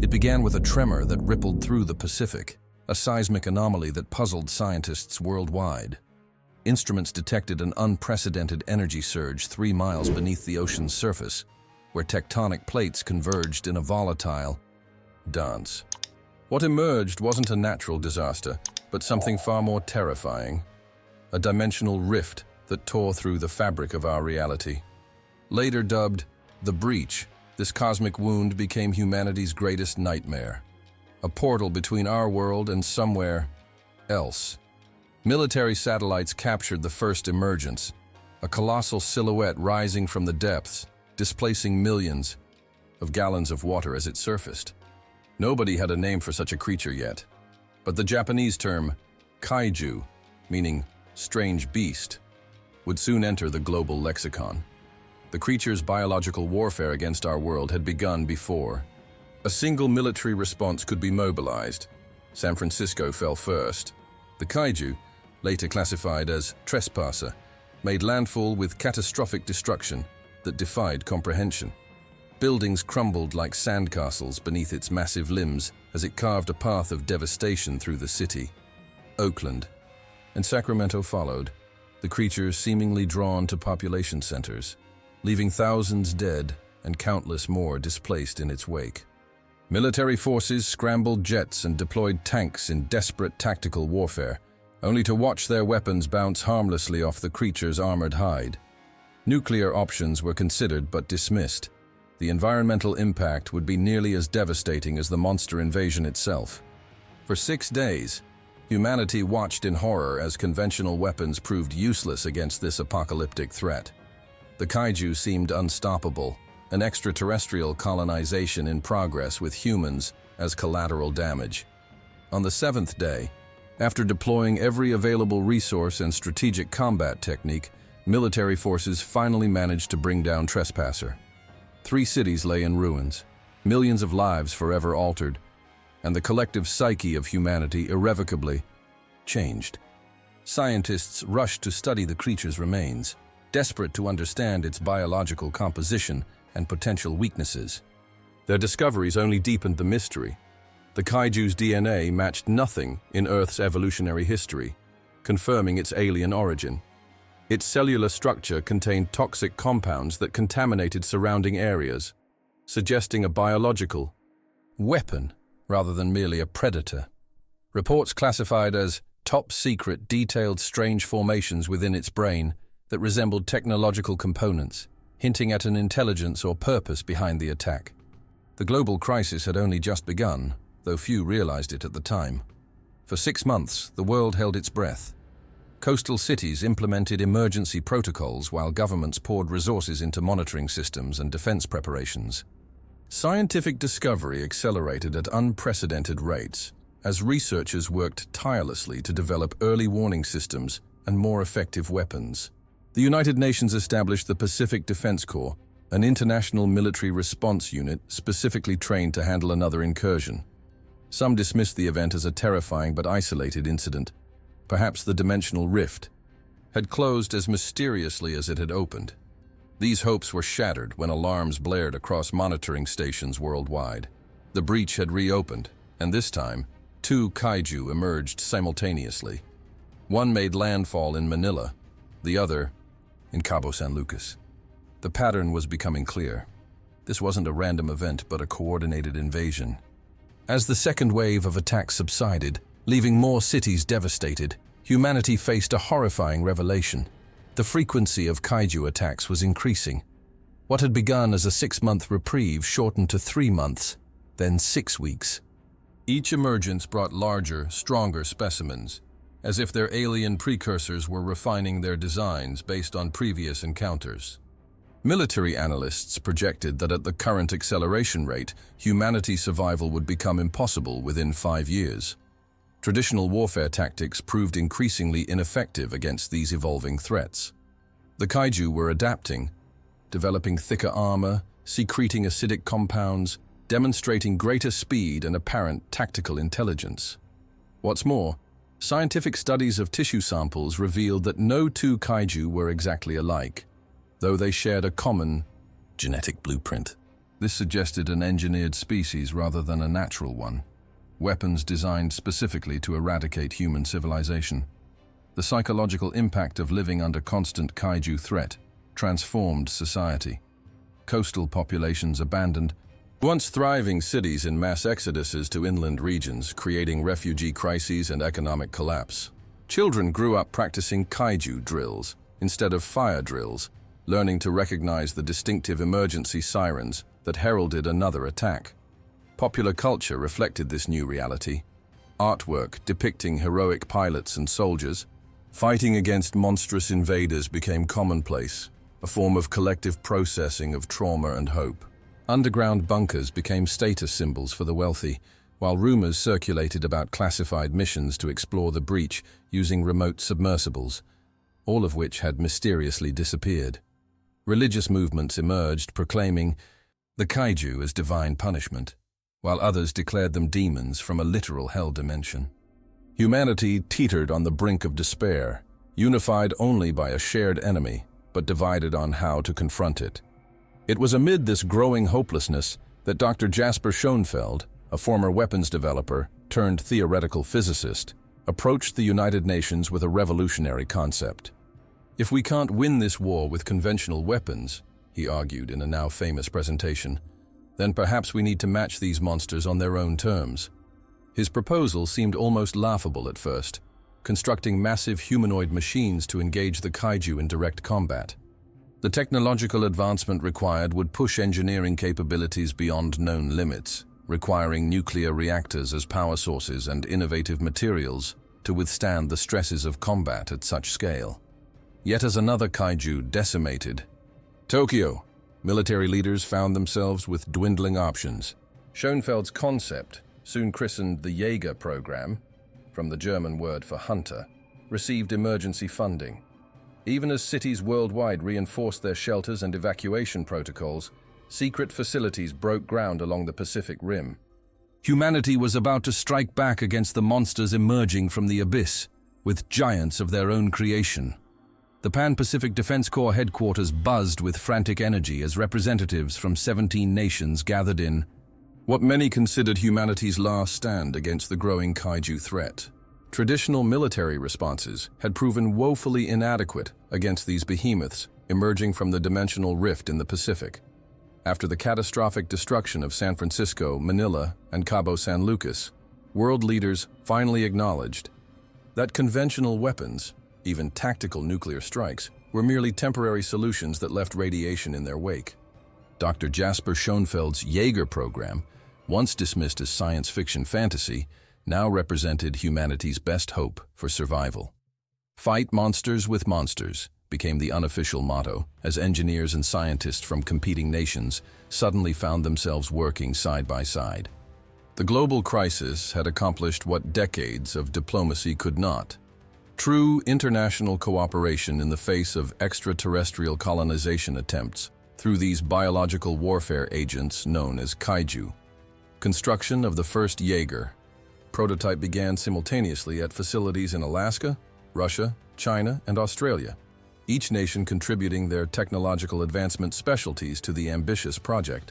It began with a tremor that rippled through the Pacific, a seismic anomaly that puzzled scientists worldwide. Instruments detected an unprecedented energy surge 3 miles beneath the ocean's surface, where tectonic plates converged in a volatile dance. What emerged wasn't a natural disaster, but something far more terrifying. A dimensional rift that tore through the fabric of our reality. Later dubbed the Breach, this cosmic wound became humanity's greatest nightmare. A portal between our world and somewhere else. Military satellites captured the first emergence, a colossal silhouette rising from the depths, displacing millions of gallons of water as it surfaced. Nobody had a name for such a creature yet, but the Japanese term kaiju, meaning strange beast, would soon enter the global lexicon. The creature's biological warfare against our world had begun before. A single military response could be mobilized. San Francisco fell first. The kaiju, later classified as trespasser, made landfall with catastrophic destruction that defied comprehension. Buildings crumbled like sandcastles beneath its massive limbs as it carved a path of devastation through the city. Oakland and Sacramento followed, the creature seemingly drawn to population centers, leaving thousands dead and countless more displaced in its wake. Military forces scrambled jets and deployed tanks in desperate tactical warfare, only to watch their weapons bounce harmlessly off the creature's armored hide. Nuclear options were considered but dismissed. The environmental impact would be nearly as devastating as the monster invasion itself. For 6 days, humanity watched in horror as conventional weapons proved useless against this apocalyptic threat. The kaiju seemed unstoppable, an extraterrestrial colonization in progress with humans as collateral damage. On the 7th day, after deploying every available resource and strategic combat technique, military forces finally managed to bring down Trespasser. 3 cities lay in ruins, millions of lives forever altered, and the collective psyche of humanity irrevocably changed. Scientists rushed to study the creature's remains, desperate to understand its biological composition and potential weaknesses. Their discoveries only deepened the mystery. The kaiju's DNA matched nothing in Earth's evolutionary history, confirming its alien origin. Its cellular structure contained toxic compounds that contaminated surrounding areas, suggesting a biological weapon rather than merely a predator. Reports classified as top-secret detailed strange formations within its brain that resembled technological components, hinting at an intelligence or purpose behind the attack. The global crisis had only just begun, though few realized it at the time. For 6 months, the world held its breath. Coastal cities implemented emergency protocols while governments poured resources into monitoring systems and defense preparations. Scientific discovery accelerated at unprecedented rates as researchers worked tirelessly to develop early warning systems and more effective weapons. The United Nations established the Pacific Defense Corps, an international military response unit specifically trained to handle another incursion. Some dismissed the event as a terrifying but isolated incident. Perhaps the dimensional rift had closed as mysteriously as it had opened. These hopes were shattered when alarms blared across monitoring stations worldwide. The breach had reopened, and this time, 2 kaiju emerged simultaneously. One made landfall in Manila, the other in Cabo San Lucas. The pattern was becoming clear. This wasn't a random event, but a coordinated invasion. As the second wave of attacks subsided, leaving more cities devastated, humanity faced a horrifying revelation. The frequency of kaiju attacks was increasing. What had begun as a 6-month reprieve shortened to 3 months, then 6 weeks. Each emergence brought larger, stronger specimens, as if their alien precursors were refining their designs based on previous encounters. Military analysts projected that at the current acceleration rate, humanity's survival would become impossible within 5 years. Traditional warfare tactics proved increasingly ineffective against these evolving threats. The kaiju were adapting, developing thicker armor, secreting acidic compounds, demonstrating greater speed and apparent tactical intelligence. What's more, scientific studies of tissue samples revealed that no 2 kaiju were exactly alike, though they shared a common genetic blueprint. This suggested an engineered species rather than a natural one, weapons designed specifically to eradicate human civilization. The psychological impact of living under constant kaiju threat transformed society. Coastal populations abandoned once thriving cities in mass exoduses to inland regions, creating refugee crises and economic collapse. Children grew up practicing kaiju drills instead of fire drills, learning to recognize the distinctive emergency sirens that heralded another attack. Popular culture reflected this new reality. Artwork depicting heroic pilots and soldiers fighting against monstrous invaders became commonplace, a form of collective processing of trauma and hope. Underground bunkers became status symbols for the wealthy, while rumors circulated about classified missions to explore the breach using remote submersibles, all of which had mysteriously disappeared. Religious movements emerged proclaiming the kaiju as divine punishment, while others declared them demons from a literal hell dimension. Humanity teetered on the brink of despair, unified only by a shared enemy, but divided on how to confront it. It was amid this growing hopelessness that Dr. Jasper Schoenfeld, a former weapons developer turned theoretical physicist, approached the United Nations with a revolutionary concept. If we can't win this war with conventional weapons, he argued in a now famous presentation, then perhaps we need to match these monsters on their own terms. His proposal seemed almost laughable at first, constructing massive humanoid machines to engage the kaiju in direct combat. The technological advancement required would push engineering capabilities beyond known limits, requiring nuclear reactors as power sources and innovative materials to withstand the stresses of combat at such scale. Yet as another kaiju decimated Tokyo, military leaders found themselves with dwindling options. Schoenfeld's concept, soon christened the Jaeger program, from the German word for hunter, received emergency funding. Even as cities worldwide reinforced their shelters and evacuation protocols, secret facilities broke ground along the Pacific Rim. Humanity was about to strike back against the monsters emerging from the abyss, with giants of their own creation. The Pan-Pacific Defense Corps headquarters buzzed with frantic energy as representatives from 17 nations gathered in what many considered humanity's last stand against the growing kaiju threat. Traditional military responses had proven woefully inadequate against these behemoths emerging from the dimensional rift in the Pacific. After the catastrophic destruction of San Francisco, Manila, and Cabo San Lucas, world leaders finally acknowledged that conventional weapons, even tactical nuclear strikes, were merely temporary solutions that left radiation in their wake. Dr. Jasper Schoenfeld's Jaeger program, once dismissed as science fiction fantasy, now represented humanity's best hope for survival. Fight monsters with monsters became the unofficial motto as engineers and scientists from competing nations suddenly found themselves working side by side. The global crisis had accomplished what decades of diplomacy could not. True international cooperation in the face of extraterrestrial colonization attempts through these biological warfare agents known as kaiju. Construction of the first Jaeger prototype began simultaneously at facilities in Alaska, Russia, China, and Australia, each nation contributing their technological advancement specialties to the ambitious project.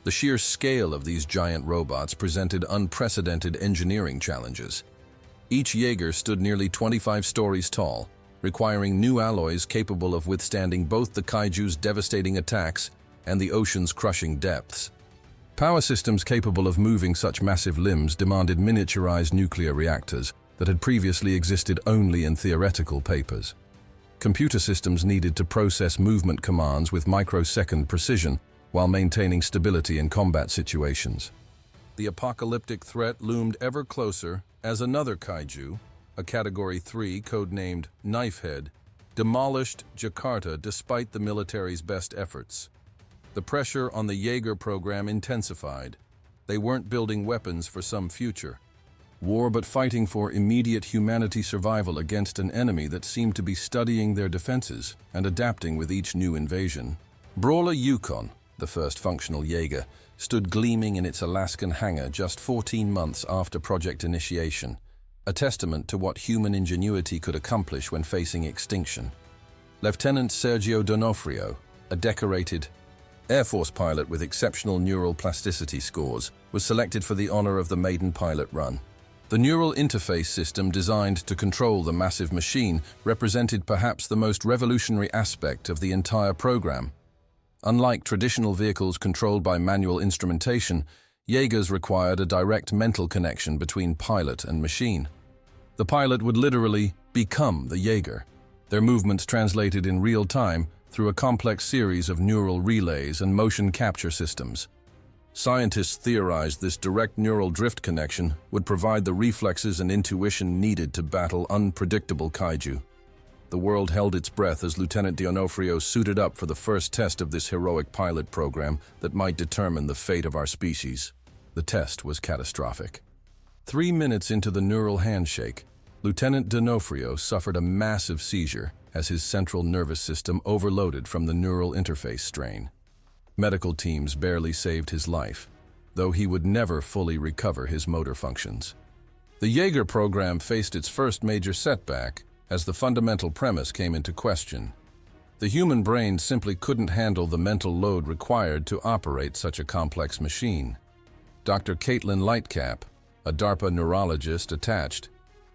The sheer scale of these giant robots presented unprecedented engineering challenges. Each Jaeger stood nearly 25 stories tall, requiring new alloys capable of withstanding both the kaiju's devastating attacks and the ocean's crushing depths. Power systems capable of moving such massive limbs demanded miniaturized nuclear reactors that had previously existed only in theoretical papers. Computer systems needed to process movement commands with microsecond precision while maintaining stability in combat situations. The apocalyptic threat loomed ever closer as another kaiju, a Category 3 codenamed Knifehead, demolished Jakarta despite the military's best efforts. The pressure on the Jaeger program intensified. They weren't building weapons for some future war, but fighting for immediate humanity survival against an enemy that seemed to be studying their defenses and adapting with each new invasion. Brawler Yukon, the first functional Jaeger, stood gleaming in its Alaskan hangar just 14 months after project initiation, a testament to what human ingenuity could accomplish when facing extinction. Lieutenant Sergio Donofrio, a decorated Air Force pilot with exceptional neural plasticity scores, was selected for the honor of the maiden pilot run. The neural interface system designed to control the massive machine represented perhaps the most revolutionary aspect of the entire program. Unlike traditional vehicles controlled by manual instrumentation, Jaegers required a direct mental connection between pilot and machine. The pilot would literally become the Jaeger, their movements translated in real time through a complex series of neural relays and motion capture systems. Scientists theorized this direct neural drift connection would provide the reflexes and intuition needed to battle unpredictable kaiju. The world held its breath as Lieutenant D'Onofrio suited up for the first test of this heroic pilot program that might determine the fate of our species. The test was catastrophic. 3 minutes into the neural handshake, Lieutenant D'Onofrio suffered a massive seizure as his central nervous system overloaded from the neural interface strain. Medical teams barely saved his life, though he would never fully recover his motor functions. The Jaeger program faced its first major setback as the fundamental premise came into question. The human brain simply couldn't handle the mental load required to operate such a complex machine. Dr. Caitlin Lightcap, a DARPA neurologist attached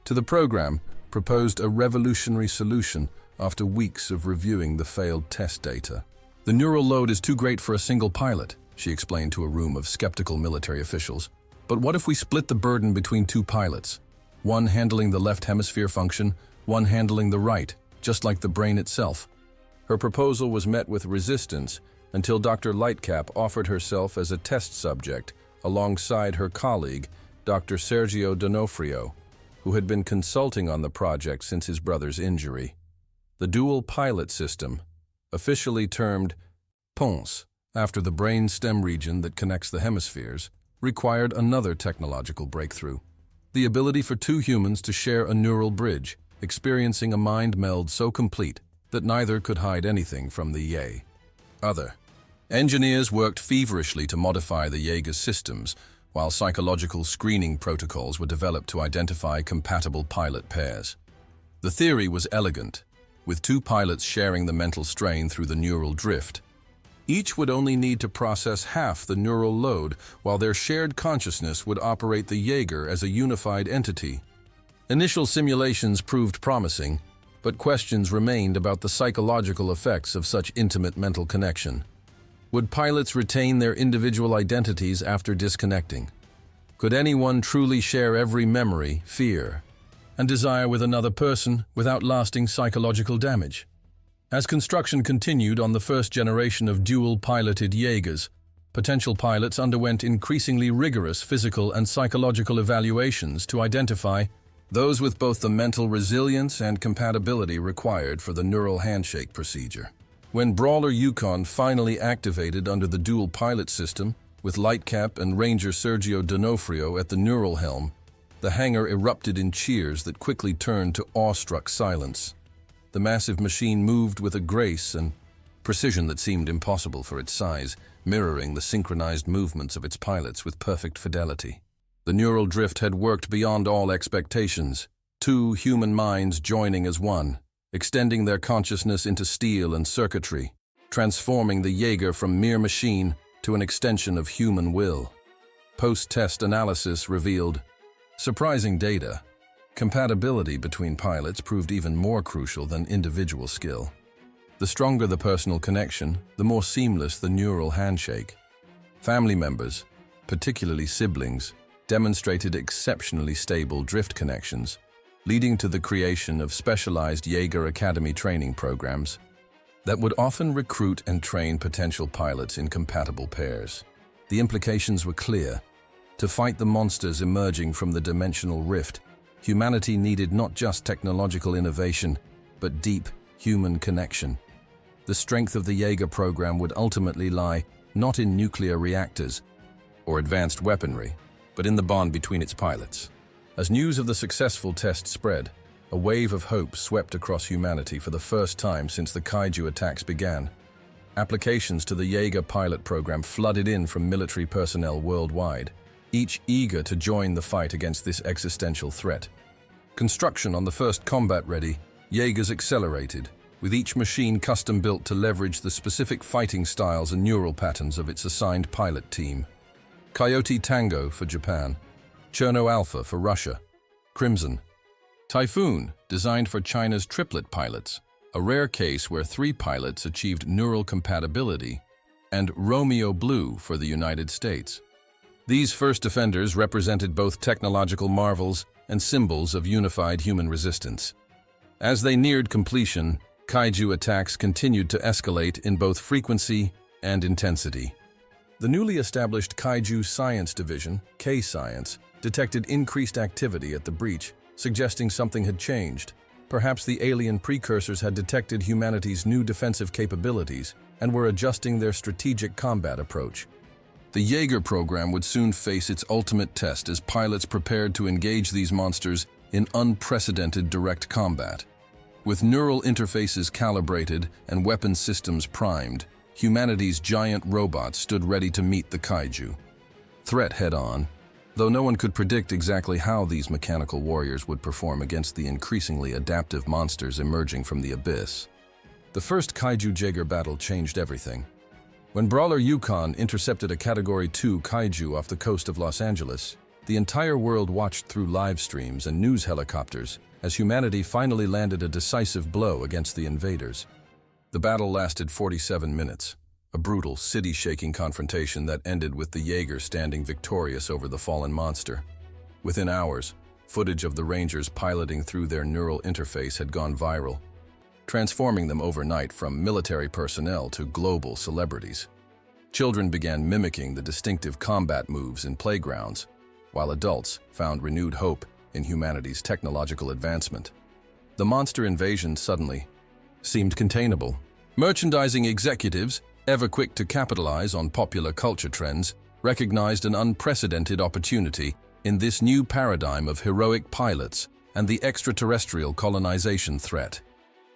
to the program, proposed a revolutionary solution after weeks of reviewing the failed test data. "The neural load is too great for a single pilot," she explained to a room of skeptical military officials. "But what if we split the burden between 2 pilots? One handling the left hemisphere function, one handling the right, just like the brain itself." Her proposal was met with resistance until Dr. Lightcap offered herself as a test subject alongside her colleague, Dr. Sergio D'Onofrio, who had been consulting on the project since his brother's injury. The dual pilot system, officially termed PONS, after the brain stem region that connects the hemispheres, required another technological breakthrough: the ability for 2 humans to share a neural bridge, experiencing a mind meld so complete that neither could hide anything from the other. Engineers worked feverishly to modify the Jaeger's systems, while psychological screening protocols were developed to identify compatible pilot pairs. The theory was elegant, with 2 pilots sharing the mental strain through the neural drift. Each would only need to process half the neural load, while their shared consciousness would operate the Jaeger as a unified entity. Initial simulations proved promising, but questions remained about the psychological effects of such intimate mental connection. Would pilots retain their individual identities after disconnecting? Could anyone truly share every memory, fear, and desire with another person without lasting psychological damage? As construction continued on the first generation of dual-piloted Jaegers, potential pilots underwent increasingly rigorous physical and psychological evaluations to identify those with both the mental resilience and compatibility required for the neural handshake procedure. When Brawler Yukon finally activated under the dual pilot system, with Lightcap and Ranger Sergio D'Onofrio at the neural helm, the hangar erupted in cheers that quickly turned to awestruck silence. The massive machine moved with a grace and precision that seemed impossible for its size, mirroring the synchronized movements of its pilots with perfect fidelity. The neural drift had worked beyond all expectations, 2 human minds joining as one, extending their consciousness into steel and circuitry, transforming the Jaeger from mere machine to an extension of human will. Post-test analysis revealed surprising data. Compatibility between pilots proved even more crucial than individual skill. The stronger the personal connection, the more seamless the neural handshake. Family members, particularly siblings, demonstrated exceptionally stable drift connections, leading to the creation of specialized Jaeger Academy training programs that would often recruit and train potential pilots in compatible pairs. The implications were clear. To fight the monsters emerging from the dimensional rift, humanity needed not just technological innovation, but deep human connection. The strength of the Jaeger program would ultimately lie not in nuclear reactors or advanced weaponry, but in the bond between its pilots. As news of the successful test spread, a wave of hope swept across humanity for the first time since the kaiju attacks began. Applications to the Jaeger pilot program flooded in from military personnel worldwide, each eager to join the fight against this existential threat. Construction on the first combat-ready Jaegers accelerated, with each machine custom-built to leverage the specific fighting styles and neural patterns of its assigned pilot team. Coyote Tango for Japan, Cherno Alpha for Russia, Crimson. Typhoon, designed for China's triplet pilots, a rare case where 3 pilots achieved neural compatibility, and Romeo Blue for the United States. These first defenders represented both technological marvels and symbols of unified human resistance. As they neared completion, kaiju attacks continued to escalate in both frequency and intensity. The newly established Kaiju Science Division, K-Science, detected increased activity at the breach, suggesting something had changed. Perhaps the alien precursors had detected humanity's new defensive capabilities and were adjusting their strategic combat approach. The Jaeger program would soon face its ultimate test as pilots prepared to engage these monsters in unprecedented direct combat. With neural interfaces calibrated and weapon systems primed, humanity's giant robots stood ready to meet the kaiju threat head-on, though no one could predict exactly how these mechanical warriors would perform against the increasingly adaptive monsters emerging from the abyss. The first Kaiju Jaeger battle changed everything. When Brawler Yukon intercepted a Category 2 kaiju off the coast of Los Angeles, the entire world watched through live streams and news helicopters as humanity finally landed a decisive blow against the invaders. The battle lasted 47 minutes, a brutal, city-shaking confrontation that ended with the Jaeger standing victorious over the fallen monster. Within hours, footage of the Rangers piloting through their neural interface had gone viral, transforming them overnight from military personnel to global celebrities. Children began mimicking the distinctive combat moves in playgrounds, while adults found renewed hope in humanity's technological advancement. The monster invasion suddenly seemed containable. Merchandising executives, ever quick to capitalize on popular culture trends, recognized an unprecedented opportunity in this new paradigm of heroic pilots and the extraterrestrial colonization threat.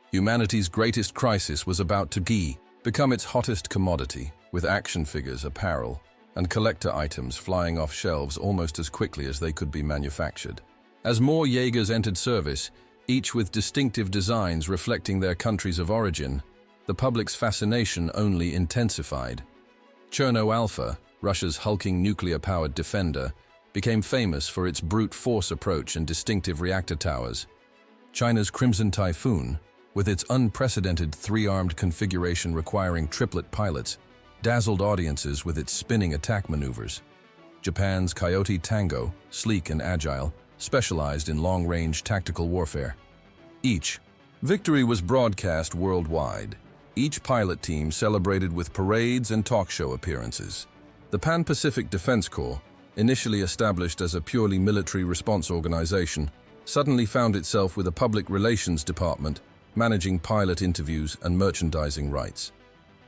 Humanity's greatest crisis was about to become its hottest commodity, with action figures, apparel, and collector items flying off shelves almost as quickly as they could be manufactured. As more Jaegers entered service, each with distinctive designs reflecting their countries of origin, the public's fascination only intensified. Cherno Alpha, Russia's hulking nuclear-powered defender, became famous for its brute force approach and distinctive reactor towers. China's Crimson Typhoon, with its unprecedented 3-armed configuration requiring triplet pilots, dazzled audiences with its spinning attack maneuvers. Japan's Coyote Tango, sleek and agile, specialized in long-range tactical warfare. Victory was broadcast worldwide. Each pilot team celebrated with parades and talk show appearances. The Pan-Pacific Defense Corps, initially established as a purely military response organization, suddenly found itself with a public relations department managing pilot interviews and merchandising rights.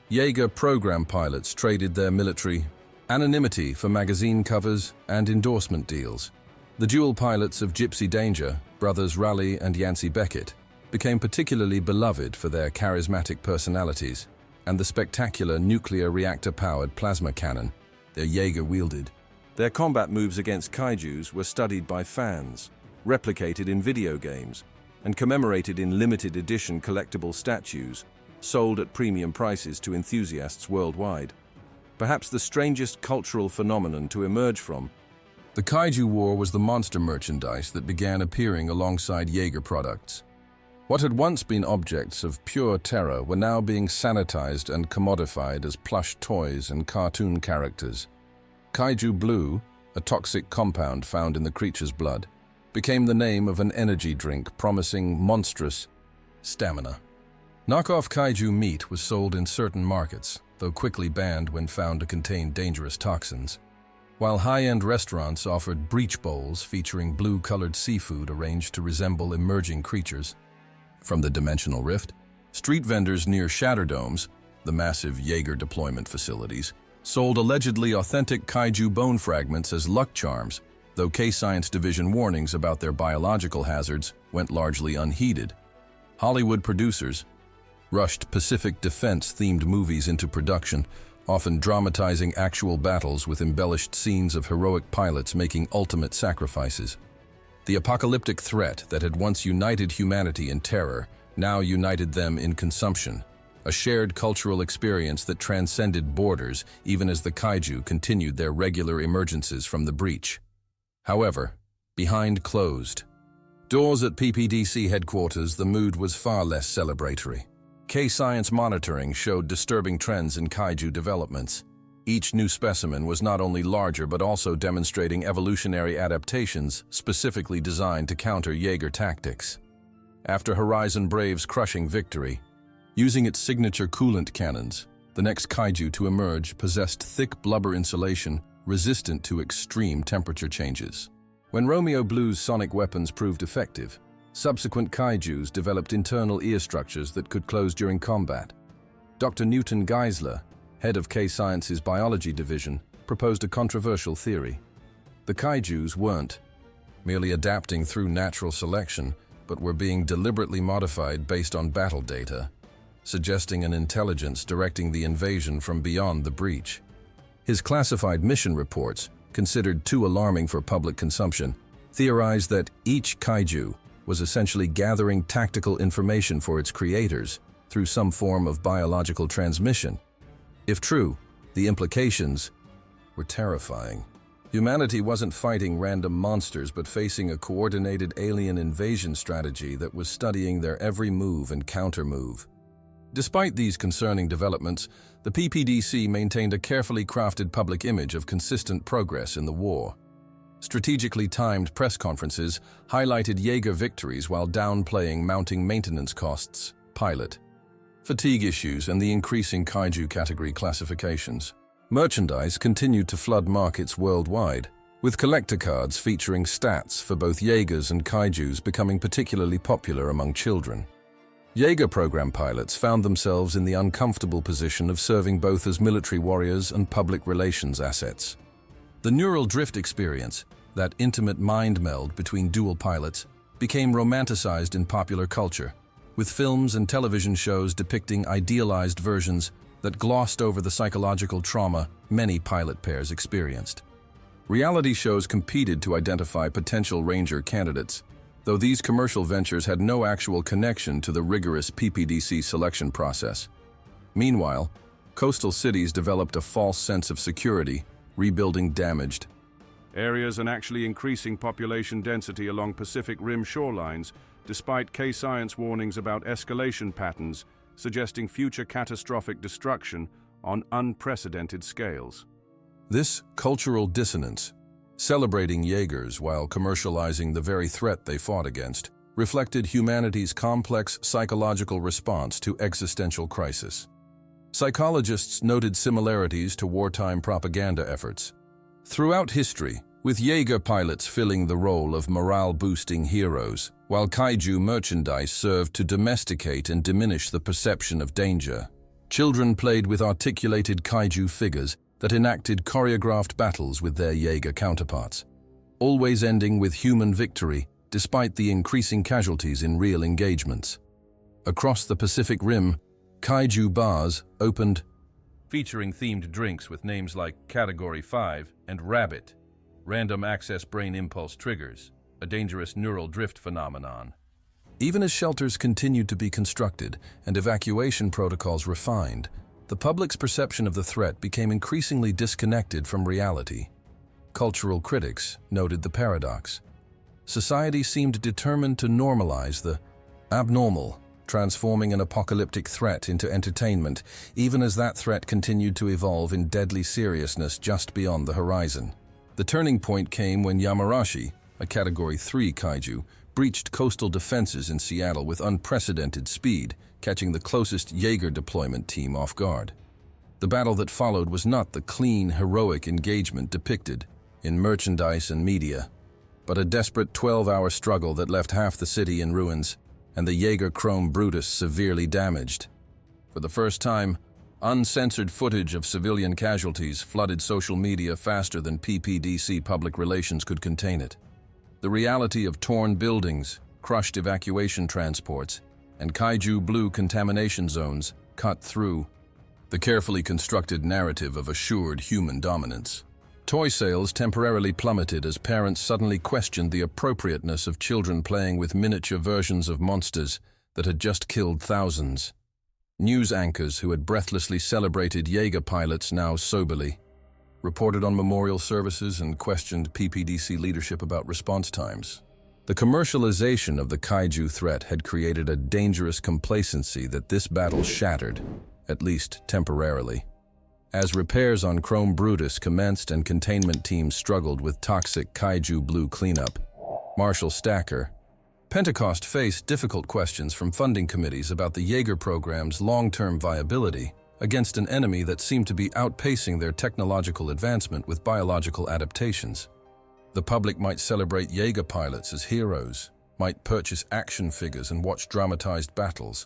Jaeger program pilots traded their military anonymity for magazine covers and endorsement deals. The dual pilots of Gypsy Danger, brothers Raleigh and Yancey Beckett, became particularly beloved for their charismatic personalities and the spectacular nuclear reactor-powered plasma cannon their Jaeger wielded. Their combat moves against kaijus were studied by fans, replicated in video games, and commemorated in limited edition collectible statues sold at premium prices to enthusiasts worldwide. Perhaps the strangest cultural phenomenon to emerge from the Kaiju War was the monster merchandise that began appearing alongside Jaeger products. What had once been objects of pure terror were now being sanitized and commodified as plush toys and cartoon characters. Kaiju Blue, a toxic compound found in the creature's blood, became the name of an energy drink promising monstrous stamina. Knockoff kaiju meat was sold in certain markets, though quickly banned when found to contain dangerous toxins, while high-end restaurants offered breach bowls featuring blue-colored seafood arranged to resemble emerging creatures from the dimensional rift. Street vendors near Shatterdomes, the massive Jaeger deployment facilities, sold allegedly authentic kaiju bone fragments as luck charms, though K-Science Division warnings about their biological hazards went largely unheeded. Hollywood producers rushed Pacific Defense-themed movies into production, often dramatizing actual battles with embellished scenes of heroic pilots making ultimate sacrifices. The apocalyptic threat that had once united humanity in terror now united them in consumption, a shared cultural experience that transcended borders even as the kaiju continued their regular emergences from the breach. However, behind closed doors at PPDC headquarters, the mood was far less celebratory. K-Science monitoring showed disturbing trends in kaiju developments. Each new specimen was not only larger but also demonstrating evolutionary adaptations specifically designed to counter Jaeger tactics. After Horizon Brave's crushing victory, using its signature coolant cannons, the next kaiju to emerge possessed thick blubber insulation resistant to extreme temperature changes. When Romeo Blue's sonic weapons proved effective, subsequent kaijus developed internal ear structures that could close during combat. Dr. Newton Geisler, head of K-Science's biology division, proposed a controversial theory. The kaijus weren't merely adapting through natural selection, but were being deliberately modified based on battle data, suggesting an intelligence directing the invasion from beyond the breach. His classified mission reports, considered too alarming for public consumption, theorized that each kaiju was essentially gathering tactical information for its creators through some form of biological transmission. If true, the implications were terrifying. Humanity wasn't fighting random monsters but facing a coordinated alien invasion strategy that was studying their every move and counter-move. Despite these concerning developments, the PPDC maintained a carefully crafted public image of consistent progress in the war. Strategically timed press conferences highlighted Jaeger victories while downplaying mounting maintenance costs, pilot fatigue issues, and the increasing kaiju category classifications. Merchandise continued to flood markets worldwide, with collector cards featuring stats for both Jaegers and kaijus becoming particularly popular among children. Jaeger program pilots found themselves in the uncomfortable position of serving both as military warriors and public relations assets. The neural drift experience, that intimate mind meld between dual pilots, became romanticized in popular culture, with films and television shows depicting idealized versions that glossed over the psychological trauma many pilot pairs experienced. Reality shows competed to identify potential Ranger candidates, though these commercial ventures had no actual connection to the rigorous PPDC selection process. Meanwhile, coastal cities developed a false sense of security, rebuilding damaged areas and actually increasing population density along Pacific Rim shorelines, despite K-Science warnings about escalation patterns suggesting future catastrophic destruction on unprecedented scales. This cultural dissonance, celebrating Jaegers while commercializing the very threat they fought against, reflected humanity's complex psychological response to existential crisis. Psychologists noted similarities to wartime propaganda efforts. Throughout history, with Jaeger pilots filling the role of morale-boosting heroes, while kaiju merchandise served to domesticate and diminish the perception of danger, children played with articulated kaiju figures that enacted choreographed battles with their Jaeger counterparts, always ending with human victory despite the increasing casualties in real engagements. Across the Pacific Rim, kaiju bars opened, featuring themed drinks with names like Category 5 and Rabbit, random access brain impulse triggers, a dangerous neural drift phenomenon. Even as shelters continued to be constructed and evacuation protocols refined, the public's perception of the threat became increasingly disconnected from reality. Cultural critics noted the paradox. Society seemed determined to normalize the abnormal, transforming an apocalyptic threat into entertainment, even as that threat continued to evolve in deadly seriousness just beyond the horizon. The turning point came when Yamarashi, a Category 3 kaiju, breached coastal defenses in Seattle with unprecedented speed, catching the closest Jaeger deployment team off guard. The battle that followed was not the clean, heroic engagement depicted in merchandise and media, but a desperate 12-hour struggle that left half the city in ruins and the Jaeger Chrome Brutus severely damaged. For the first time, uncensored footage of civilian casualties flooded social media faster than PPDC public relations could contain it. The reality of torn buildings, crushed evacuation transports, and kaiju blue contamination zones cut through the carefully constructed narrative of assured human dominance. Toy sales temporarily plummeted as parents suddenly questioned the appropriateness of children playing with miniature versions of monsters that had just killed thousands. News anchors who had breathlessly celebrated Jaeger pilots now soberly reported on memorial services and questioned PPDC leadership about response times. The commercialization of the kaiju threat had created a dangerous complacency that this battle shattered, at least temporarily. As repairs on Chrome Brutus commenced and containment teams struggled with toxic kaiju blue cleanup, Marshal Stacker, Pentecost faced difficult questions from funding committees about the Jaeger program's long-term viability against an enemy that seemed to be outpacing their technological advancement with biological adaptations. The public might celebrate Jaeger pilots as heroes, might purchase action figures and watch dramatized battles,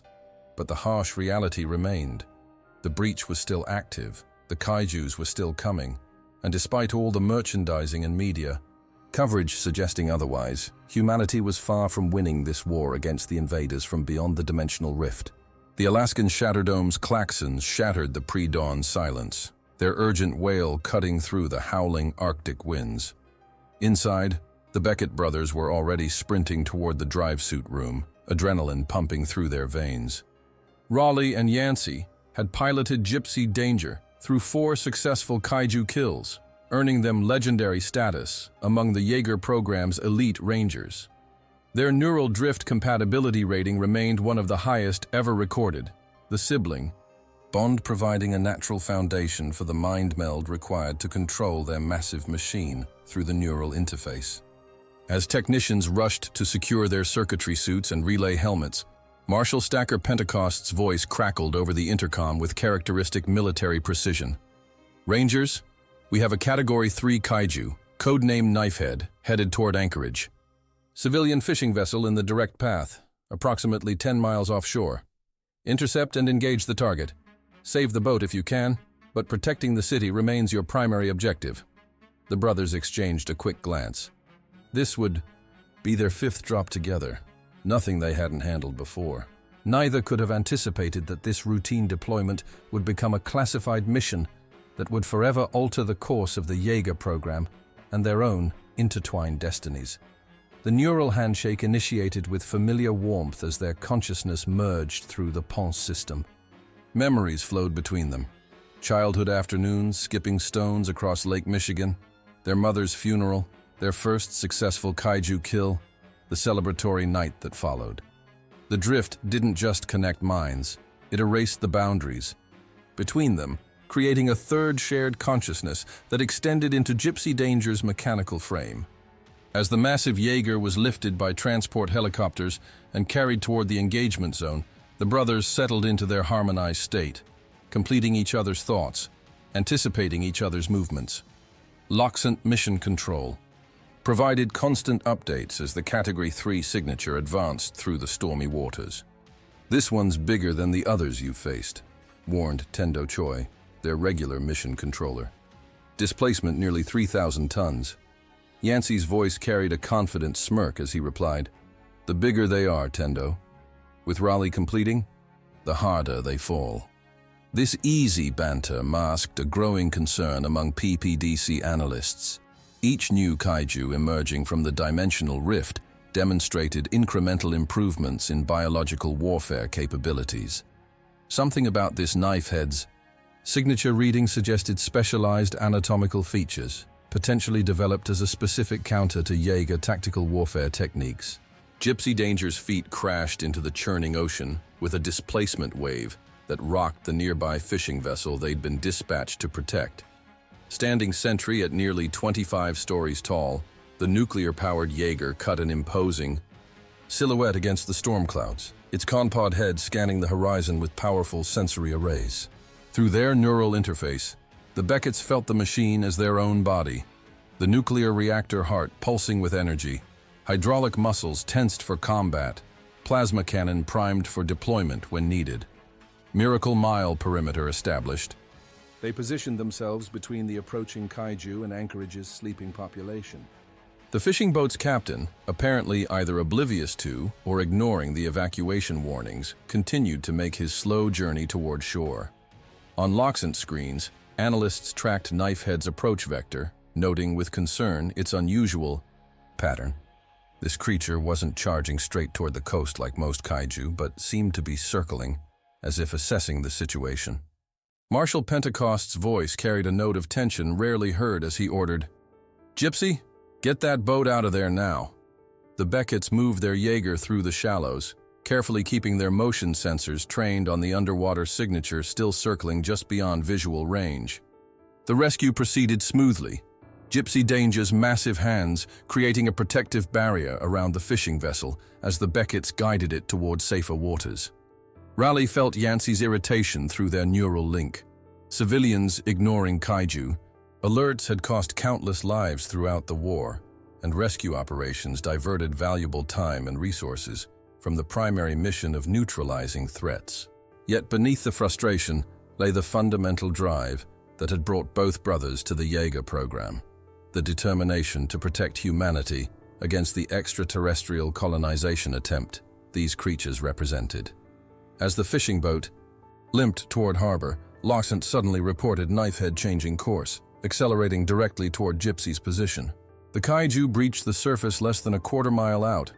but the harsh reality remained. The breach was still active, the kaijus were still coming, and despite all the merchandising and media coverage suggesting otherwise, humanity was far from winning this war against the invaders from beyond the dimensional rift. The Alaskan Shatterdome's klaxons shattered the pre-dawn silence, their urgent wail cutting through the howling Arctic winds. Inside, the Beckett brothers were already sprinting toward the drive-suit room, adrenaline pumping through their veins. Raleigh and Yancey had piloted Gypsy Danger through 4 successful kaiju kills, earning them legendary status among the Jaeger program's elite rangers. Their neural drift compatibility rating remained one of the highest ever recorded, the sibling bond providing a natural foundation for the mind meld required to control their massive machine through the neural interface. As technicians rushed to secure their circuitry suits and relay helmets, Marshal Stacker Pentecost's voice crackled over the intercom with characteristic military precision. "Rangers, we have a Category 3 kaiju, codename Knifehead, headed toward Anchorage. Civilian fishing vessel in the direct path, approximately 10 miles offshore. Intercept and engage the target. Save the boat if you can, but protecting the city remains your primary objective." The brothers exchanged a quick glance. This would be their 5th drop together, nothing they hadn't handled before. Neither could have anticipated that this routine deployment would become a classified mission that would forever alter the course of the Jaeger program and their own intertwined destinies. The neural handshake initiated with familiar warmth as their consciousness merged through the Ponce system. Memories flowed between them. Childhood afternoons, skipping stones across Lake Michigan, their mother's funeral, their first successful kaiju kill, the celebratory night that followed. The drift didn't just connect minds, it erased the boundaries between them, creating a third shared consciousness that extended into Gypsy Danger's mechanical frame. As the massive Jaeger was lifted by transport helicopters and carried toward the engagement zone, the brothers settled into their harmonized state, completing each other's thoughts, anticipating each other's movements. Loxant Mission Control provided constant updates as the Category 3 signature advanced through the stormy waters. "This one's bigger than the others you've faced," warned Tendo Choi, their regular mission controller. "Displacement nearly 3,000 tons. Yancey's voice carried a confident smirk as he replied, "The bigger they are, Tendo. With Raleigh completing, the harder they fall." This easy banter masked a growing concern among PPDC analysts. Each new kaiju emerging from the dimensional rift demonstrated incremental improvements in biological warfare capabilities. Something about this Knifehead's signature reading suggested specialized anatomical features, potentially developed as a specific counter to Jaeger tactical warfare techniques. Gypsy Danger's feet crashed into the churning ocean with a displacement wave that rocked the nearby fishing vessel they'd been dispatched to protect. Standing sentry at nearly 25 stories tall, the nuclear-powered Jaeger cut an imposing silhouette against the storm clouds, its conpod head scanning the horizon with powerful sensory arrays. Through their neural interface, the Becketts felt the machine as their own body, the nuclear reactor heart pulsing with energy, hydraulic muscles tensed for combat, plasma cannon primed for deployment when needed. Miracle Mile perimeter established. They positioned themselves between the approaching kaiju and Anchorage's sleeping population. The fishing boat's captain, apparently either oblivious to or ignoring the evacuation warnings, continued to make his slow journey toward shore. On Loxant screens, analysts tracked Knifehead's approach vector, noting with concern its unusual pattern. This creature wasn't charging straight toward the coast like most kaiju, but seemed to be circling, as if assessing the situation. Marshal Pentecost's voice carried a note of tension rarely heard as he ordered, "Gypsy, get that boat out of there now." The Becketts moved their Jaeger through the shallows, carefully keeping their motion sensors trained on the underwater signature still circling just beyond visual range. The rescue proceeded smoothly, Gypsy Danger's massive hands creating a protective barrier around the fishing vessel as the Becketts guided it toward safer waters. Raleigh felt Yancey's irritation through their neural link. Civilians ignoring kaiju, alerts had cost countless lives throughout the war, and rescue operations diverted valuable time and resources from the primary mission of neutralizing threats. Yet beneath the frustration lay the fundamental drive that had brought both brothers to the Jaeger program, the determination to protect humanity against the extraterrestrial colonization attempt these creatures represented. As the fishing boat limped toward harbor, Lawson suddenly reported Knifehead changing course, accelerating directly toward Gypsy's position. The kaiju breached the surface less than a quarter-mile out,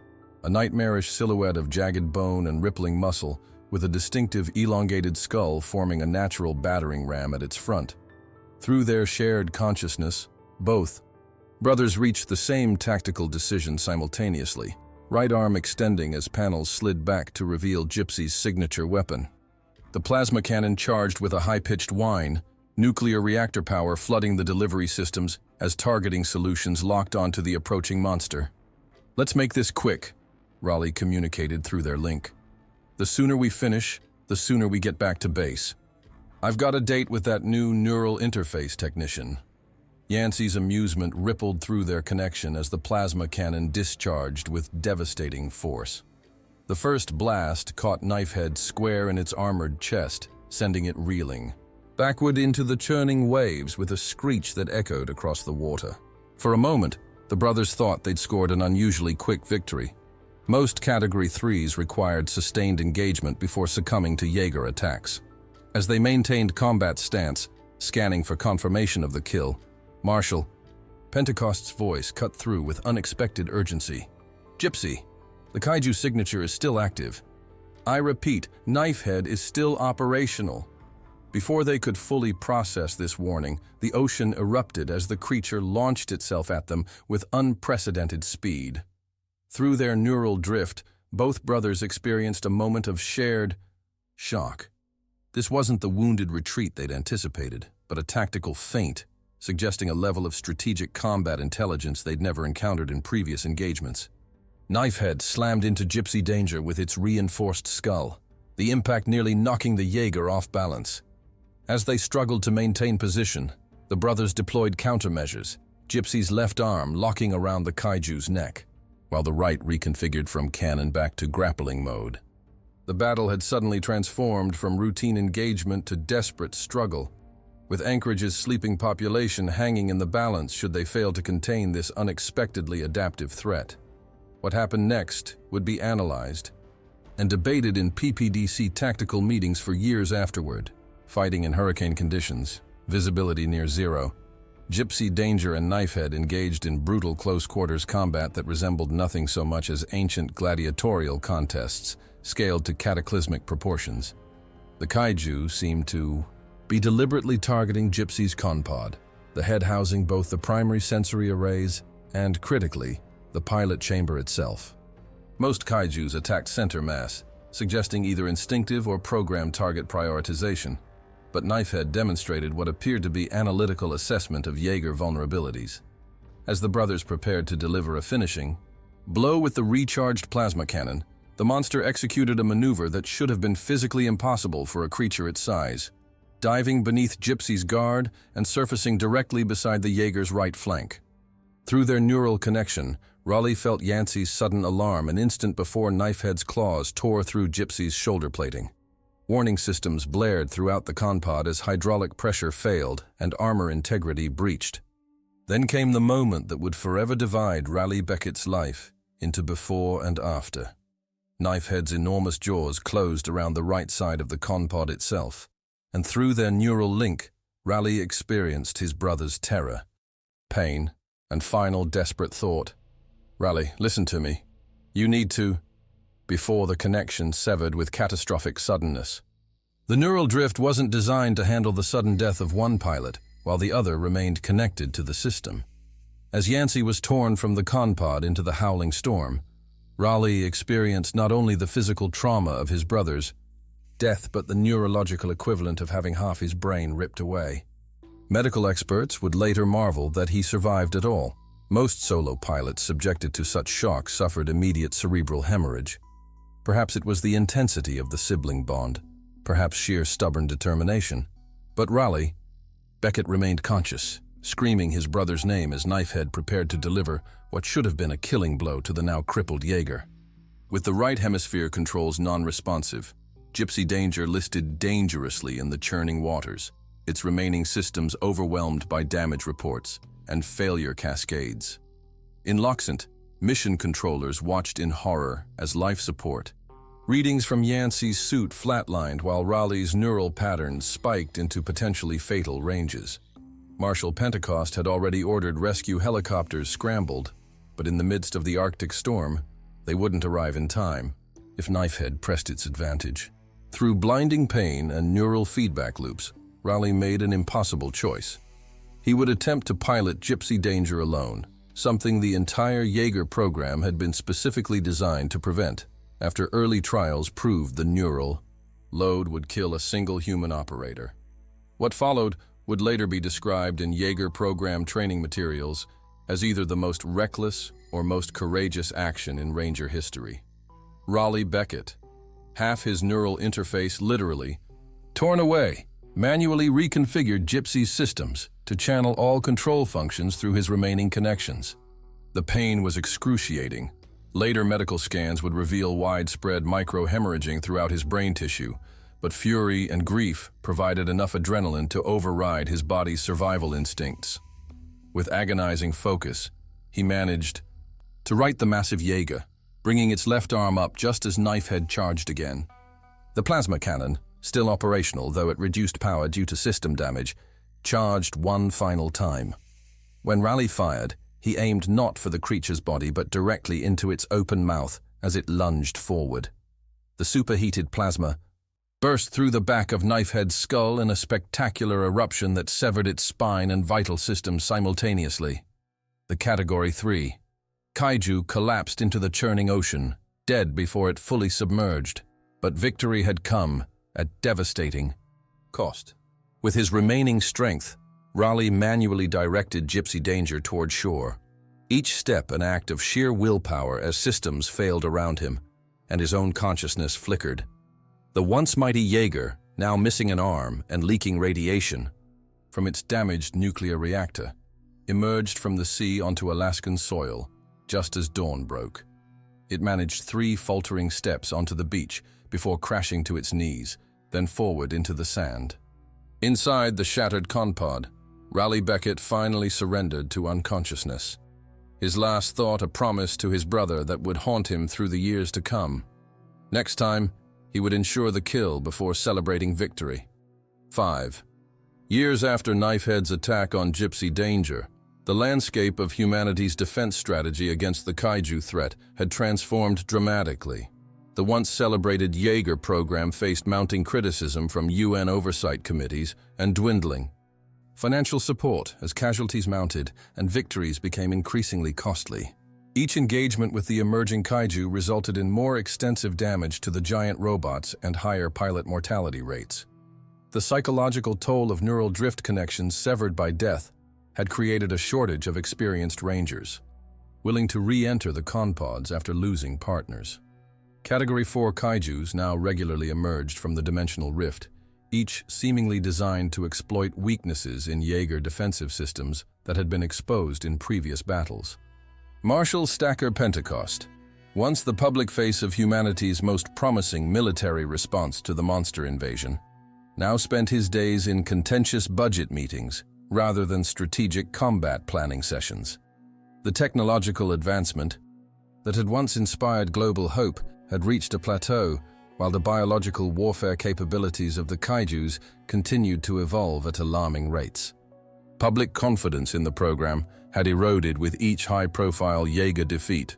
a nightmarish silhouette of jagged bone and rippling muscle, with a distinctive elongated skull forming a natural battering ram at its front. Through their shared consciousness, both brothers reached the same tactical decision simultaneously, right arm extending as panels slid back to reveal Gypsy's signature weapon. The plasma cannon charged with a high-pitched whine, nuclear reactor power flooding the delivery systems as targeting solutions locked onto the approaching monster. "Let's make this quick," Raleigh communicated through their link. "The sooner we finish, the sooner we get back to base. I've got a date with that new neural interface technician." Yancey's amusement rippled through their connection as the plasma cannon discharged with devastating force. The first blast caught Knifehead square in its armored chest, sending it reeling backward into the churning waves with a screech that echoed across the water. For a moment, the brothers thought they'd scored an unusually quick victory. Most Category 3s required sustained engagement before succumbing to Jaeger attacks. As they maintained combat stance, scanning for confirmation of the kill, Marshal Pentecost's voice cut through with unexpected urgency. "Gypsy, the kaiju signature is still active. I repeat, Knifehead is still operational." Before they could fully process this warning, the ocean erupted as the creature launched itself at them with unprecedented speed. Through their neural drift, both brothers experienced a moment of shared shock. This wasn't the wounded retreat they'd anticipated, but a tactical feint, suggesting a level of strategic combat intelligence they'd never encountered in previous engagements. Knifehead slammed into Gypsy Danger with its reinforced skull, the impact nearly knocking the Jaeger off balance. As they struggled to maintain position, the brothers deployed countermeasures, Gypsy's left arm locking around the kaiju's neck, while the right reconfigured from cannon back to grappling mode. The battle had suddenly transformed from routine engagement to desperate struggle, with Anchorage's sleeping population hanging in the balance should they fail to contain this unexpectedly adaptive threat. What happened next would be analyzed and debated in PPDC tactical meetings for years afterward. Fighting in hurricane conditions, visibility near zero, Gypsy Danger and Knifehead engaged in brutal close-quarters combat that resembled nothing so much as ancient gladiatorial contests, scaled to cataclysmic proportions. The kaiju seemed to be deliberately targeting Gypsy's conpod, the head housing both the primary sensory arrays and, critically, the pilot chamber itself. Most kaijus attacked center mass, suggesting either instinctive or programmed target prioritization, but Knifehead demonstrated what appeared to be analytical assessment of Jaeger vulnerabilities. As the brothers prepared to deliver a finishing blow with the recharged plasma cannon, the monster executed a maneuver that should have been physically impossible for a creature its size, diving beneath Gypsy's guard and surfacing directly beside the Jaeger's right flank. Through their neural connection, Raleigh felt Yancey's sudden alarm an instant before Knifehead's claws tore through Gypsy's shoulder plating. Warning systems blared throughout the conpod as hydraulic pressure failed and armor integrity breached. Then came the moment that would forever divide Raleigh Beckett's life into before and after. Knifehead's enormous jaws closed around the right side of the conpod itself, and through their neural link, Raleigh experienced his brother's terror, pain, and final desperate thought. Raleigh, listen to me. You need to... Before the connection severed with catastrophic suddenness. The neural drift wasn't designed to handle the sudden death of one pilot, while the other remained connected to the system. As Yancey was torn from the con-pod into the howling storm, Raleigh experienced not only the physical trauma of his brother's death, but the neurological equivalent of having half his brain ripped away. Medical experts would later marvel that he survived at all. Most solo pilots subjected to such shock suffered immediate cerebral hemorrhage. Perhaps it was the intensity of the sibling bond, perhaps sheer stubborn determination. But Raleigh, Beckett remained conscious, screaming his brother's name as Knifehead prepared to deliver what should have been a killing blow to the now crippled Jaeger. With the right hemisphere controls non-responsive, Gypsy Danger listed dangerously in the churning waters, its remaining systems overwhelmed by damage reports and failure cascades. In Loxant, mission controllers watched in horror as life support. Readings from Yancey's suit flatlined while Raleigh's neural patterns spiked into potentially fatal ranges. Marshal Pentecost had already ordered rescue helicopters scrambled, but in the midst of the Arctic storm, they wouldn't arrive in time if Knifehead pressed its advantage. Through blinding pain and neural feedback loops, Raleigh made an impossible choice. He would attempt to pilot Gypsy Danger alone, something the entire Jaeger program had been specifically designed to prevent. After early trials proved the neural load would kill a single human operator. What followed would later be described in Jaeger program training materials as either the most reckless or most courageous action in Ranger history. Raleigh Beckett, half his neural interface literally torn away, manually reconfigured Gypsy's systems to channel all control functions through his remaining connections. The pain was excruciating. Later medical scans would reveal widespread microhemorrhaging throughout his brain tissue, but fury and grief provided enough adrenaline to override his body's survival instincts. With agonizing focus, he managed to right the massive Jaeger, bringing its left arm up just as Knifehead charged again. The plasma cannon, still operational though it reduced power due to system damage, charged one final time. When Raleigh fired, he aimed not for the creature's body but directly into its open mouth as it lunged forward. The superheated plasma burst through the back of Knifehead's skull in a spectacular eruption that severed its spine and vital systems simultaneously. The Category 3 Kaiju collapsed into the churning ocean, dead before it fully submerged. But victory had come at devastating cost. With his remaining strength, Raleigh manually directed Gypsy Danger toward shore, each step an act of sheer willpower as systems failed around him, and his own consciousness flickered. The once mighty Jaeger, now missing an arm and leaking radiation from its damaged nuclear reactor, emerged from the sea onto Alaskan soil just as dawn broke. It managed 3 faltering steps onto the beach before crashing to its knees, then forward into the sand. Inside the shattered con-pod, Raleigh Beckett finally surrendered to unconsciousness. His last thought a promise to his brother that would haunt him through the years to come. Next time, he would ensure the kill before celebrating victory. 5. Years after Knifehead's attack on Gypsy Danger, the landscape of humanity's defense strategy against the kaiju threat had transformed dramatically. The once celebrated Jaeger program faced mounting criticism from UN oversight committees and dwindling financial support as casualties mounted and victories became increasingly costly. Each engagement with the emerging kaiju resulted in more extensive damage to the giant robots and higher pilot mortality rates. The psychological toll of neural drift connections severed by death had created a shortage of experienced rangers, willing to re-enter the con-pods after losing partners. Category 4 kaijus now regularly emerged from the dimensional rift, each seemingly designed to exploit weaknesses in Jaeger defensive systems that had been exposed in previous battles. Marshal Stacker Pentecost, once the public face of humanity's most promising military response to the monster invasion, now spent his days in contentious budget meetings rather than strategic combat planning sessions. The technological advancement that had once inspired global hope had reached a plateau, while the biological warfare capabilities of the kaijus continued to evolve at alarming rates. Public confidence in the program had eroded with each high-profile Jaeger defeat,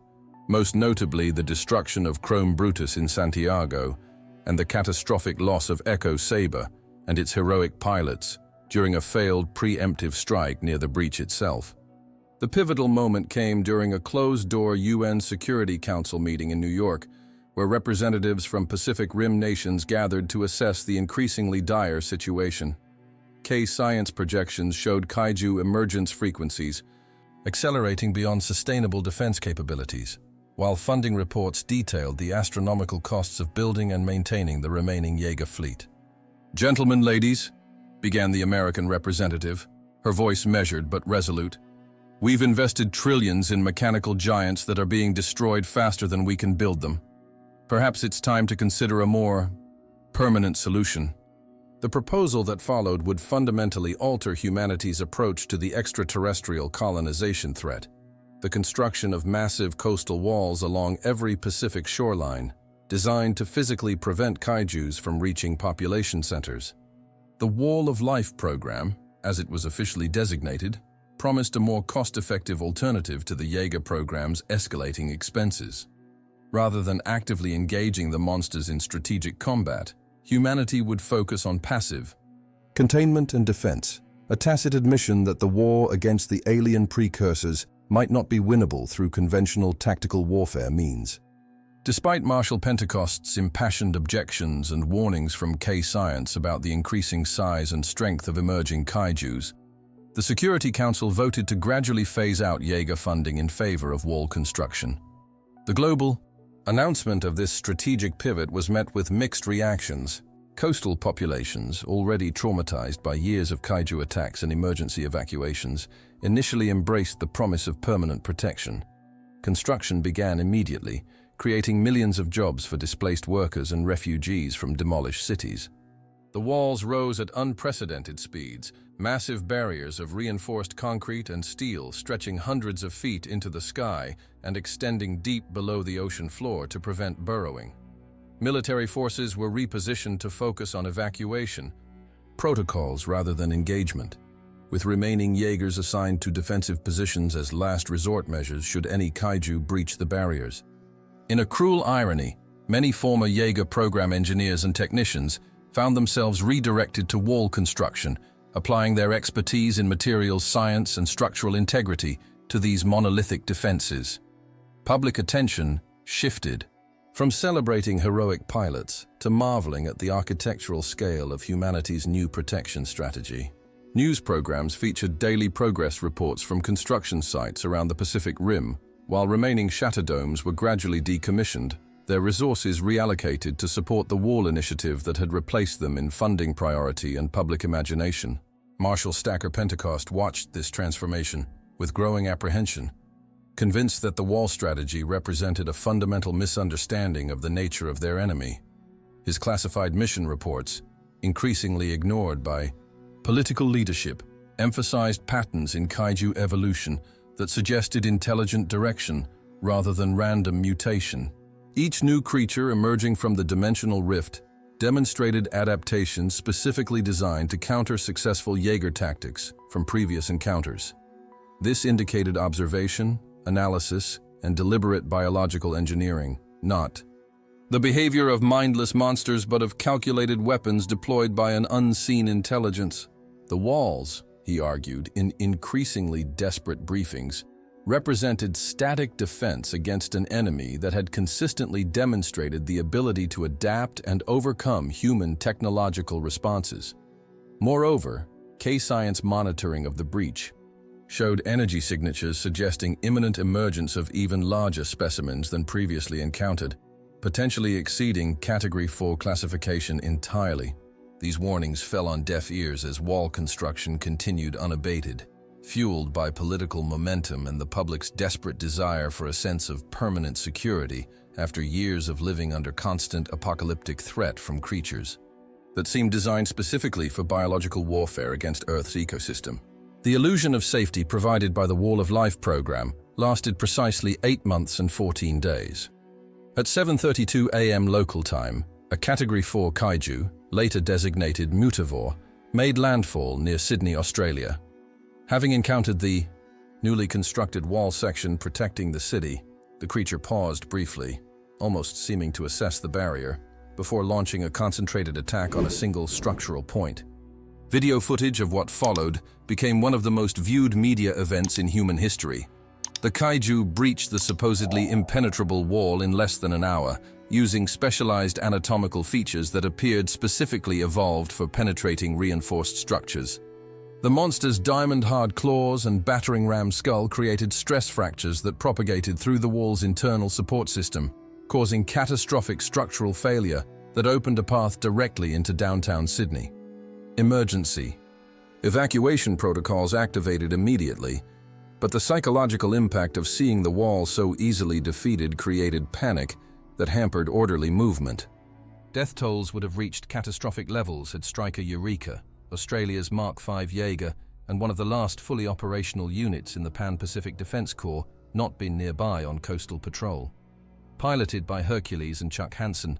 most notably the destruction of Chrome Brutus in Santiago and the catastrophic loss of Echo Sabre and its heroic pilots during a failed preemptive strike near the breach itself. The pivotal moment came during a closed-door UN Security Council meeting in New York, where representatives from Pacific Rim nations gathered to assess the increasingly dire situation. K-Science projections showed kaiju emergence frequencies accelerating beyond sustainable defense capabilities, while funding reports detailed the astronomical costs of building and maintaining the remaining Jaeger fleet. "Gentlemen, ladies," began the American representative, her voice measured but resolute, "we've invested trillions in mechanical giants that are being destroyed faster than we can build them. Perhaps it's time to consider a more permanent solution." The proposal that followed would fundamentally alter humanity's approach to the extraterrestrial colonization threat, the construction of massive coastal walls along every Pacific shoreline, designed to physically prevent kaijus from reaching population centers. The Wall of Life program, as it was officially designated, promised a more cost-effective alternative to the Jaeger program's escalating expenses. Rather than actively engaging the monsters in strategic combat, humanity would focus on passive containment and defense, a tacit admission that the war against the alien precursors might not be winnable through conventional tactical warfare means. Despite Marshal Pentecost's impassioned objections and warnings from K-Science about the increasing size and strength of emerging kaijus, the Security Council voted to gradually phase out Jaeger funding in favor of wall construction. The global announcement of this strategic pivot was met with mixed reactions. Coastal populations, already traumatized by years of kaiju attacks and emergency evacuations, initially embraced the promise of permanent protection. Construction began immediately, creating millions of jobs for displaced workers and refugees from demolished cities. The walls rose at unprecedented speeds, massive barriers of reinforced concrete and steel stretching hundreds of feet into the sky and extending deep below the ocean floor to prevent burrowing. Military forces were repositioned to focus on evacuation protocols rather than engagement, with remaining Jaegers assigned to defensive positions as last resort measures should any kaiju breach the barriers. In a cruel irony, many former Jaeger program engineers and technicians found themselves redirected to wall construction, applying their expertise in materials science and structural integrity to these monolithic defenses. Public attention shifted from celebrating heroic pilots to marveling at the architectural scale of humanity's new protection strategy. News programs featured daily progress reports from construction sites around the Pacific Rim, while remaining shatter domes were gradually decommissioned, their resources reallocated to support the wall initiative that had replaced them in funding priority and public imagination. Marshal Stacker Pentecost watched this transformation with growing apprehension, convinced that the wall strategy represented a fundamental misunderstanding of the nature of their enemy. His classified mission reports, increasingly ignored by political leadership, emphasized patterns in kaiju evolution that suggested intelligent direction rather than random mutation. Each new creature emerging from the dimensional rift demonstrated adaptations specifically designed to counter successful Jaeger tactics from previous encounters. This indicated observation, analysis, and deliberate biological engineering, not the behavior of mindless monsters but of calculated weapons deployed by an unseen intelligence. The walls, he argued in increasingly desperate briefings, represented static defense against an enemy that had consistently demonstrated the ability to adapt and overcome human technological responses. Moreover, K-Science monitoring of the breach showed energy signatures suggesting imminent emergence of even larger specimens than previously encountered, potentially exceeding Category 4 classification entirely. These warnings fell on deaf ears as wall construction continued unabated, fueled by political momentum and the public's desperate desire for a sense of permanent security after years of living under constant apocalyptic threat from creatures that seemed designed specifically for biological warfare against Earth's ecosystem. The illusion of safety provided by the Wall of Life program lasted precisely 8 months and 14 days. At 7:32 a.m. local time, a Category 4 kaiju, later designated Mutavore, made landfall near Sydney, Australia. Having encountered the newly constructed wall section protecting the city, the creature paused briefly, almost seeming to assess the barrier, before launching a concentrated attack on a single structural point. Video footage of what followed became one of the most viewed media events in human history. The kaiju breached the supposedly impenetrable wall in less than an hour, using specialized anatomical features that appeared specifically evolved for penetrating reinforced structures. The monster's diamond-hard claws and battering ram skull created stress fractures that propagated through the wall's internal support system, causing catastrophic structural failure that opened a path directly into downtown Sydney. Emergency. Evacuation protocols activated immediately, but the psychological impact of seeing the wall so easily defeated created panic that hampered orderly movement. Death tolls would have reached catastrophic levels had Striker Eureka, Australia's Mark V Jaeger and one of the last fully operational units in the Pan-Pacific Defence Corps, not been nearby on coastal patrol. Piloted by Hercules and Chuck Hansen,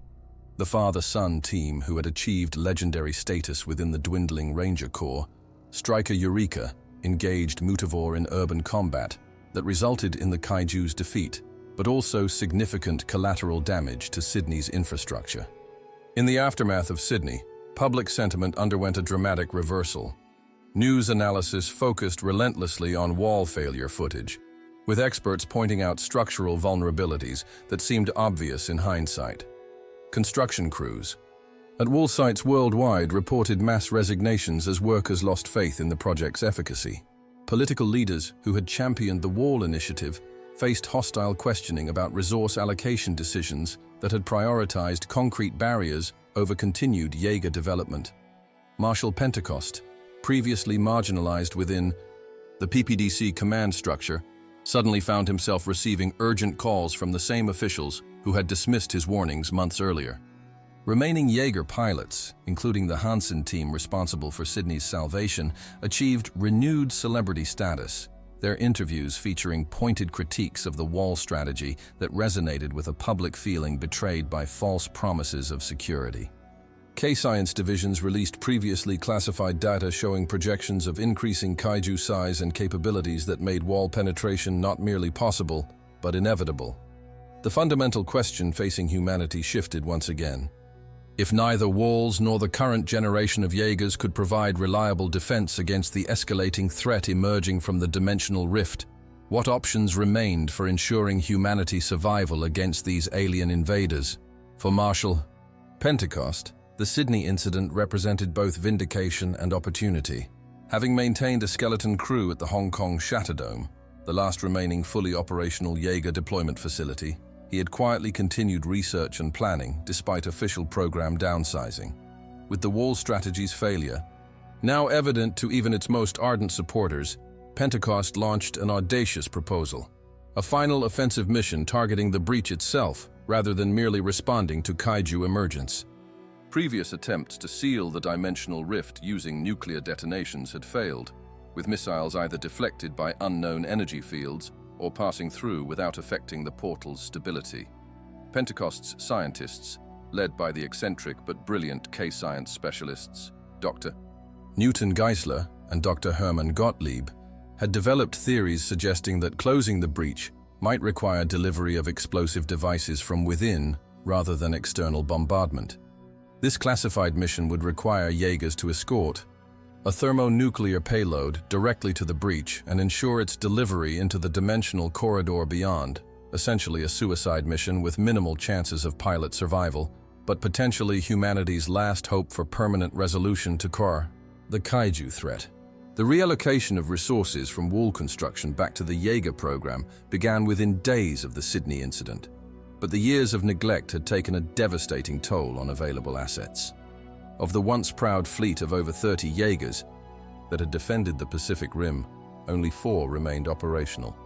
the father-son team who had achieved legendary status within the dwindling Ranger Corps, Striker Eureka engaged Mutivore in urban combat that resulted in the kaiju's defeat, but also significant collateral damage to Sydney's infrastructure. In the aftermath of Sydney, public sentiment underwent a dramatic reversal. News analysis focused relentlessly on wall failure footage, with experts pointing out structural vulnerabilities that seemed obvious in hindsight. Construction crews at wall sites worldwide reported mass resignations as workers lost faith in the project's efficacy. Political leaders who had championed the wall initiative faced hostile questioning about resource allocation decisions that had prioritized concrete barriers over continued Jaeger development. Marshal Pentecost, previously marginalized within the PPDC command structure, suddenly found himself receiving urgent calls from the same officials who had dismissed his warnings months earlier. Remaining Jaeger pilots, including the Hansen team responsible for Sydney's salvation, achieved renewed celebrity status, their interviews featuring pointed critiques of the wall strategy that resonated with a public feeling betrayed by false promises of security. K-Science divisions released previously classified data showing projections of increasing kaiju size and capabilities that made wall penetration not merely possible, but inevitable. The fundamental question facing humanity shifted once again. If neither walls nor the current generation of Jaegers could provide reliable defense against the escalating threat emerging from the dimensional rift, what options remained for ensuring humanity's survival against these alien invaders? For Marshal Pentecost, the Sydney incident represented both vindication and opportunity. Having maintained a skeleton crew at the Hong Kong Shatterdome, the last remaining fully operational Jaeger deployment facility, he had quietly continued research and planning despite official program downsizing. With the wall strategy's failure, now evident to even its most ardent supporters, Pentecost launched an audacious proposal, a final offensive mission targeting the breach itself rather than merely responding to kaiju emergence. Previous attempts to seal the dimensional rift using nuclear detonations had failed, with missiles either deflected by unknown energy fields or passing through without affecting the portal's stability. Pentecost's scientists, led by the eccentric but brilliant K-Science specialists, Dr. Newton Geisler and Dr. Hermann Gottlieb, had developed theories suggesting that closing the breach might require delivery of explosive devices from within rather than external bombardment. This classified mission would require Jaegers to escort a thermonuclear payload directly to the breach and ensure its delivery into the dimensional corridor beyond, essentially a suicide mission with minimal chances of pilot survival, but potentially humanity's last hope for permanent resolution to the kaiju threat. The reallocation of resources from wall construction back to the Jaeger program began within days of the Sydney incident, but the years of neglect had taken a devastating toll on available assets. Of the once proud fleet of over 30 Jaegers that had defended the Pacific Rim, only 4 remained operational.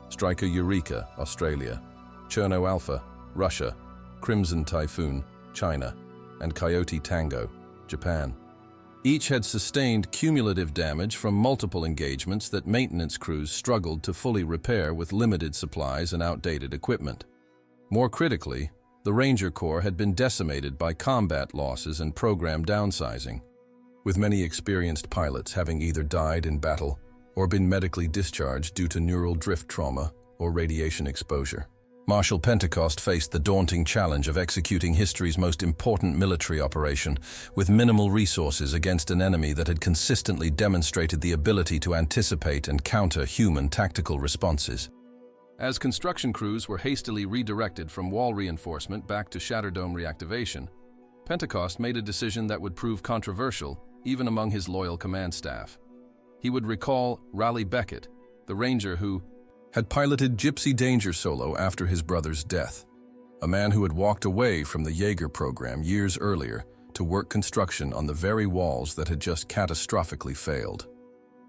Striker Eureka, Australia, Cherno Alpha, Russia, Crimson Typhoon, China, and Coyote Tango, Japan. Each had sustained cumulative damage from multiple engagements that maintenance crews struggled to fully repair with limited supplies and outdated equipment. More critically, the Ranger Corps had been decimated by combat losses and program downsizing, with many experienced pilots having either died in battle or been medically discharged due to neural drift trauma or radiation exposure. Marshal Pentecost faced the daunting challenge of executing history's most important military operation with minimal resources against an enemy that had consistently demonstrated the ability to anticipate and counter human tactical responses. As construction crews were hastily redirected from wall reinforcement back to Shatterdome reactivation, Pentecost made a decision that would prove controversial even among his loyal command staff. He would recall Raleigh Beckett, the ranger who had piloted Gypsy Danger solo after his brother's death, a man who had walked away from the Jaeger program years earlier to work construction on the very walls that had just catastrophically failed.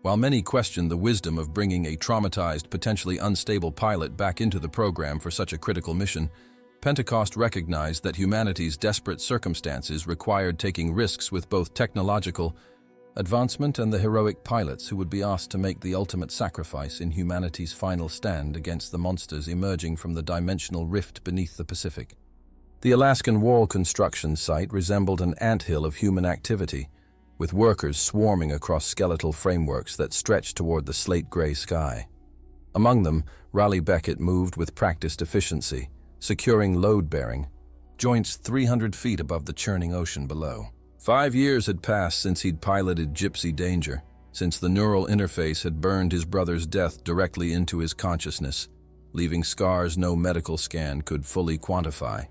While many questioned the wisdom of bringing a traumatized, potentially unstable pilot back into the program for such a critical mission, Pentecost recognized that humanity's desperate circumstances required taking risks with both technological advancement and the heroic pilots who would be asked to make the ultimate sacrifice in humanity's final stand against the monsters emerging from the dimensional rift beneath the Pacific. The Alaskan wall construction site resembled an anthill of human activity, with workers swarming across skeletal frameworks that stretched toward the slate-gray sky. Among them, Raleigh Beckett moved with practiced efficiency, securing load-bearing joints 300 feet above the churning ocean below. 5 years had passed since he'd piloted Gypsy Danger, since the neural interface had burned his brother's death directly into his consciousness, leaving scars no medical scan could fully quantify.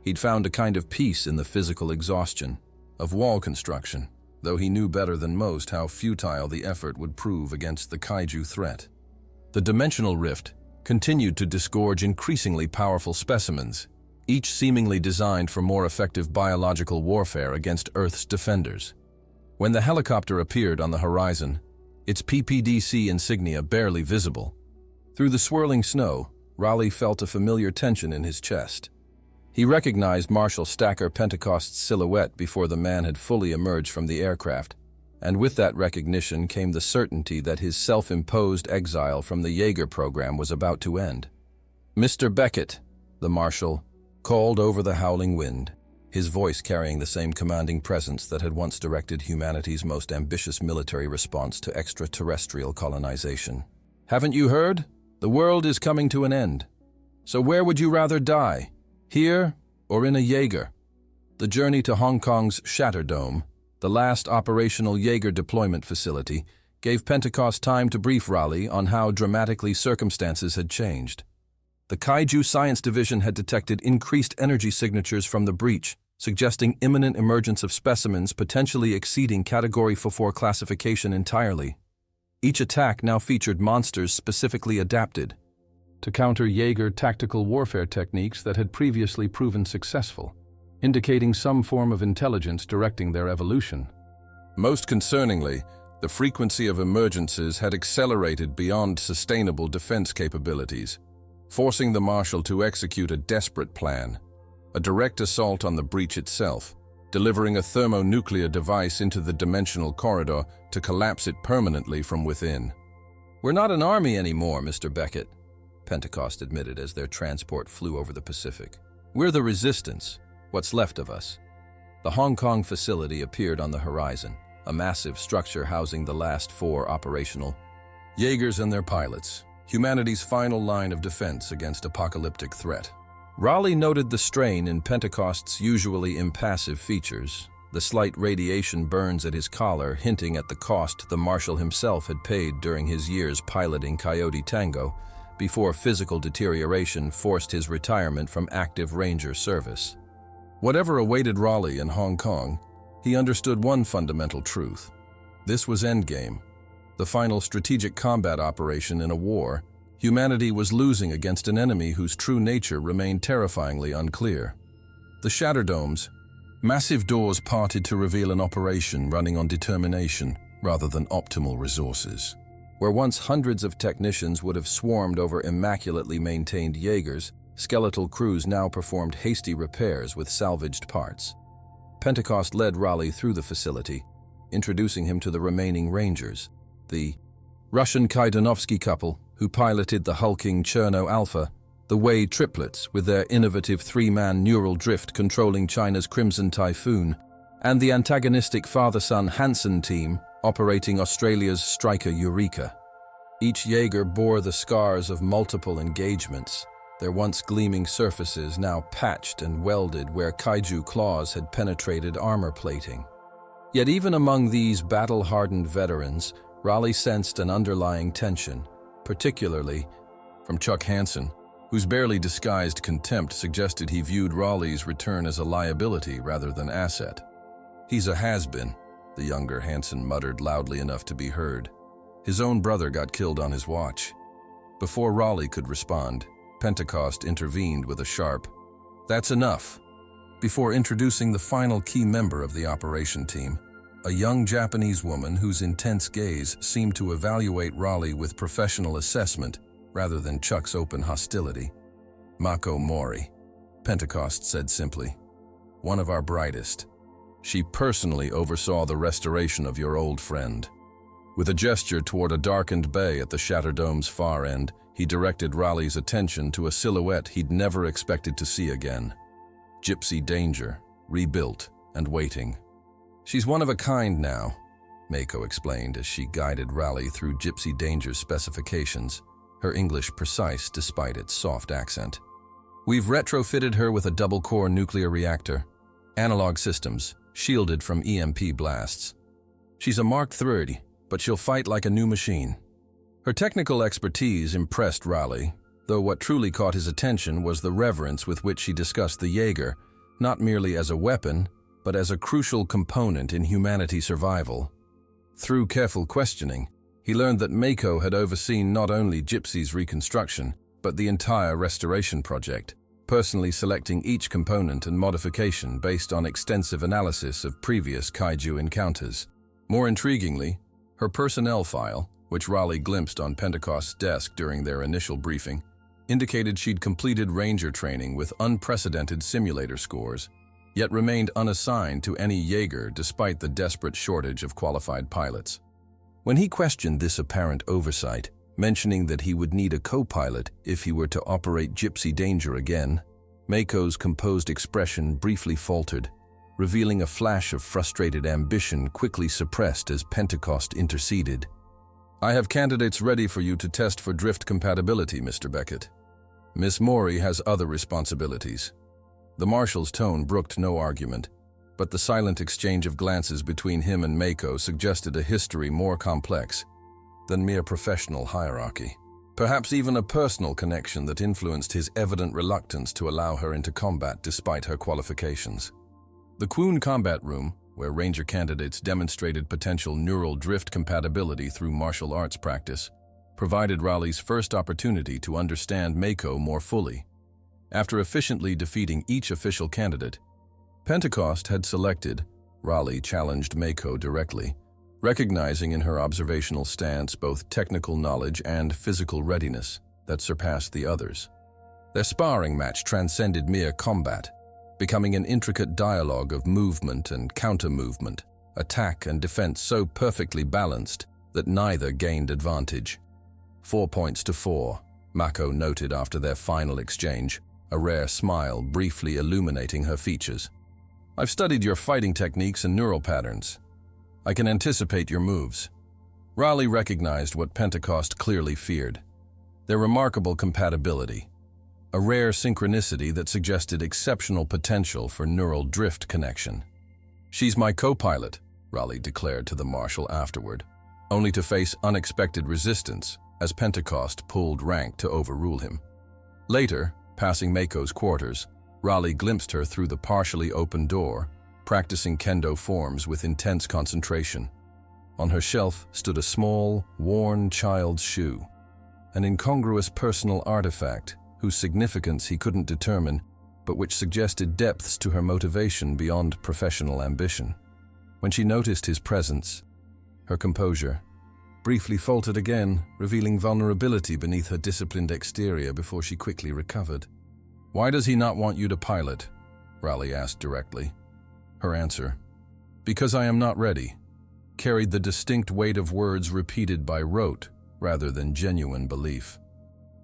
He'd found a kind of peace in the physical exhaustion of wall construction, though he knew better than most how futile the effort would prove against the kaiju threat. The dimensional rift continued to disgorge increasingly powerful specimens, each seemingly designed for more effective biological warfare against Earth's defenders. When the helicopter appeared on the horizon, its PPDC insignia barely visible, through the swirling snow, Raleigh felt a familiar tension in his chest. He recognized Marshal Stacker Pentecost's silhouette before the man had fully emerged from the aircraft, and with that recognition came the certainty that his self-imposed exile from the Jaeger program was about to end. "Mr. Beckett," the Marshal called over the howling wind, his voice carrying the same commanding presence that had once directed humanity's most ambitious military response to extraterrestrial colonization. "Haven't you heard? The world is coming to an end. So where would you rather die? Here or in a Jaeger?" The journey to Hong Kong's Shatterdome, the last operational Jaeger deployment facility, gave Pentecost time to brief Raleigh on how dramatically circumstances had changed. The Kaiju Science Division had detected increased energy signatures from the breach, suggesting imminent emergence of specimens potentially exceeding Category 4 classification entirely. Each attack now featured monsters specifically adapted to counter Jaeger tactical warfare techniques that had previously proven successful, indicating some form of intelligence directing their evolution. Most concerningly, the frequency of emergences had accelerated beyond sustainable defense capabilities, forcing the Marshal to execute a desperate plan, a direct assault on the breach itself, delivering a thermonuclear device into the dimensional corridor to collapse it permanently from within. "We're not an army anymore, Mr. Beckett," Pentecost admitted as their transport flew over the Pacific. "We're the resistance, what's left of us." The Hong Kong facility appeared on the horizon, a massive structure housing the last 4 operational Jaegers and their pilots, humanity's final line of defense against apocalyptic threat. Raleigh noted the strain in Pentecost's usually impassive features, the slight radiation burns at his collar hinting at the cost the Marshal himself had paid during his years piloting Coyote Tango, before physical deterioration forced his retirement from active Ranger service. Whatever awaited Raleigh in Hong Kong, he understood one fundamental truth. This was Endgame, the final strategic combat operation in a war humanity was losing against an enemy whose true nature remained terrifyingly unclear. The Shatterdome's massive doors parted to reveal an operation running on determination rather than optimal resources. Where once hundreds of technicians would have swarmed over immaculately maintained Jaegers, skeletal crews now performed hasty repairs with salvaged parts. Pentecost led Raleigh through the facility, introducing him to the remaining Rangers, the Russian Kaidanovsky couple, who piloted the hulking Cherno Alpha, the Wei triplets with their innovative 3-man neural drift controlling China's Crimson Typhoon, and the antagonistic father-son Hansen team operating Australia's Striker Eureka. Each Jaeger bore the scars of multiple engagements, their once gleaming surfaces now patched and welded where kaiju claws had penetrated armor plating. Yet even among these battle-hardened veterans, Raleigh sensed an underlying tension, particularly from Chuck Hansen, whose barely disguised contempt suggested he viewed Raleigh's return as a liability rather than asset. "He's a has-been," the younger Hansen muttered loudly enough to be heard. His own brother got killed on his watch. Before Raleigh could respond, Pentecost intervened with a sharp, "That's enough," before introducing the final key member of the operation team, a young Japanese woman whose intense gaze seemed to evaluate Raleigh with professional assessment rather than Chuck's open hostility. "Mako Mori," Pentecost said simply. "One of our brightest. She personally oversaw the restoration of your old friend." With a gesture toward a darkened bay at the Shatterdome's far end, he directed Raleigh's attention to a silhouette he'd never expected to see again. Gypsy Danger, rebuilt and waiting. "She's one of a kind now," Mako explained as she guided Raleigh through Gypsy Danger's specifications, her English precise despite its soft accent. "We've retrofitted her with a double-core nuclear reactor, analog systems, shielded from EMP blasts. She's a Mark III, but she'll fight like a new machine." Her technical expertise impressed Raleigh, though what truly caught his attention was the reverence with which she discussed the Jaeger, not merely as a weapon, but as a crucial component in humanity survival. Through careful questioning, he learned that Mako had overseen not only Gypsy's reconstruction, but the entire restoration project, personally selecting each component and modification based on extensive analysis of previous kaiju encounters. More intriguingly, her personnel file, which Raleigh glimpsed on Pentecost's desk during their initial briefing, indicated she'd completed Ranger training with unprecedented simulator scores, yet remained unassigned to any Jaeger despite the desperate shortage of qualified pilots. When he questioned this apparent oversight, mentioning that he would need a co-pilot if he were to operate Gypsy Danger again, Mako's composed expression briefly faltered, revealing a flash of frustrated ambition quickly suppressed as Pentecost interceded. "I have candidates ready for you to test for drift compatibility, Mr. Beckett. Miss Mori has other responsibilities." The Marshal's tone brooked no argument, but the silent exchange of glances between him and Mako suggested a history more complex than mere professional hierarchy. Perhaps even a personal connection that influenced his evident reluctance to allow her into combat despite her qualifications. The Quoon Combat Room, where Ranger candidates demonstrated potential neural drift compatibility through martial arts practice, provided Raleigh's first opportunity to understand Mako more fully. After efficiently defeating each official candidate, Pentecost had selected, Raleigh challenged Mako directly, recognizing in her observational stance both technical knowledge and physical readiness that surpassed the others. Their sparring match transcended mere combat, becoming an intricate dialogue of movement and counter-movement, attack and defense so perfectly balanced that neither gained advantage. 4 points to 4, Mako noted after their final exchange, a rare smile briefly illuminating her features. "I've studied your fighting techniques and neural patterns. I can anticipate your moves." Raleigh recognized what Pentecost clearly feared: their remarkable compatibility, a rare synchronicity that suggested exceptional potential for neural drift connection. "She's my co-pilot," Raleigh declared to the Marshal afterward, only to face unexpected resistance as Pentecost pulled rank to overrule him. Later, passing Mako's quarters, Raleigh glimpsed her through the partially open door, practicing kendo forms with intense concentration. On her shelf stood a small, worn child's shoe, an incongruous personal artifact whose significance he couldn't determine, but which suggested depths to her motivation beyond professional ambition. When she noticed his presence, her composure briefly faltered again, revealing vulnerability beneath her disciplined exterior before she quickly recovered. "Why does he not want you to pilot?" Raleigh asked directly. Her answer, "Because I am not ready," carried the distinct weight of words repeated by rote rather than genuine belief.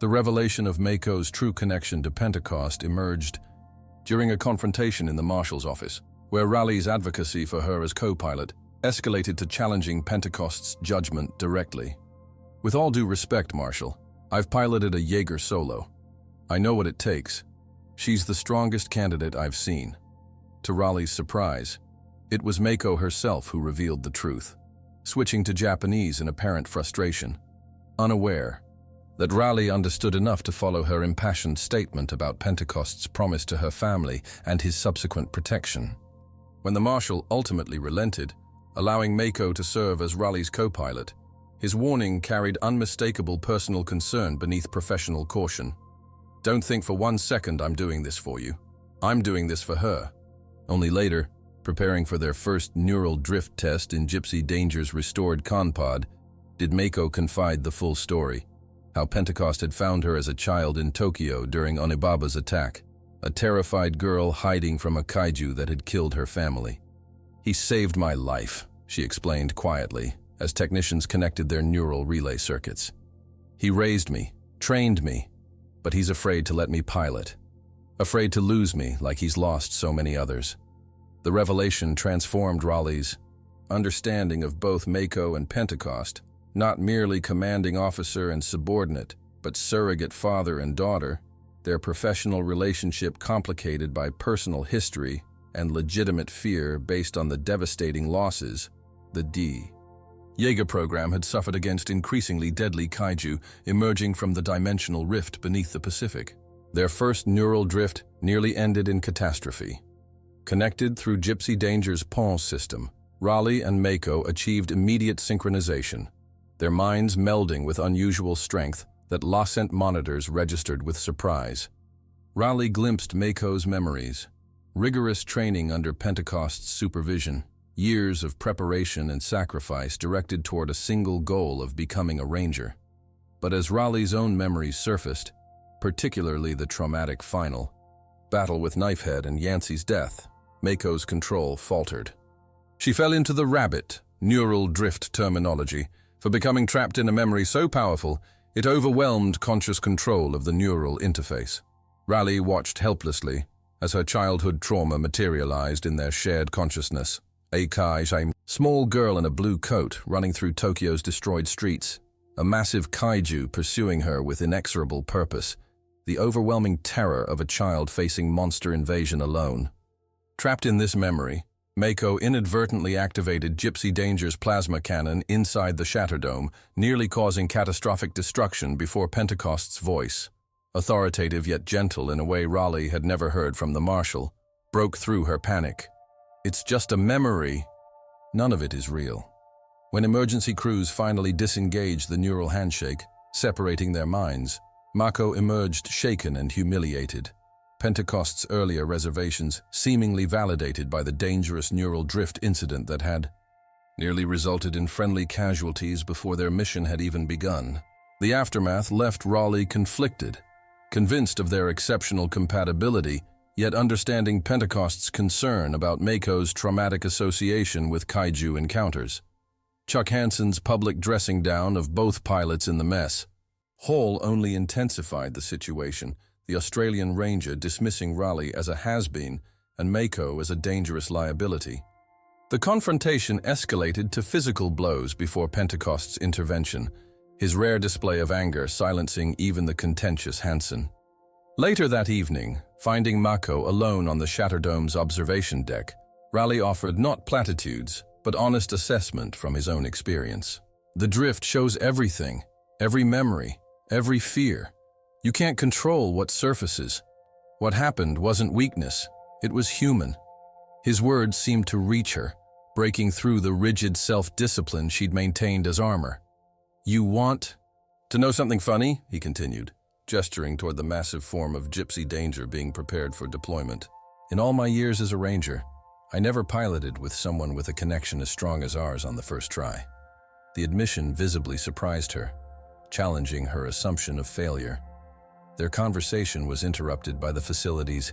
The revelation of Mako's true connection to Pentecost emerged during a confrontation in the Marshal's office, where Raleigh's advocacy for her as co-pilot escalated to challenging Pentecost's judgment directly. With all due respect, Marshal, I've piloted a Jaeger solo. I know what it takes. She's the strongest candidate I've seen. To Raleigh's surprise, it was Mako herself who revealed the truth, switching to Japanese in apparent frustration, unaware that Raleigh understood enough to follow her impassioned statement about Pentecost's promise to her family and his subsequent protection. When the Marshal ultimately relented, allowing Mako to serve as Raleigh's co-pilot, his warning carried unmistakable personal concern beneath professional caution. Don't think for 1 second I'm doing this for you. I'm doing this for her. Only later, preparing for their first neural drift test in Gypsy Danger's restored Conpod, did Mako confide the full story. How Pentecost had found her as a child in Tokyo during Onibaba's attack, a terrified girl hiding from a kaiju that had killed her family. He saved my life, she explained quietly, as technicians connected their neural relay circuits. He raised me, trained me, but he's afraid to let me pilot. Afraid to lose me like he's lost so many others. The revelation transformed Raleigh's understanding of both Mako and Pentecost, not merely commanding officer and subordinate, but surrogate father and daughter, their professional relationship complicated by personal history and legitimate fear based on the devastating losses. The Jaeger program had suffered against increasingly deadly kaiju emerging from the dimensional rift beneath the Pacific. Their first neural drift nearly ended in catastrophe. Connected through Gypsy Danger's PON system, Raleigh and Mako achieved immediate synchronization, their minds melding with unusual strength that Lacent monitors registered with surprise. Raleigh glimpsed Mako's memories, rigorous training under Pentecost's supervision, years of preparation and sacrifice directed toward a single goal of becoming a ranger. But as Raleigh's own memories surfaced, particularly the traumatic final battle with Knifehead and Yancey's death, Mako's control faltered. She fell into the rabbit, neural drift terminology, for becoming trapped in a memory so powerful it overwhelmed conscious control of the neural interface. Raleigh watched helplessly as her childhood trauma materialized in their shared consciousness. A small girl in a blue coat running through Tokyo's destroyed streets, a massive kaiju pursuing her with inexorable purpose, the overwhelming terror of a child facing monster invasion alone. Trapped in this memory, Mako inadvertently activated Gypsy Danger's plasma cannon inside the Shatterdome, nearly causing catastrophic destruction before Pentecost's voice, authoritative yet gentle in a way Raleigh had never heard from the Marshal, broke through her panic. It's just a memory. None of it is real. When emergency crews finally disengaged the neural handshake, separating their minds, Mako emerged shaken and humiliated. Pentecost's earlier reservations seemingly validated by the dangerous neural drift incident that had nearly resulted in friendly casualties before their mission had even begun. The aftermath left Raleigh conflicted, convinced of their exceptional compatibility, yet understanding Pentecost's concern about Mako's traumatic association with kaiju encounters. Chuck Hansen's public dressing down of both pilots in the mess. Hall only intensified the situation, the Australian Ranger dismissing Raleigh as a has-been and Mako as a dangerous liability. The confrontation escalated to physical blows before Pentecost's intervention, his rare display of anger silencing even the contentious Hansen. Later that evening, finding Mako alone on the Shatterdome's observation deck, Raleigh offered not platitudes, but honest assessment from his own experience. The drift shows everything, every memory, every fear. You can't control what surfaces. What happened wasn't weakness, it was human. His words seemed to reach her, breaking through the rigid self-discipline she'd maintained as armor. You want to know something funny? He continued, gesturing toward the massive form of Gypsy Danger being prepared for deployment. In all my years as a ranger, I never piloted with someone with a connection as strong as ours on the first try. The admission visibly surprised her, challenging her assumption of failure. Their conversation was interrupted by the facility's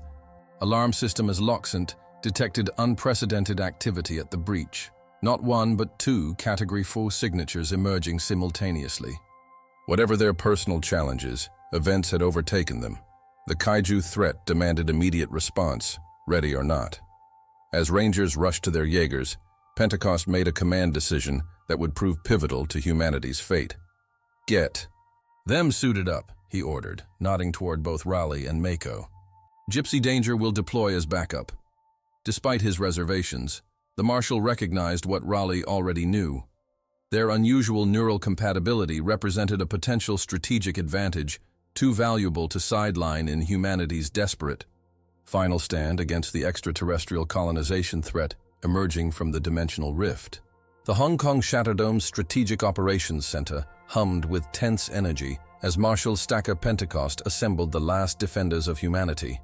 alarm system as Lacent detected unprecedented activity at the breach. Not one, but two Category 4 signatures emerging simultaneously. Whatever their personal challenges, events had overtaken them. The kaiju threat demanded immediate response, ready or not. As Rangers rushed to their Jaegers, Pentecost made a command decision that would prove pivotal to humanity's fate. Get them suited up, he ordered, nodding toward both Raleigh and Mako. Gypsy Danger will deploy as backup. Despite his reservations, the Marshal recognized what Raleigh already knew. Their unusual neural compatibility represented a potential strategic advantage, too valuable to sideline in humanity's desperate final stand against the extraterrestrial colonization threat emerging from the dimensional rift. The Hong Kong Shatterdome's Strategic Operations Center hummed with tense energy as Marshal Stacker Pentecost assembled the last defenders of humanity.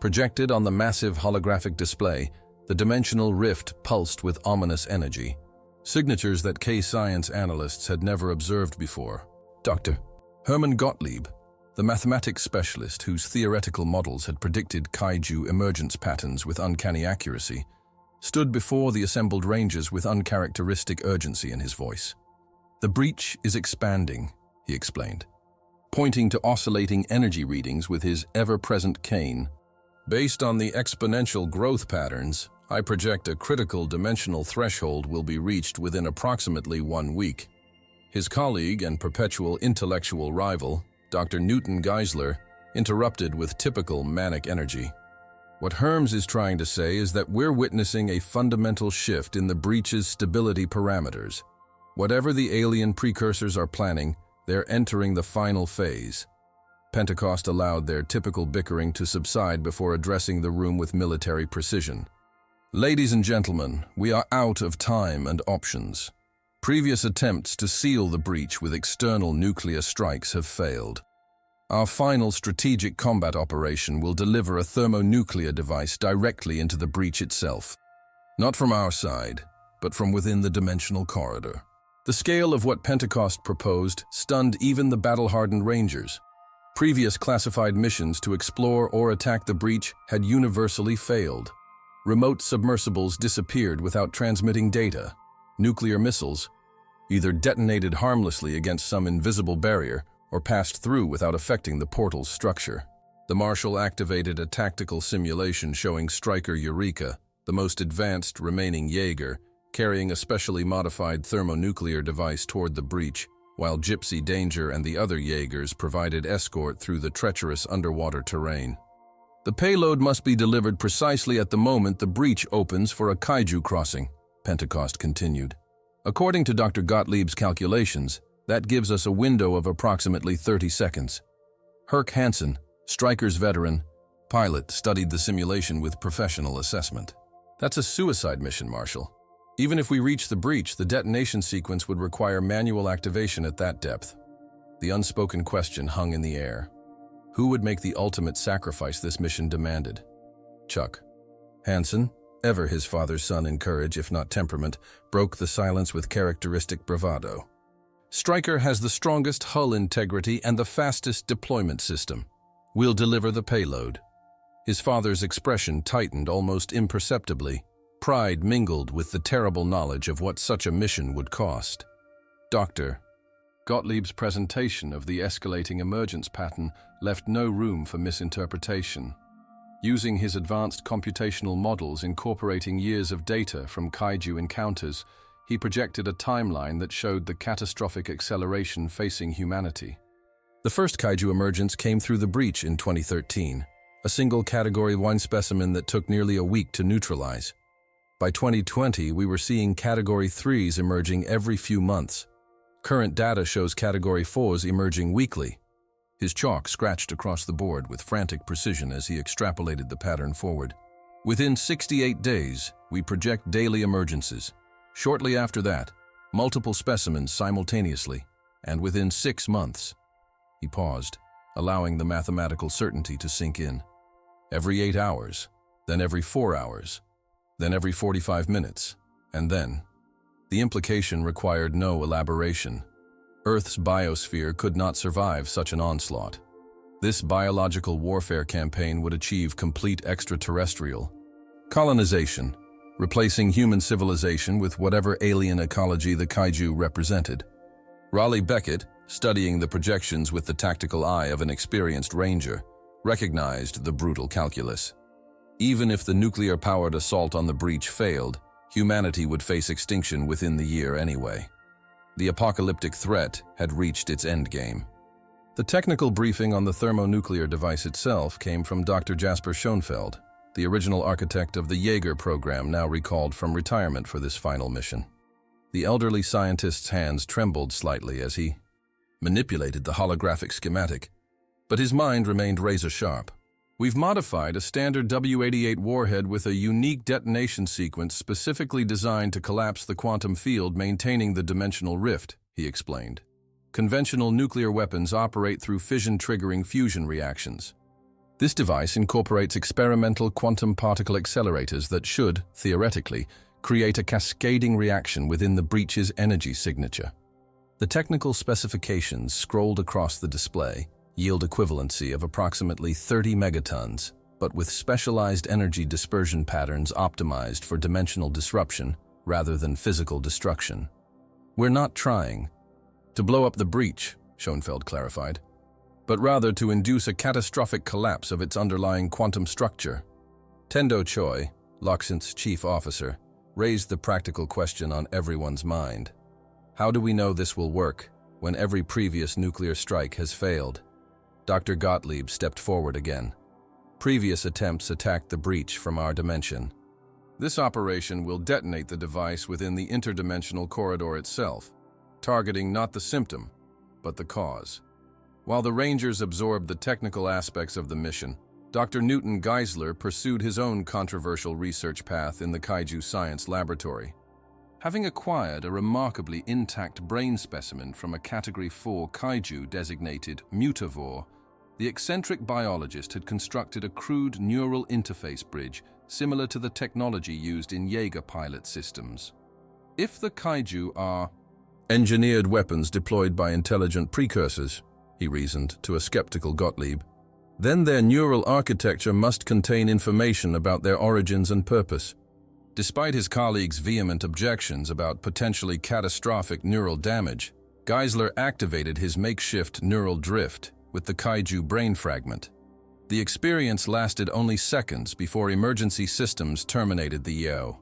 Projected on the massive holographic display, the dimensional rift pulsed with ominous energy, signatures that K-science analysts had never observed before. Dr. Hermann Gottlieb, the mathematics specialist whose theoretical models had predicted kaiju emergence patterns with uncanny accuracy, stood before the assembled rangers with uncharacteristic urgency in his voice. "The breach is expanding," he explained, pointing to oscillating energy readings with his ever-present cane. "Based on the exponential growth patterns, I project a critical dimensional threshold will be reached within approximately 1 week." His colleague and perpetual intellectual rival, Dr. Newton Geisler, interrupted with typical manic energy. "What Herms is trying to say is that we're witnessing a fundamental shift in the breach's stability parameters. Whatever the alien precursors are planning, they're entering the final phase." Pentecost allowed their typical bickering to subside before addressing the room with military precision. "Ladies and gentlemen, we are out of time and options. Previous attempts to seal the breach with external nuclear strikes have failed. Our final strategic combat operation will deliver a thermonuclear device directly into the breach itself. Not from our side, but from within the dimensional corridor." The scale of what Pentecost proposed stunned even the battle-hardened Rangers. Previous classified missions to explore or attack the breach had universally failed. Remote submersibles disappeared without transmitting data. Nuclear missiles either detonated harmlessly against some invisible barrier or passed through without affecting the portal's structure. The Marshal activated a tactical simulation showing Striker Eureka, the most advanced remaining Jaeger, carrying a specially modified thermonuclear device toward the breach, while Gypsy Danger and the other Jaegers provided escort through the treacherous underwater terrain. "The payload must be delivered precisely at the moment the breach opens for a kaiju crossing," Pentecost continued. "According to Dr. Gottlieb's calculations, that gives us a window of approximately 30 seconds. Herc Hansen, Stryker's veteran pilot, studied the simulation with professional assessment. That's a suicide mission, Marshal. Even if we reach the breach, the detonation sequence would require manual activation at that depth." The unspoken question hung in the air. Who would make the ultimate sacrifice this mission demanded? Chuck. Hansen, ever his father's son in courage, if not temperament, broke the silence with characteristic bravado. "Stryker has the strongest hull integrity and the fastest deployment system. We'll deliver the payload." His father's expression tightened almost imperceptibly. Pride mingled with the terrible knowledge of what such a mission would cost. Dr. Gottlieb's presentation of the escalating emergence pattern left no room for misinterpretation. Using his advanced computational models incorporating years of data from kaiju encounters, he projected a timeline that showed the catastrophic acceleration facing humanity. The first kaiju emergence came through the breach in 2013, a single Category 1 specimen that took nearly a week to neutralize. By 2020, we were seeing Category 3s emerging every few months. Current data shows Category 4s emerging weekly. His chalk scratched across the board with frantic precision as he extrapolated the pattern forward. "Within 68 days, we project daily emergences. Shortly after that, multiple specimens simultaneously, and within 6 months." He paused, allowing the mathematical certainty to sink in. Every 8 hours, then every 4 hours, then every 45 minutes, and then. The implication required no elaboration. Earth's biosphere could not survive such an onslaught. This biological warfare campaign would achieve complete extraterrestrial colonization, replacing human civilization with whatever alien ecology the kaiju represented. Raleigh Beckett, studying the projections with the tactical eye of an experienced ranger, recognized the brutal calculus. Even if the nuclear-powered assault on the breach failed, humanity would face extinction within the year anyway. The apocalyptic threat had reached its endgame. The technical briefing on the thermonuclear device itself came from Dr. Jasper Schoenfeld, the original architect of the Jaeger program, now recalled from retirement for this final mission. The elderly scientist's hands trembled slightly as he manipulated the holographic schematic, but his mind remained razor-sharp. We've modified a standard W-88 warhead with a unique detonation sequence specifically designed to collapse the quantum field, maintaining the dimensional rift, he explained. Conventional nuclear weapons operate through fission-triggering fusion reactions. This device incorporates experimental quantum particle accelerators that should, theoretically, create a cascading reaction within the breach's energy signature. The technical specifications scrolled across the display yield equivalency of approximately 30 megatons, but with specialized energy dispersion patterns optimized for dimensional disruption rather than physical destruction. We're not trying to blow up the breach, Schoenfeld clarified, but rather to induce a catastrophic collapse of its underlying quantum structure. Tendo Choi, Loxint's chief officer, raised the practical question on everyone's mind. How do we know this will work when every previous nuclear strike has failed? Dr. Gottlieb stepped forward again. Previous attempts attacked the breach from our dimension. This operation will detonate the device within the interdimensional corridor itself, targeting not the symptom, but the cause. While the Rangers absorbed the technical aspects of the mission, Dr. Newton Geisler pursued his own controversial research path in the Kaiju Science Laboratory. Having acquired a remarkably intact brain specimen from a Category 4 kaiju designated mutavore, the eccentric biologist had constructed a crude neural interface bridge similar to the technology used in Jaeger pilot systems. If the kaiju are engineered weapons deployed by intelligent precursors, he reasoned to a skeptical Gottlieb, then their neural architecture must contain information about their origins and purpose. Despite his colleagues' vehement objections about potentially catastrophic neural damage, Geisler activated his makeshift neural drift with the kaiju brain fragment. The experience lasted only seconds before emergency systems terminated the YO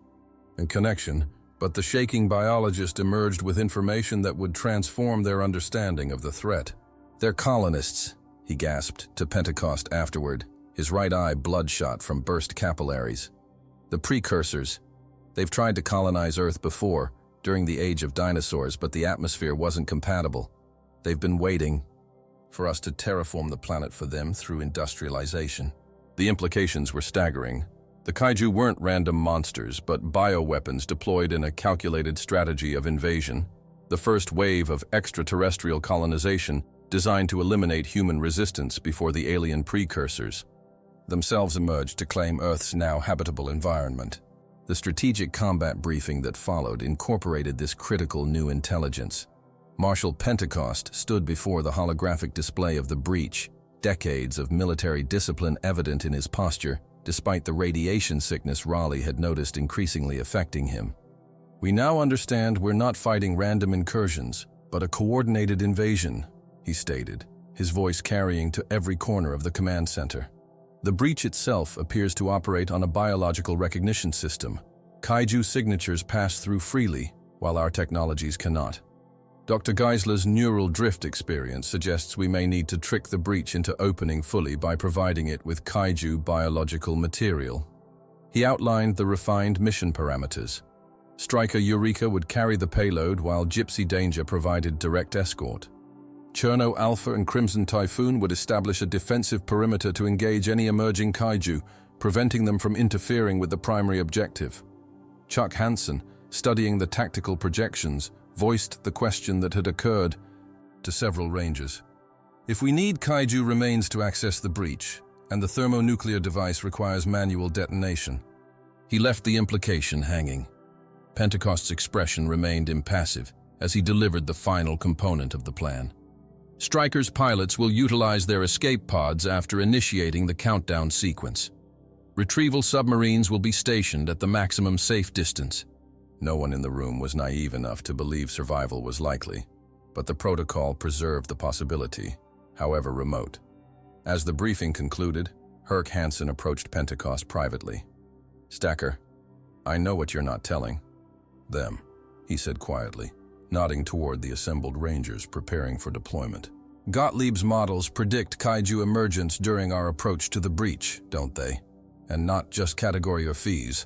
in connection, but the shaking biologist emerged with information that would transform their understanding of the threat. "They're colonists," he gasped to Pentecost afterward, his right eye bloodshot from burst capillaries. "The precursors. They've tried to colonize Earth before, during the age of dinosaurs, but the atmosphere wasn't compatible. They've been waiting for us to terraform the planet for them through industrialization." The implications were staggering. The kaiju weren't random monsters, but bioweapons deployed in a calculated strategy of invasion, the first wave of extraterrestrial colonization designed to eliminate human resistance before the alien precursors themselves emerged to claim Earth's now habitable environment. The strategic combat briefing that followed incorporated this critical new intelligence. Marshal Pentecost stood before the holographic display of the breach, decades of military discipline evident in his posture, despite the radiation sickness Raleigh had noticed increasingly affecting him. "We now understand we're not fighting random incursions, but a coordinated invasion," he stated, his voice carrying to every corner of the command center. "The breach itself appears to operate on a biological recognition system. Kaiju signatures pass through freely, while our technologies cannot. Dr. Geisler's neural drift experience suggests we may need to trick the breach into opening fully by providing it with kaiju biological material." He outlined the refined mission parameters. Striker Eureka would carry the payload while Gypsy Danger provided direct escort. Cherno Alpha and Crimson Typhoon would establish a defensive perimeter to engage any emerging kaiju, preventing them from interfering with the primary objective. Chuck Hansen, studying the tactical projections, voiced the question that had occurred to several Rangers. "If we need kaiju remains to access the breach, and the thermonuclear device requires manual detonation." He left the implication hanging. Pentecost's expression remained impassive as he delivered the final component of the plan. Stryker's pilots will utilize their escape pods after initiating the countdown sequence. Retrieval submarines will be stationed at the maximum safe distance. No one in the room was naive enough to believe survival was likely, but the protocol preserved the possibility, however remote. As the briefing concluded, Herc Hansen approached Pentecost privately. "Stacker, I know what you're not telling them," he said quietly. nodding toward the assembled rangers preparing for deployment. Gottlieb's models predict kaiju emergence during our approach to the breach, don't they? And not just category or fees.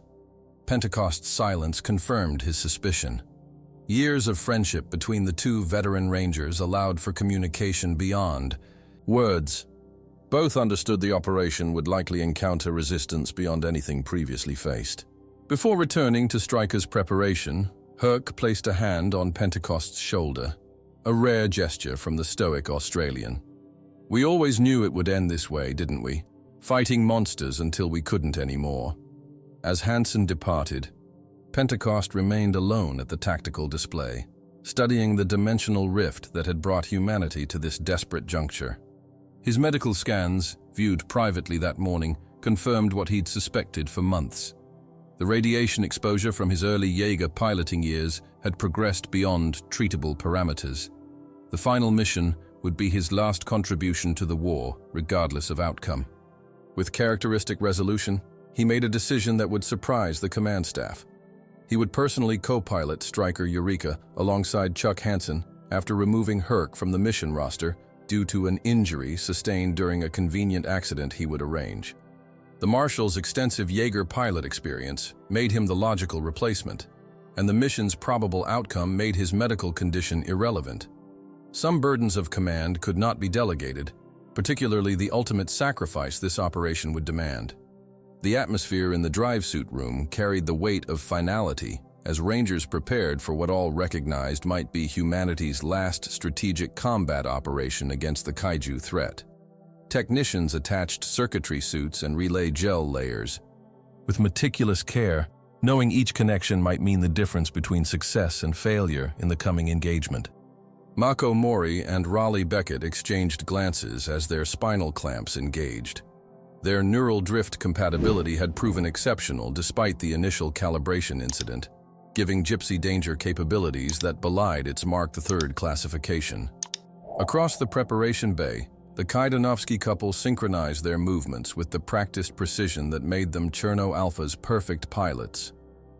Pentecost's silence confirmed his suspicion. Years of friendship between the two veteran rangers allowed for communication beyond words. Both understood the operation would likely encounter resistance beyond anything previously faced. Before returning to Stryker's preparation, Herc placed a hand on Pentecost's shoulder, a rare gesture from the stoic Australian. We always knew it would end this way, didn't we? Fighting monsters until we couldn't anymore. As Hansen departed, Pentecost remained alone at the tactical display, studying the dimensional rift that had brought humanity to this desperate juncture. His medical scans, viewed privately that morning, confirmed what he'd suspected for months. The radiation exposure from his early Jaeger piloting years had progressed beyond treatable parameters. The final mission would be his last contribution to the war, regardless of outcome. With characteristic resolution, he made a decision that would surprise the command staff. He would personally co-pilot Stryker Eureka alongside Chuck Hansen after removing Herc from the mission roster due to an injury sustained during a convenient accident he would arrange. The Marshal's extensive Jaeger pilot experience made him the logical replacement, and the mission's probable outcome made his medical condition irrelevant. Some burdens of command could not be delegated, particularly the ultimate sacrifice this operation would demand. The atmosphere in the drive suit room carried the weight of finality as Rangers prepared for what all recognized might be humanity's last strategic combat operation against the kaiju threat. Technicians attached circuitry suits and relay gel layers. With meticulous care, knowing each connection might mean the difference between success and failure in the coming engagement. Mako Mori and Raleigh Beckett exchanged glances as their spinal clamps engaged. Their neural drift compatibility had proven exceptional despite the initial calibration incident, giving Gypsy Danger capabilities that belied its Mark III classification. Across the preparation bay, the Kaidanovsky couple synchronized their movements with the practiced precision that made them Cherno Alpha's perfect pilots,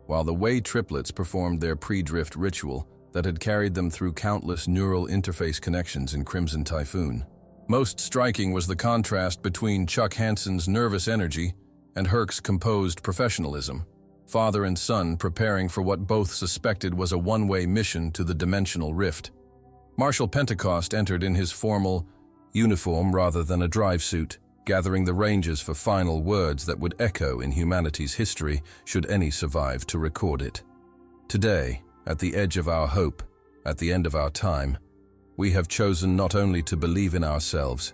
while the Wei triplets performed their pre-drift ritual that had carried them through countless neural interface connections in Crimson Typhoon. Most striking was the contrast between Chuck Hansen's nervous energy and Herc's composed professionalism. Father and son preparing for what both suspected was a one-way mission to the dimensional rift. Marshal Pentecost entered in his formal uniform rather than a drive suit, gathering the Rangers for final words that would echo in humanity's history should any survive to record it. Today, at the edge of our hope, at the end of our time, we have chosen not only to believe in ourselves,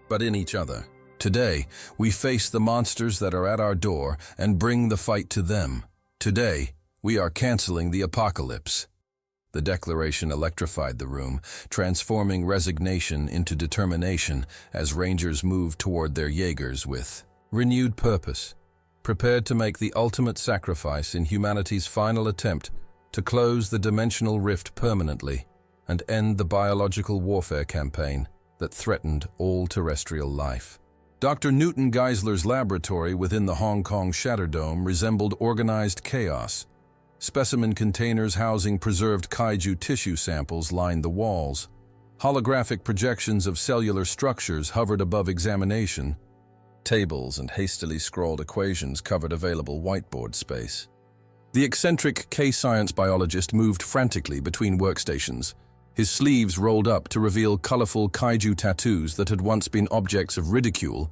but in each other. Today, we face the monsters that are at our door and bring the fight to them. Today, we are canceling the apocalypse. The declaration electrified the room, transforming resignation into determination as Rangers moved toward their Jaegers with renewed purpose, prepared to make the ultimate sacrifice in humanity's final attempt to close the dimensional rift permanently and end the biological warfare campaign that threatened all terrestrial life. Dr. Newton Geisler's laboratory within the Hong Kong Shatterdome resembled organized chaos. Specimen containers housing preserved kaiju tissue samples lined the walls. Holographic projections of cellular structures hovered above examination. Tables and hastily scrawled equations covered available whiteboard space. The eccentric K-science biologist moved frantically between workstations, his sleeves rolled up to reveal colorful kaiju tattoos that had once been objects of ridicule,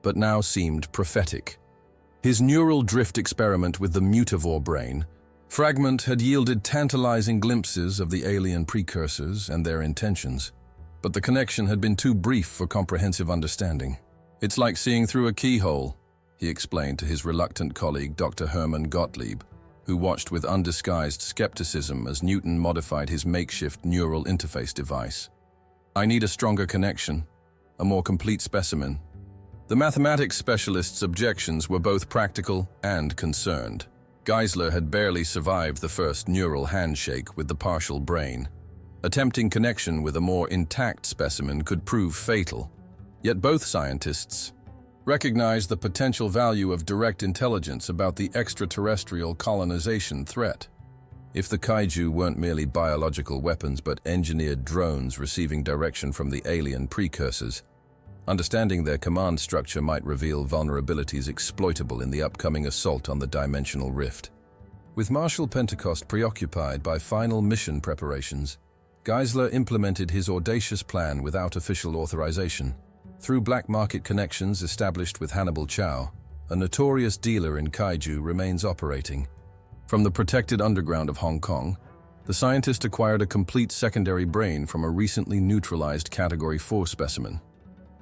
but now seemed prophetic. His neural drift experiment with the mutivore brain fragment had yielded tantalizing glimpses of the alien precursors and their intentions, but the connection had been too brief for comprehensive understanding. "It's like seeing through a keyhole," he explained to his reluctant colleague Dr. Hermann Gottlieb, who watched with undisguised skepticism as Newton modified his makeshift neural interface device. "I need a stronger connection, a more complete specimen." The mathematics specialist's objections were both practical and concerned. Geisler had barely survived the first neural handshake with the partial brain. Attempting connection with a more intact specimen could prove fatal. Yet both scientists recognized the potential value of direct intelligence about the extraterrestrial colonization threat. If the kaiju weren't merely biological weapons but engineered drones receiving direction from the alien precursors, understanding their command structure might reveal vulnerabilities exploitable in the upcoming assault on the dimensional rift. With Marshal Pentecost preoccupied by final mission preparations, Geisler implemented his audacious plan without official authorization. Through black market connections established with Hannibal Chow, a notorious dealer in kaiju remains operating. From the protected underground of Hong Kong, the scientist acquired a complete secondary brain from a recently neutralized Category 4 specimen.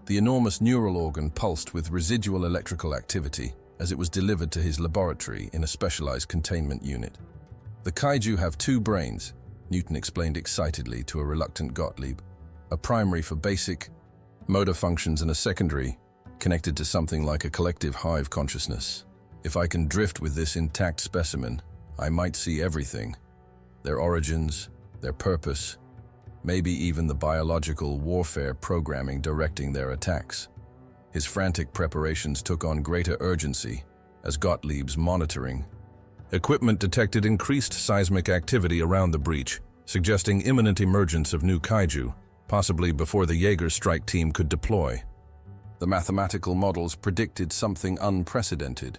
The enormous neural organ pulsed with residual electrical activity as it was delivered to his laboratory in a specialized containment unit. The kaiju have two brains, Newton explained excitedly to a reluctant Gottlieb. A primary for basic motor functions and a secondary, connected to something like a collective hive consciousness. If I can drift with this intact specimen, I might see everything. Their origins, their purpose, maybe even the biological warfare programming directing their attacks. His frantic preparations took on greater urgency as Gottlieb's monitoring equipment detected increased seismic activity around the breach, suggesting imminent emergence of new kaiju, possibly before the Jaeger strike team could deploy. The mathematical models predicted something unprecedented.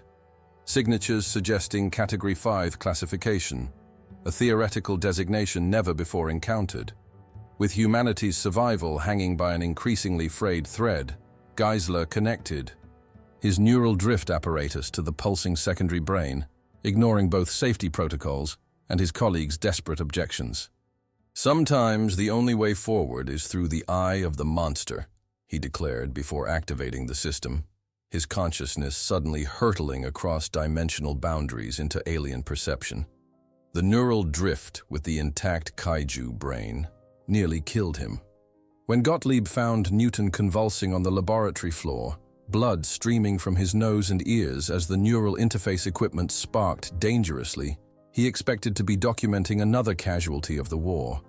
Signatures suggesting Category 5 classification, a theoretical designation never before encountered. With humanity's survival hanging by an increasingly frayed thread, Geisler connected his neural drift apparatus to the pulsing secondary brain, ignoring both safety protocols and his colleagues' desperate objections. Sometimes the only way forward is through the eye of the monster, he declared before activating the system, his consciousness suddenly hurtling across dimensional boundaries into alien perception. The neural drift with the intact kaiju brain nearly killed him. When Gottlieb found Newton convulsing on the laboratory floor, blood streaming from his nose and ears as the neural interface equipment sparked dangerously, he expected to be documenting another casualty of the war.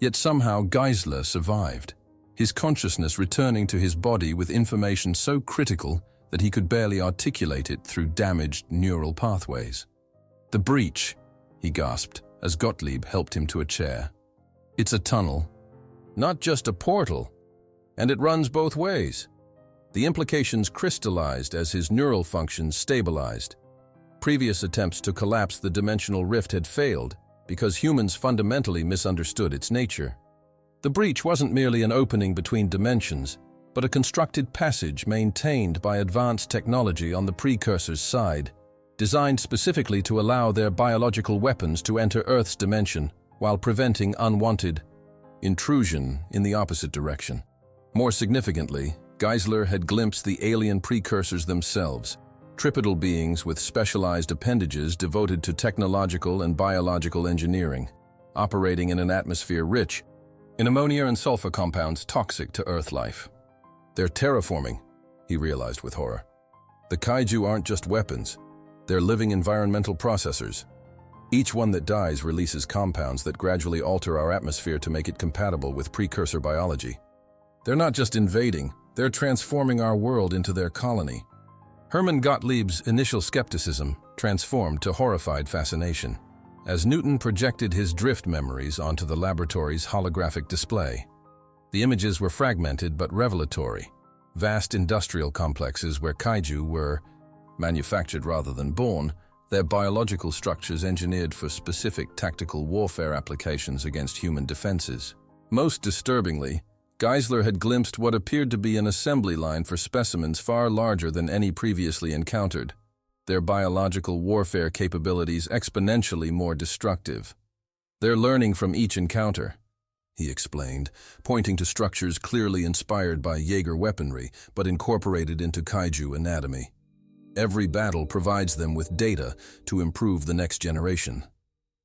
Yet somehow Geisler survived, his consciousness returning to his body with information so critical that he could barely articulate it through damaged neural pathways. "The breach," he gasped as Gottlieb helped him to a chair. "It's a tunnel, not just a portal, and it runs both ways." The implications crystallized as his neural functions stabilized. Previous attempts to collapse the dimensional rift had failed because humans fundamentally misunderstood its nature. The breach wasn't merely an opening between dimensions, but a constructed passage maintained by advanced technology on the precursor's side, designed specifically to allow their biological weapons to enter Earth's dimension while preventing unwanted intrusion in the opposite direction. More significantly, Geisler had glimpsed the alien precursors themselves, tripedal beings with specialized appendages devoted to technological and biological engineering, operating in an atmosphere rich in ammonia and sulfur compounds toxic to Earth life. "They're terraforming," he realized with horror. "The kaiju aren't just weapons, they're living environmental processors. Each one that dies releases compounds that gradually alter our atmosphere to make it compatible with precursor biology. They're not just invading, they're transforming our world into their colony." Hermann Gottlieb's initial skepticism transformed to horrified fascination as Newton projected his drift memories onto the laboratory's holographic display. The images were fragmented but revelatory, vast industrial complexes where kaiju were manufactured rather than born, their biological structures engineered for specific tactical warfare applications against human defenses. Most disturbingly, Geisler had glimpsed what appeared to be an assembly line for specimens far larger than any previously encountered, their biological warfare capabilities exponentially more destructive. "They're learning from each encounter," he explained, pointing to structures clearly inspired by Jaeger weaponry but incorporated into kaiju anatomy. "Every battle provides them with data to improve the next generation."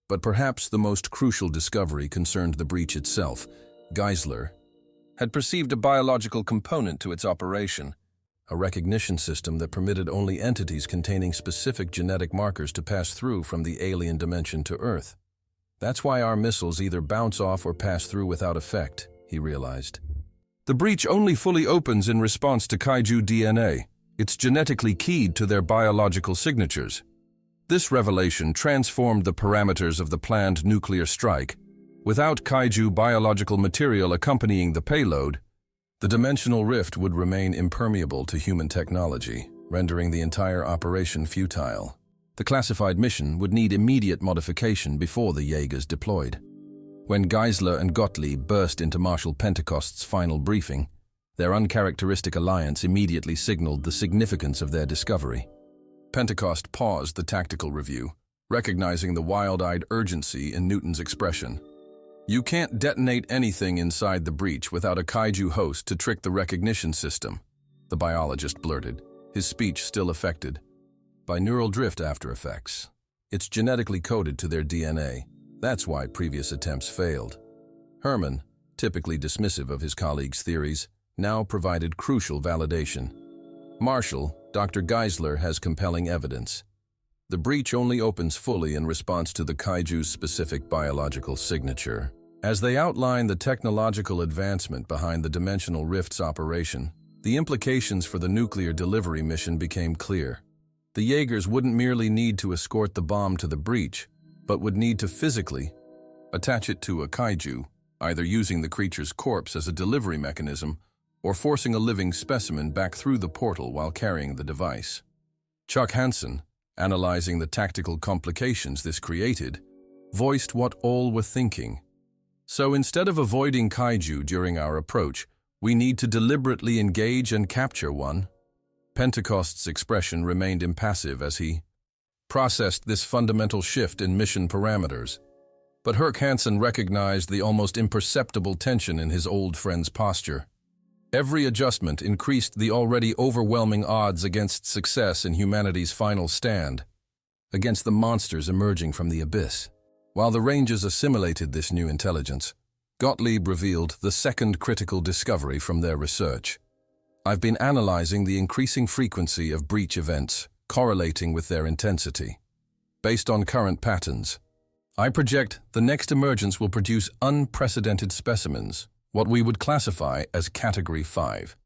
But perhaps the most crucial discovery concerned the breach itself. Geisler had perceived a biological component to its operation, a recognition system that permitted only entities containing specific genetic markers to pass through from the alien dimension to Earth. "That's why our missiles either bounce off or pass through without effect," he realized. "The breach only fully opens in response to kaiju DNA. It's genetically keyed to their biological signatures." This revelation transformed the parameters of the planned nuclear strike. Without kaiju biological material accompanying the payload, the dimensional rift would remain impermeable to human technology, rendering the entire operation futile. The classified mission would need immediate modification before the Jaegers deployed. When Geisler and Gottlieb burst into Marshal Pentecost's final briefing, their uncharacteristic alliance immediately signaled the significance of their discovery. Pentecost paused the tactical review, recognizing the wild-eyed urgency in Newton's expression. "You can't detonate anything inside the breach without a kaiju host to trick the recognition system," the biologist blurted, his speech still affected by neural drift after effects. "It's genetically coded to their DNA. That's why previous attempts failed." Herman, typically dismissive of his colleagues' theories, now provided crucial validation. "Marshal, Dr. Geisler has compelling evidence. The breach only opens fully in response to the kaiju's specific biological signature." As they outline the technological advancement behind the Dimensional Rift's operation, the implications for the nuclear delivery mission became clear. The Jaegers wouldn't merely need to escort the bomb to the breach, but would need to physically attach it to a kaiju, either using the creature's corpse as a delivery mechanism or forcing a living specimen back through the portal while carrying the device. Chuck Hansen, analyzing the tactical complications this created, voiced what all were thinking. "So instead of avoiding kaiju during our approach, we need to deliberately engage and capture one." Pentecost's expression remained impassive as he processed this fundamental shift in mission parameters. But Herc Hansen recognized the almost imperceptible tension in his old friend's posture. Every adjustment increased the already overwhelming odds against success in humanity's final stand against the monsters emerging from the abyss. While the Rangers assimilated this new intelligence, Gottlieb revealed the second critical discovery from their research. "I've been analyzing the increasing frequency of breach events, correlating with their intensity. Based on current patterns, I project the next emergence will produce unprecedented specimens, what we would classify as Category 5.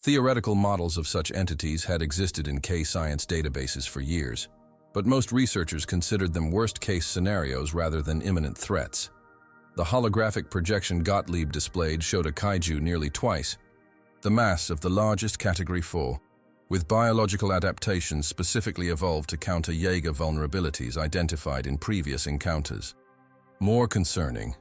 Theoretical models of such entities had existed in K-science databases for years, but most researchers considered them worst-case scenarios rather than imminent threats. The holographic projection Gottlieb displayed showed a kaiju nearly twice the mass of the largest Category 4, with biological adaptations specifically evolved to counter Jaeger vulnerabilities identified in previous encounters. "More concerning,"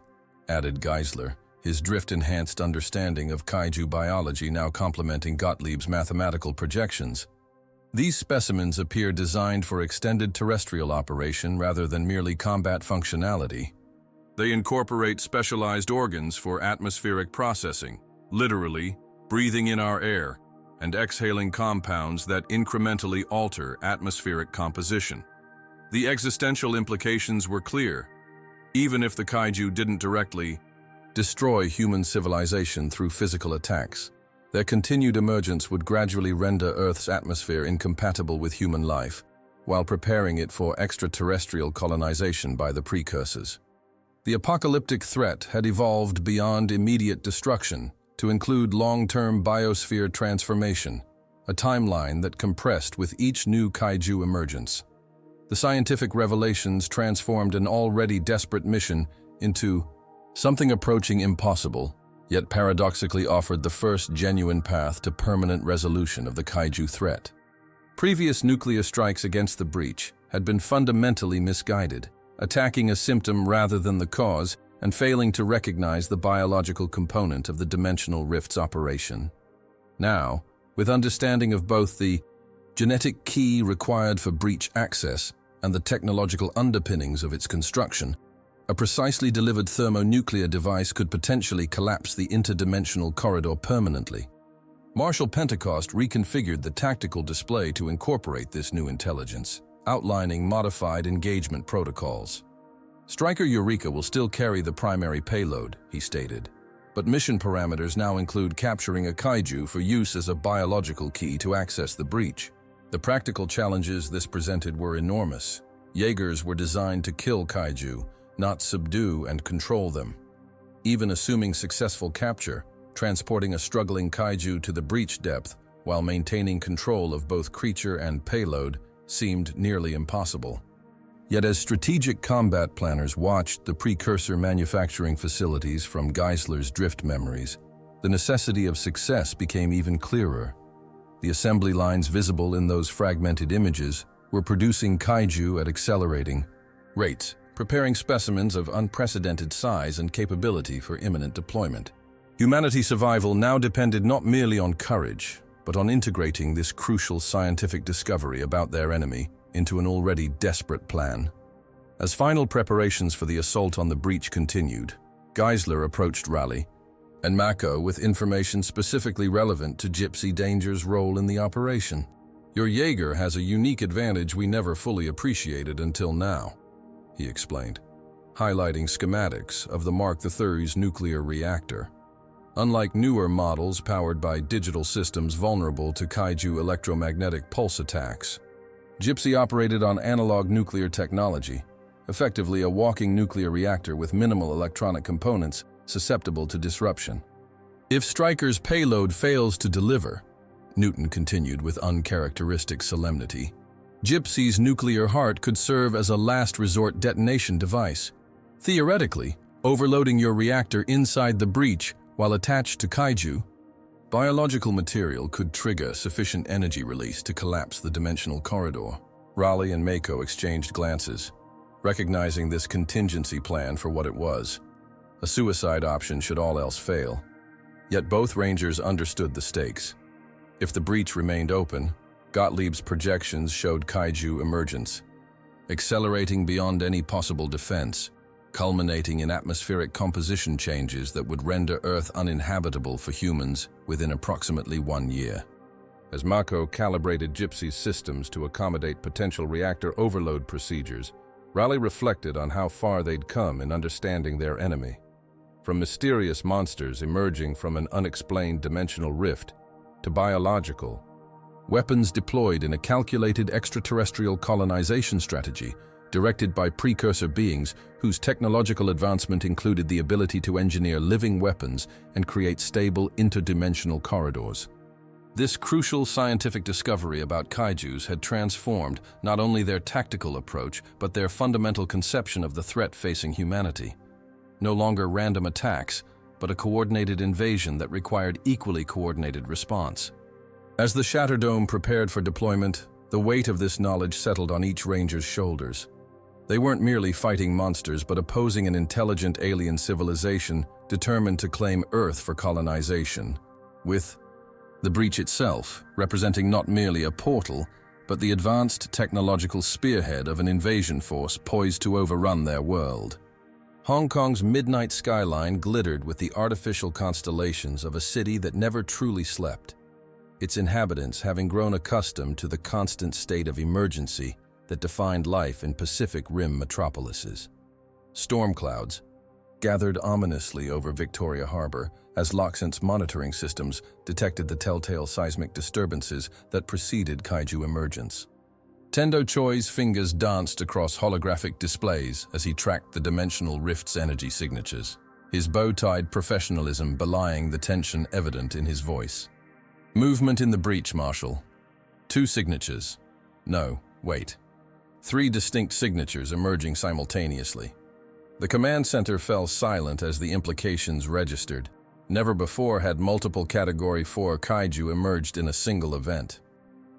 added Geisler, his drift-enhanced understanding of kaiju biology now complementing Gottlieb's mathematical projections. "These specimens appear designed for extended terrestrial operation rather than merely combat functionality. They incorporate specialized organs for atmospheric processing, literally breathing in our air, and exhaling compounds that incrementally alter atmospheric composition." The existential implications were clear. Even if the kaiju didn't directly destroy human civilization through physical attacks, their continued emergence would gradually render Earth's atmosphere incompatible with human life, while preparing it for extraterrestrial colonization by the precursors. The apocalyptic threat had evolved beyond immediate destruction to include long-term biosphere transformation, a timeline that compressed with each new kaiju emergence. The scientific revelations transformed an already desperate mission into something approaching impossible, yet paradoxically offered the first genuine path to permanent resolution of the kaiju threat. Previous nuclear strikes against the breach had been fundamentally misguided, attacking a symptom rather than the cause and failing to recognize the biological component of the dimensional rift's operation. Now, with understanding of both the genetic key required for breach access and the technological underpinnings of its construction, a precisely delivered thermonuclear device could potentially collapse the interdimensional corridor permanently. Marshal Pentecost reconfigured the tactical display to incorporate this new intelligence, outlining modified engagement protocols. "Striker Eureka will still carry the primary payload," he stated, "but mission parameters now include capturing a kaiju for use as a biological key to access the breach." The practical challenges this presented were enormous. Jaegers were designed to kill kaiju, not subdue and control them. Even assuming successful capture, transporting a struggling kaiju to the breach depth while maintaining control of both creature and payload seemed nearly impossible. Yet as strategic combat planners watched the precursor manufacturing facilities from Geisler's drift memories, the necessity of success became even clearer. The assembly lines visible in those fragmented images were producing kaiju at accelerating rates, preparing specimens of unprecedented size and capability for imminent deployment. Humanity's survival now depended not merely on courage, but on integrating this crucial scientific discovery about their enemy into an already desperate plan. As final preparations for the assault on the breach continued, Geisler approached Raleigh and Mako with information specifically relevant to Gypsy Danger's role in the operation. "Your Jaeger has a unique advantage we never fully appreciated until now," he explained, highlighting schematics of the Mark III's nuclear reactor. Unlike newer models powered by digital systems vulnerable to kaiju electromagnetic pulse attacks, Gypsy operated on analog nuclear technology, effectively a walking nuclear reactor with minimal electronic components susceptible to disruption. "If Stryker's payload fails to deliver," Newton continued with uncharacteristic solemnity, "Gypsy's nuclear heart could serve as a last resort detonation device. Theoretically, overloading your reactor inside the breach while attached to kaiju, biological material could trigger sufficient energy release to collapse the dimensional corridor." Raleigh and Mako exchanged glances, recognizing this contingency plan for what it was, a suicide option should all else fail. Yet both Rangers understood the stakes. If the breach remained open, Gottlieb's projections showed kaiju emergence, accelerating beyond any possible defense, culminating in atmospheric composition changes that would render Earth uninhabitable for humans within approximately 1 year. As Mako calibrated Gypsy's systems to accommodate potential reactor overload procedures, Raleigh reflected on how far they'd come in understanding their enemy. From mysterious monsters emerging from an unexplained dimensional rift, to biological weapons deployed in a calculated extraterrestrial colonization strategy directed by precursor beings whose technological advancement included the ability to engineer living weapons and create stable interdimensional corridors. This crucial scientific discovery about kaijus had transformed not only their tactical approach, but their fundamental conception of the threat facing humanity. No longer random attacks, but a coordinated invasion that required equally coordinated response. As the Shatterdome prepared for deployment, the weight of this knowledge settled on each Ranger's shoulders. They weren't merely fighting monsters, but opposing an intelligent alien civilization determined to claim Earth for colonization, with the breach itself representing not merely a portal, but the advanced technological spearhead of an invasion force poised to overrun their world. Hong Kong's midnight skyline glittered with the artificial constellations of a city that never truly slept, its inhabitants having grown accustomed to the constant state of emergency that defined life in Pacific Rim metropolises. Storm clouds gathered ominously over Victoria Harbor as Loxent's monitoring systems detected the telltale seismic disturbances that preceded kaiju emergence. Tendo Choi's fingers danced across holographic displays as he tracked the dimensional rift's energy signatures, his bow-tied professionalism belying the tension evident in his voice. "Movement in the breach, Marshal. 2 signatures. No, wait. 3 distinct signatures emerging simultaneously." The command center fell silent as the implications registered. Never before had multiple Category 4 kaiju emerged in a single event.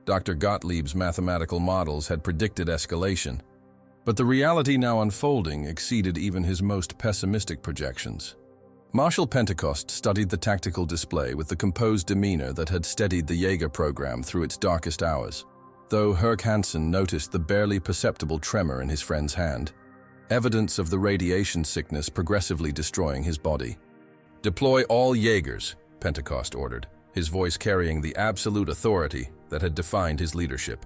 Dr. Gottlieb's mathematical models had predicted escalation, but the reality now unfolding exceeded even his most pessimistic projections. Marshal Pentecost studied the tactical display with the composed demeanor that had steadied the Jaeger program through its darkest hours, though Herc Hansen noticed the barely perceptible tremor in his friend's hand, evidence of the radiation sickness progressively destroying his body. "Deploy all Jaegers," Pentecost ordered, his voice carrying the absolute authority that had defined his leadership.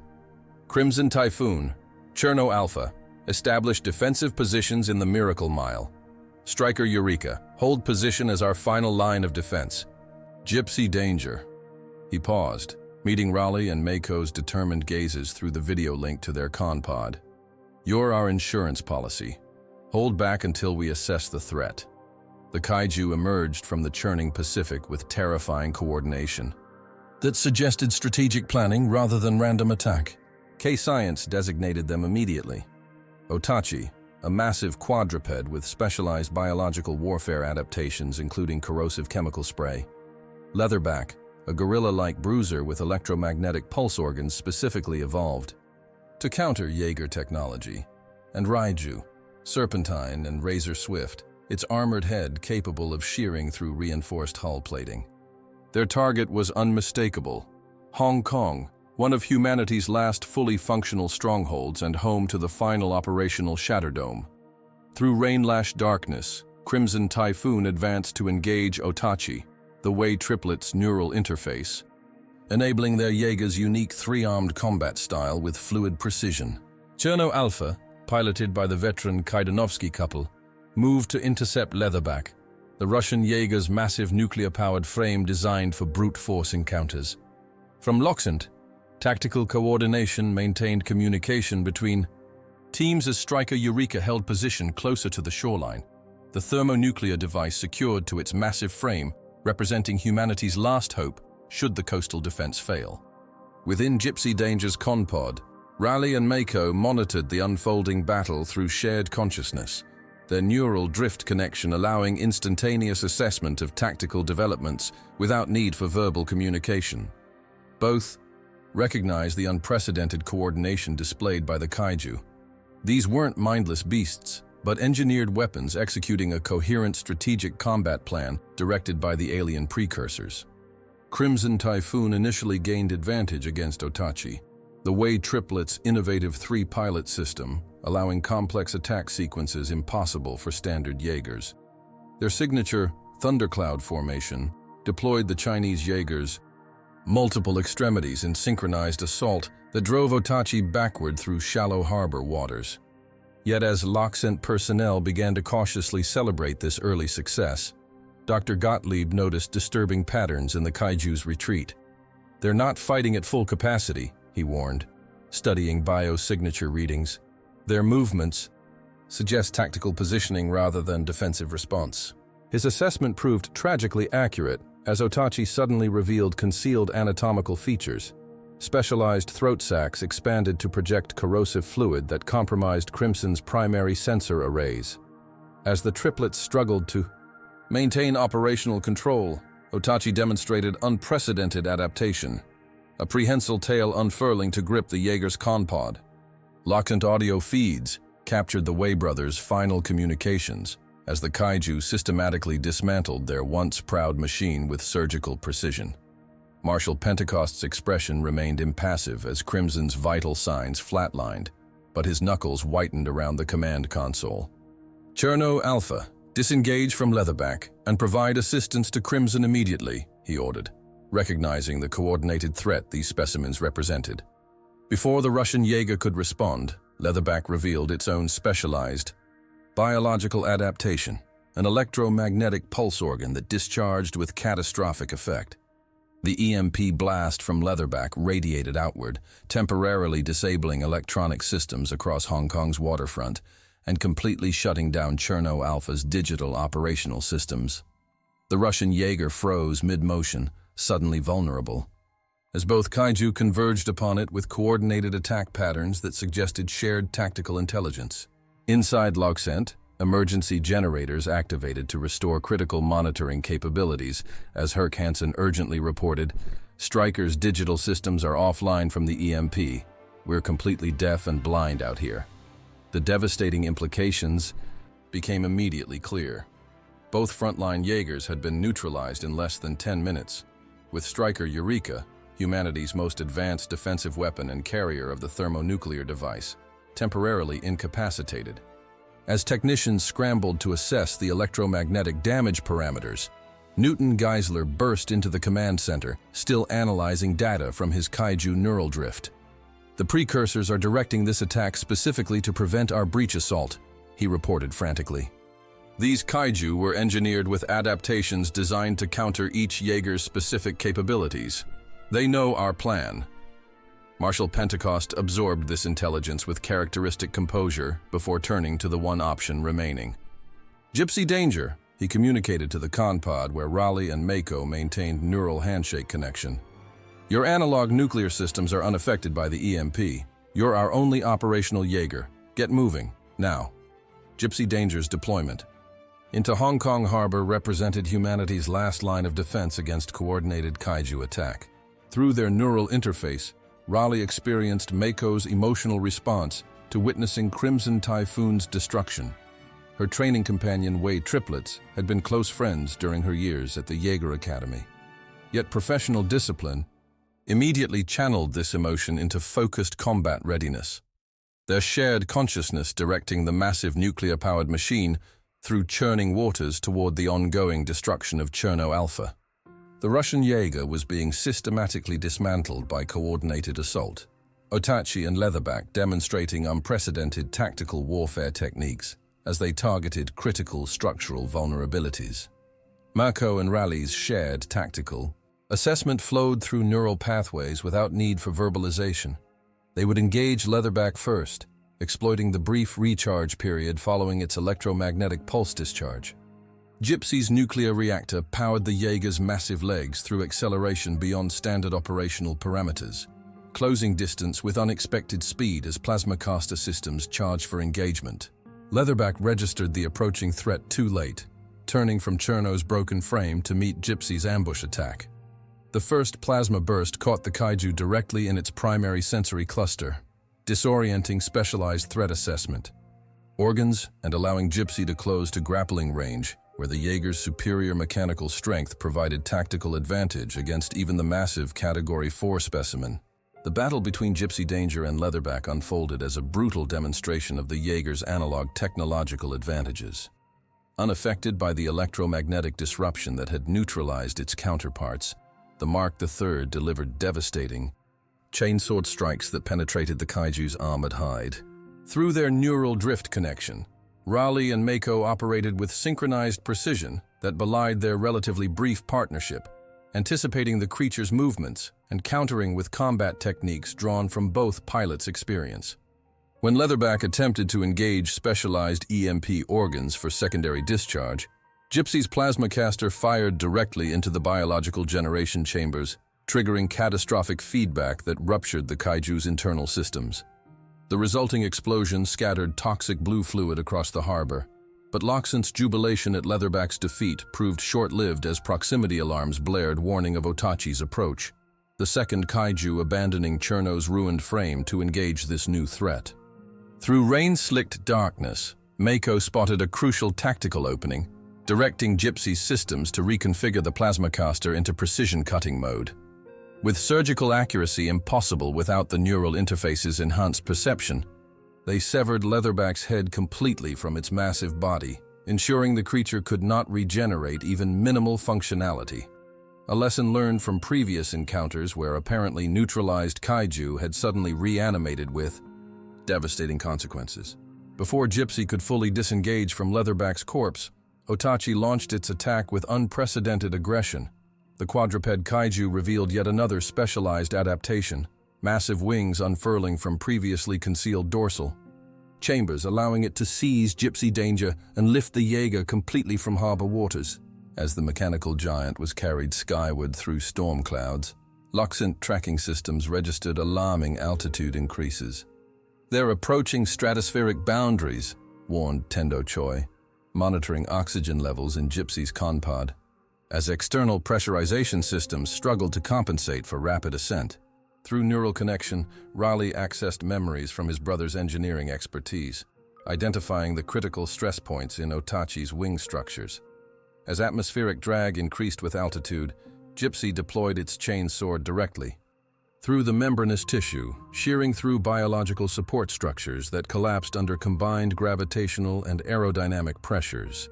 "Crimson Typhoon, Cherno Alpha, establish defensive positions in the Miracle Mile. Stryker Eureka, hold position as our final line of defense. Gypsy Danger." He paused, meeting Raleigh and Mako's determined gazes through the video link to their con pod. "You're our insurance policy. Hold back until we assess the threat." The kaiju emerged from the churning Pacific with terrifying coordination that suggested strategic planning rather than random attack. K-Science designated them immediately. Otachi, a massive quadruped with specialized biological warfare adaptations including corrosive chemical spray. Leatherback, a gorilla-like bruiser with electromagnetic pulse organs specifically evolved to counter Jaeger technology. And Raiju, serpentine and razor-swift, its armored head capable of shearing through reinforced hull plating. Their target was unmistakable: Hong Kong, one of humanity's last fully functional strongholds and home to the final operational Shatterdome. Through rain-lashed darkness, Crimson Typhoon advanced to engage Otachi, the Wei triplets' neural interface, enabling their Jaeger's unique three-armed combat style with fluid precision. Cherno Alpha, piloted by the veteran Kaidanovsky couple, moved to intercept Leatherback, the Russian Jaeger's massive nuclear-powered frame designed for brute force encounters. From Loxent, tactical coordination maintained communication between teams as Striker Eureka held position closer to the shoreline, the thermonuclear device secured to its massive frame, representing humanity's last hope should the coastal defense fail. Within Gypsy Danger's conpod, Raleigh and Mako monitored the unfolding battle through shared consciousness, their neural drift connection allowing instantaneous assessment of tactical developments without need for verbal communication. Both recognized the unprecedented coordination displayed by the kaiju. These weren't mindless beasts, but engineered weapons executing a coherent strategic combat plan directed by the alien precursors. Crimson Typhoon initially gained advantage against Otachi, the Wei triplets' innovative three-pilot system, allowing complex attack sequences impossible for standard Jaegers. Their signature thundercloud formation deployed the Chinese Jaegers multiple extremities in synchronized assault that drove Otachi backward through shallow harbor waters. Yet as Loxent personnel began to cautiously celebrate this early success, Dr. Gottlieb noticed disturbing patterns in the kaiju's retreat. "They're not fighting at full capacity," he warned, studying biosignature readings. "Their movements suggest tactical positioning rather than defensive response." His assessment proved tragically accurate as Otachi suddenly revealed concealed anatomical features. Specialized throat sacs expanded to project corrosive fluid that compromised Crimson's primary sensor arrays. As the triplets struggled to maintain operational control, Otachi demonstrated unprecedented adaptation, a prehensile tail unfurling to grip the Jaeger's conpod. Loxent audio feeds captured the Wei brothers' final communications as the kaiju systematically dismantled their once proud machine with surgical precision. Marshal Pentecost's expression remained impassive as Crimson's vital signs flatlined, but his knuckles whitened around the command console. "Cherno Alpha, disengage from Leatherback and provide assistance to Crimson immediately," he ordered, recognizing the coordinated threat these specimens represented. Before the Russian Jaeger could respond, Leatherback revealed its own specialized biological adaptation, an electromagnetic pulse organ that discharged with catastrophic effect. The EMP blast from Leatherback radiated outward, temporarily disabling electronic systems across Hong Kong's waterfront and completely shutting down Cherno Alpha's digital operational systems. The Russian Jaeger froze mid-motion, suddenly vulnerable, as both kaiju converged upon it with coordinated attack patterns that suggested shared tactical intelligence. Inside Loxent, emergency generators activated to restore critical monitoring capabilities. As Herc Hansen urgently reported, Stryker's digital systems are offline from the EMP. "We're completely deaf and blind out here." The devastating implications became immediately clear. Both frontline Jaegers had been neutralized in less than 10 minutes, with Striker Eureka, humanity's most advanced defensive weapon and carrier of the thermonuclear device, temporarily incapacitated. As technicians scrambled to assess the electromagnetic damage parameters, Newton Geisler burst into the command center, still analyzing data from his kaiju neural drift. "The precursors are directing this attack specifically to prevent our breach assault," he reported frantically. "These kaiju were engineered with adaptations designed to counter each Jaeger's specific capabilities. They know our plan." Marshal Pentecost absorbed this intelligence with characteristic composure before turning to the one option remaining. "Gypsy Danger," he communicated to the conpod where Raleigh and Mako maintained neural handshake connection. "Your analog nuclear systems are unaffected by the EMP. You're our only operational Jaeger. Get moving. Now, Gypsy Danger's deployment into Hong Kong harbor represented humanity's last line of defense against coordinated kaiju attack. Through their neural interface, Raleigh experienced Mako's emotional response to witnessing Crimson Typhoon's destruction. Her training companion Wei triplets had been close friends during her years at the Jaeger Academy. Yet professional discipline immediately channeled this emotion into focused combat readiness, their shared consciousness directing the massive nuclear-powered machine through churning waters toward the ongoing destruction of Cherno Alpha. The Russian Jaeger was being systematically dismantled by coordinated assault, Otachi and Leatherback demonstrating unprecedented tactical warfare techniques as they targeted critical structural vulnerabilities. Mako and Raleigh's shared tactical assessment flowed through neural pathways without need for verbalization. They would engage Leatherback first, exploiting the brief recharge period following its electromagnetic pulse discharge. Gypsy's nuclear reactor powered the Jaeger's massive legs through acceleration beyond standard operational parameters, closing distance with unexpected speed as plasma caster systems charged for engagement. Leatherback registered the approaching threat too late, turning from Cherno's broken frame to meet Gypsy's ambush attack. The first plasma burst caught the kaiju directly in its primary sensory cluster, disorienting specialized threat assessment organs and allowing Gypsy to close to grappling range, where the Jaeger's superior mechanical strength provided tactical advantage against even the massive Category 4 specimen. The battle between Gypsy Danger and Leatherback unfolded as a brutal demonstration of the Jaeger's analog technological advantages. Unaffected by the electromagnetic disruption that had neutralized its counterparts, the Mark III delivered devastating, chainsword strikes that penetrated the kaiju's armored hide. Through their neural drift connection, Raleigh and Mako operated with synchronized precision that belied their relatively brief partnership, anticipating the creature's movements and countering with combat techniques drawn from both pilots' experience. When Leatherback attempted to engage specialized EMP organs for secondary discharge, Gypsy's plasma caster fired directly into the biological generation chambers, triggering catastrophic feedback that ruptured the kaiju's internal systems. The resulting explosion scattered toxic blue fluid across the harbor, but Loxant's jubilation at Leatherback's defeat proved short-lived as proximity alarms blared warning of Otachi's approach, the second kaiju abandoning Cherno's ruined frame to engage this new threat. Through rain-slicked darkness, Mako spotted a crucial tactical opening, directing Gypsy's systems to reconfigure the plasma caster into precision cutting mode. With surgical accuracy impossible without the neural interface's enhanced perception, they severed Leatherback's head completely from its massive body, ensuring the creature could not regenerate even minimal functionality. A lesson learned from previous encounters where apparently neutralized kaiju had suddenly reanimated with devastating consequences. Before Gypsy could fully disengage from Leatherback's corpse, Otachi launched its attack with unprecedented aggression. The quadruped kaiju revealed yet another specialized adaptation, massive wings unfurling from previously concealed dorsal chambers, allowing it to seize Gypsy Danger and lift the Jaeger completely from harbor waters. As the mechanical giant was carried skyward through storm clouds, Loxant tracking systems registered alarming altitude increases. "They're approaching stratospheric boundaries," warned Tendo Choi, monitoring oxygen levels in Gypsy's conpod, as external pressurization systems struggled to compensate for rapid ascent. Through neural connection, Raleigh accessed memories from his brother's engineering expertise, identifying the critical stress points in Otachi's wing structures. As atmospheric drag increased with altitude, Gypsy deployed its chain sword directly through the membranous tissue, shearing through biological support structures that collapsed under combined gravitational and aerodynamic pressures.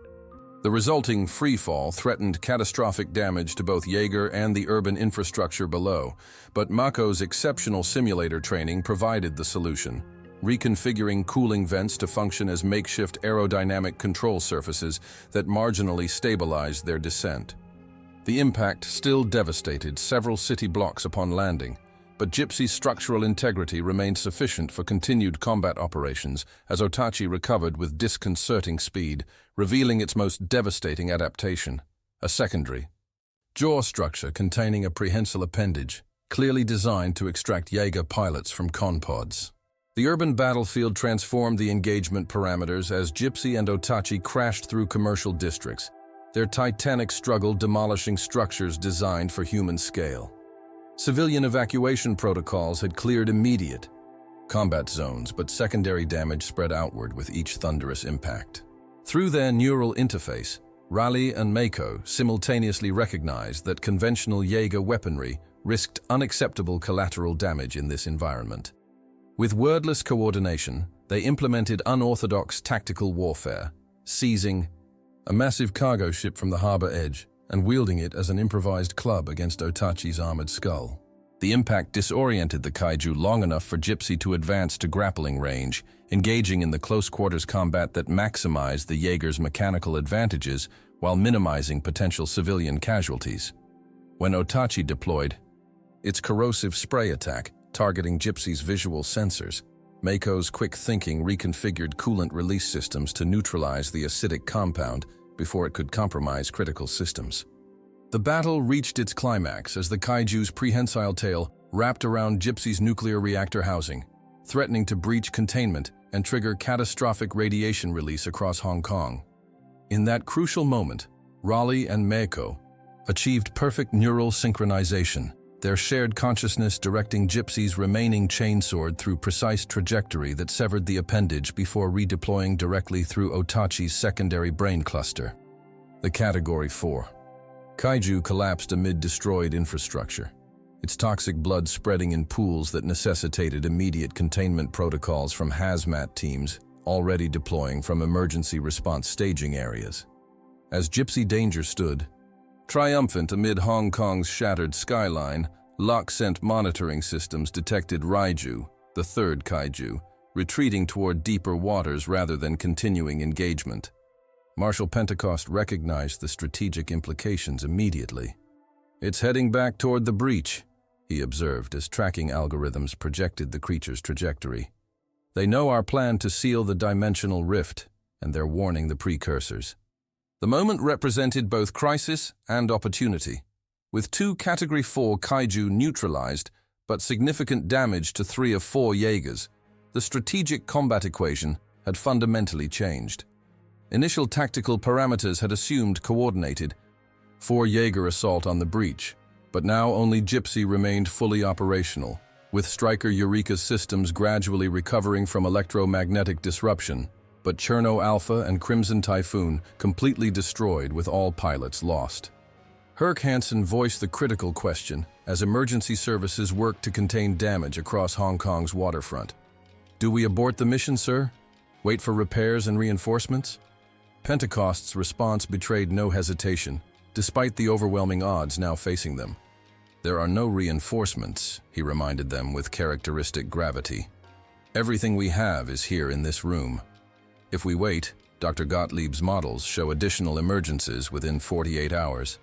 The resulting freefall threatened catastrophic damage to both Jaeger and the urban infrastructure below, but Mako's exceptional simulator training provided the solution, reconfiguring cooling vents to function as makeshift aerodynamic control surfaces that marginally stabilized their descent. The impact still devastated several city blocks upon landing, but Gypsy's structural integrity remained sufficient for continued combat operations as Otachi recovered with disconcerting speed, revealing its most devastating adaptation, a secondary jaw structure containing a prehensile appendage, clearly designed to extract Jaeger pilots from conpods. The urban battlefield transformed the engagement parameters as Gypsy and Otachi crashed through commercial districts, their titanic struggle demolishing structures designed for human scale. Civilian evacuation protocols had cleared immediate combat zones, but secondary damage spread outward with each thunderous impact. Through their neural interface, Raleigh and Mako simultaneously recognized that conventional Jaeger weaponry risked unacceptable collateral damage in this environment. With wordless coordination, they implemented unorthodox tactical warfare, seizing a massive cargo ship from the harbor edge and wielding it as an improvised club against Otachi's armored skull. The impact disoriented the kaiju long enough for Gypsy to advance to grappling range, engaging in the close-quarters combat that maximized the Jaeger's mechanical advantages while minimizing potential civilian casualties. When Otachi deployed its corrosive spray attack, targeting Gypsy's visual sensors, Mako's quick thinking reconfigured coolant release systems to neutralize the acidic compound before it could compromise critical systems. The battle reached its climax as the kaiju's prehensile tail wrapped around Gypsy's nuclear reactor housing, threatening to breach containment and trigger catastrophic radiation release across Hong Kong. In that crucial moment, Raleigh and Mako achieved perfect neural synchronization, their shared consciousness directing Gypsy's remaining chainsword through precise trajectory that severed the appendage before redeploying directly through Otachi's secondary brain cluster. The Category 4 Kaiju collapsed amid destroyed infrastructure, its toxic blood spreading in pools that necessitated immediate containment protocols from hazmat teams already deploying from emergency response staging areas. As Gypsy Danger stood, triumphant amid Hong Kong's shattered skyline, lock-scent monitoring systems detected Raiju, the third kaiju, retreating toward deeper waters rather than continuing engagement. Marshal Pentecost recognized the strategic implications immediately. "It's heading back toward the breach," he observed as tracking algorithms projected the creature's trajectory. "They know our plan to seal the dimensional rift, and they're warning the precursors." The moment represented both crisis and opportunity. With 2 Category 4 kaiju neutralized, but significant damage to 3 of 4 Jaegers, the strategic combat equation had fundamentally changed. Initial tactical parameters had assumed coordinated 4 Jaeger assault on the breach, but now only Gypsy remained fully operational, with Striker Eureka's systems gradually recovering from electromagnetic disruption, but Cherno Alpha and Crimson Typhoon completely destroyed with all pilots lost. Herc Hansen voiced the critical question as emergency services worked to contain damage across Hong Kong's waterfront. "Do we abort the mission, sir? Wait for repairs and reinforcements?" Pentecost's response betrayed no hesitation, despite the overwhelming odds now facing them. "There are no reinforcements," he reminded them with characteristic gravity. "Everything we have is here in this room. If we wait, Dr. Gottlieb's models show additional emergencies within 48 hours,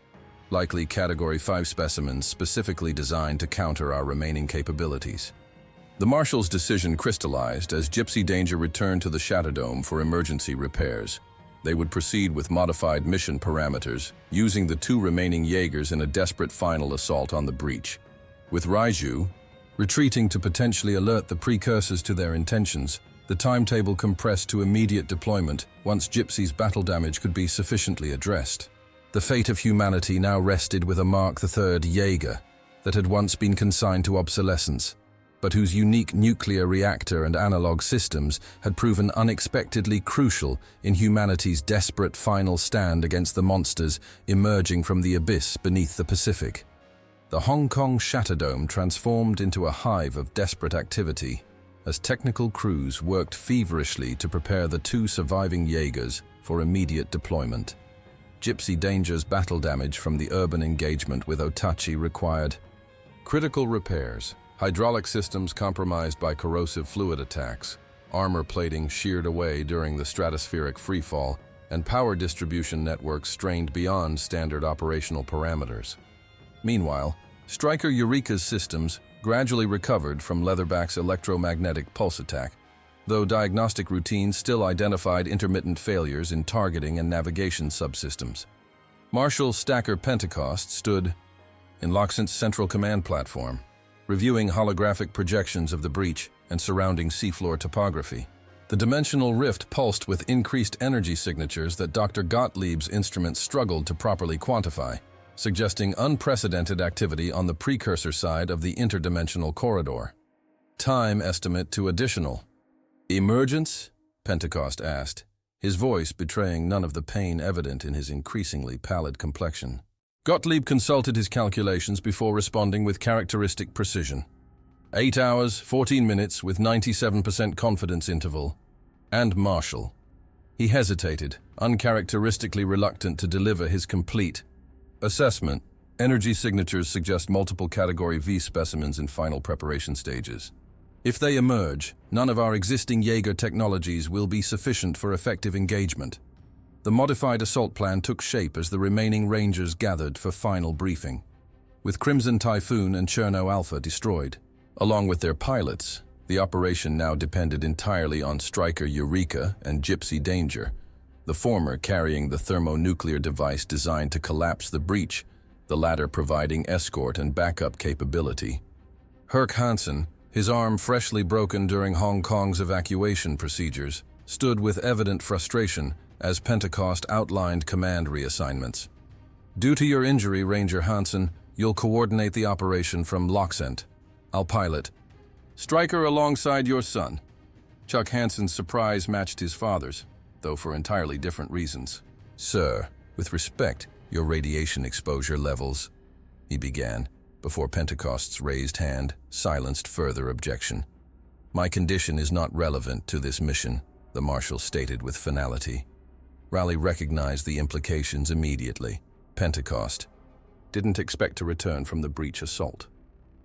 likely Category 5 specimens specifically designed to counter our remaining capabilities." The Marshal's decision crystallized as Gypsy Danger returned to the Shatterdome for emergency repairs. They would proceed with modified mission parameters, using the 2 remaining Jaegers in a desperate final assault on the breach. With Raiju retreating to potentially alert the precursors to their intentions, the timetable compressed to immediate deployment once Gypsy's battle damage could be sufficiently addressed. The fate of humanity now rested with a Mark III Jaeger that had once been consigned to obsolescence, but whose unique nuclear reactor and analog systems had proven unexpectedly crucial in humanity's desperate final stand against the monsters emerging from the abyss beneath the Pacific. The Hong Kong Shatterdome transformed into a hive of desperate activity as technical crews worked feverishly to prepare the 2 surviving Jaegers for immediate deployment. Gypsy Danger's battle damage from the urban engagement with Otachi required critical repairs, hydraulic systems compromised by corrosive fluid attacks, armor plating sheared away during the stratospheric freefall, and power distribution networks strained beyond standard operational parameters. Meanwhile, Striker Eureka's systems gradually recovered from Leatherback's electromagnetic pulse attack, though diagnostic routines still identified intermittent failures in targeting and navigation subsystems. Marshal Stacker Pentecost stood in Loxent's central command platform, reviewing holographic projections of the breach and surrounding seafloor topography. The dimensional rift pulsed with increased energy signatures that Dr. Gottlieb's instruments struggled to properly quantify, suggesting unprecedented activity on the precursor side of the interdimensional corridor. Time estimate to additional. Emergence? Pentecost asked, his voice betraying none of the pain evident in his increasingly pallid complexion. Gottlieb consulted his calculations before responding with characteristic precision. 8 hours, 14 minutes with 97% confidence interval. And Marshall. He hesitated, uncharacteristically reluctant to deliver his complete assessment. Energy signatures suggest multiple Category V specimens in final preparation stages. If they emerge, none of our existing Jaeger technologies will be sufficient for effective engagement. The modified assault plan took shape as the remaining Rangers gathered for final briefing. With Crimson Typhoon and Cherno Alpha destroyed, along with their pilots, the operation now depended entirely on Striker Eureka and Gypsy Danger, the former carrying the thermonuclear device designed to collapse the breach, the latter providing escort and backup capability. Herc Hansen, his arm freshly broken during Hong Kong's evacuation procedures, stood with evident frustration as Pentecost outlined command reassignments. Due to your injury, Ranger Hansen, you'll coordinate the operation from Loxent. I'll pilot. Striker alongside your son. Chuck Hansen's surprise matched his father's, though for entirely different reasons. Sir, with respect, your radiation exposure levels, he began, before Pentecost's raised hand silenced further objection. My condition is not relevant to this mission, the Marshal stated with finality. Raleigh recognized the implications immediately. Pentecost didn't expect to return from the breach assault.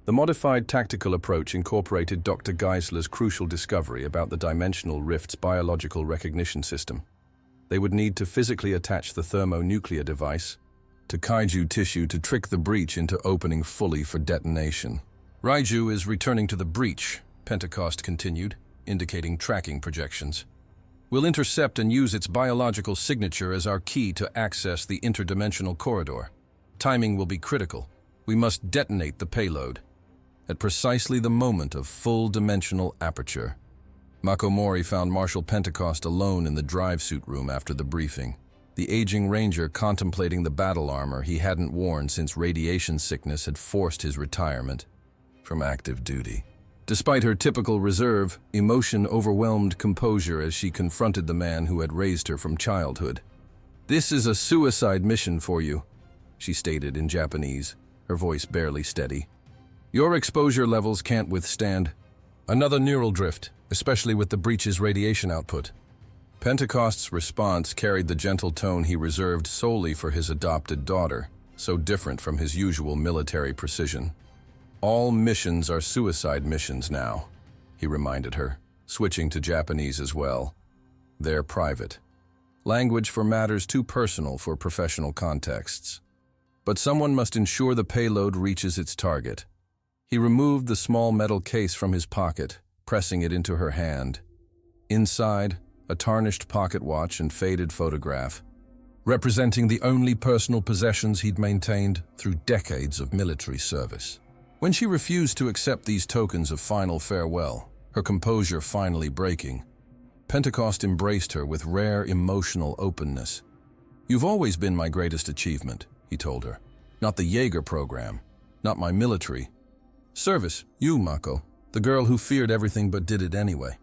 The modified tactical approach incorporated Dr. Geisler's crucial discovery about the dimensional rift's biological recognition system. They would need to physically attach the thermonuclear device to kaiju tissue to trick the breach into opening fully for detonation. Raiju is returning to the breach, Pentecost continued, indicating tracking projections. We'll intercept and use its biological signature as our key to access the interdimensional corridor. Timing will be critical. We must detonate the payload at precisely the moment of full dimensional aperture. Mako Mori found Marshal Pentecost alone in the drive suit room after the briefing, the aging Ranger contemplating the battle armor he hadn't worn since radiation sickness had forced his retirement from active duty. Despite her typical reserve, emotion overwhelmed composure as she confronted the man who had raised her from childhood. "This is a suicide mission for you," she stated in Japanese, her voice barely steady. "Your exposure levels can't withstand another neural drift, especially with the breach's radiation output." Pentecost's response carried the gentle tone he reserved solely for his adopted daughter, so different from his usual military precision. "All missions are suicide missions now," he reminded her, switching to Japanese as well. "They're private. Language for matters too personal for professional contexts. But someone must ensure the payload reaches its target." He removed the small metal case from his pocket, pressing it into her hand. Inside, a tarnished pocket watch and faded photograph, representing the only personal possessions he'd maintained through decades of military service. When she refused to accept these tokens of final farewell, her composure finally breaking, Pentecost embraced her with rare emotional openness. "You've always been my greatest achievement," he told her. "Not the Jaeger program, not my military service, you, Mako, the girl who feared everything but did it anyway."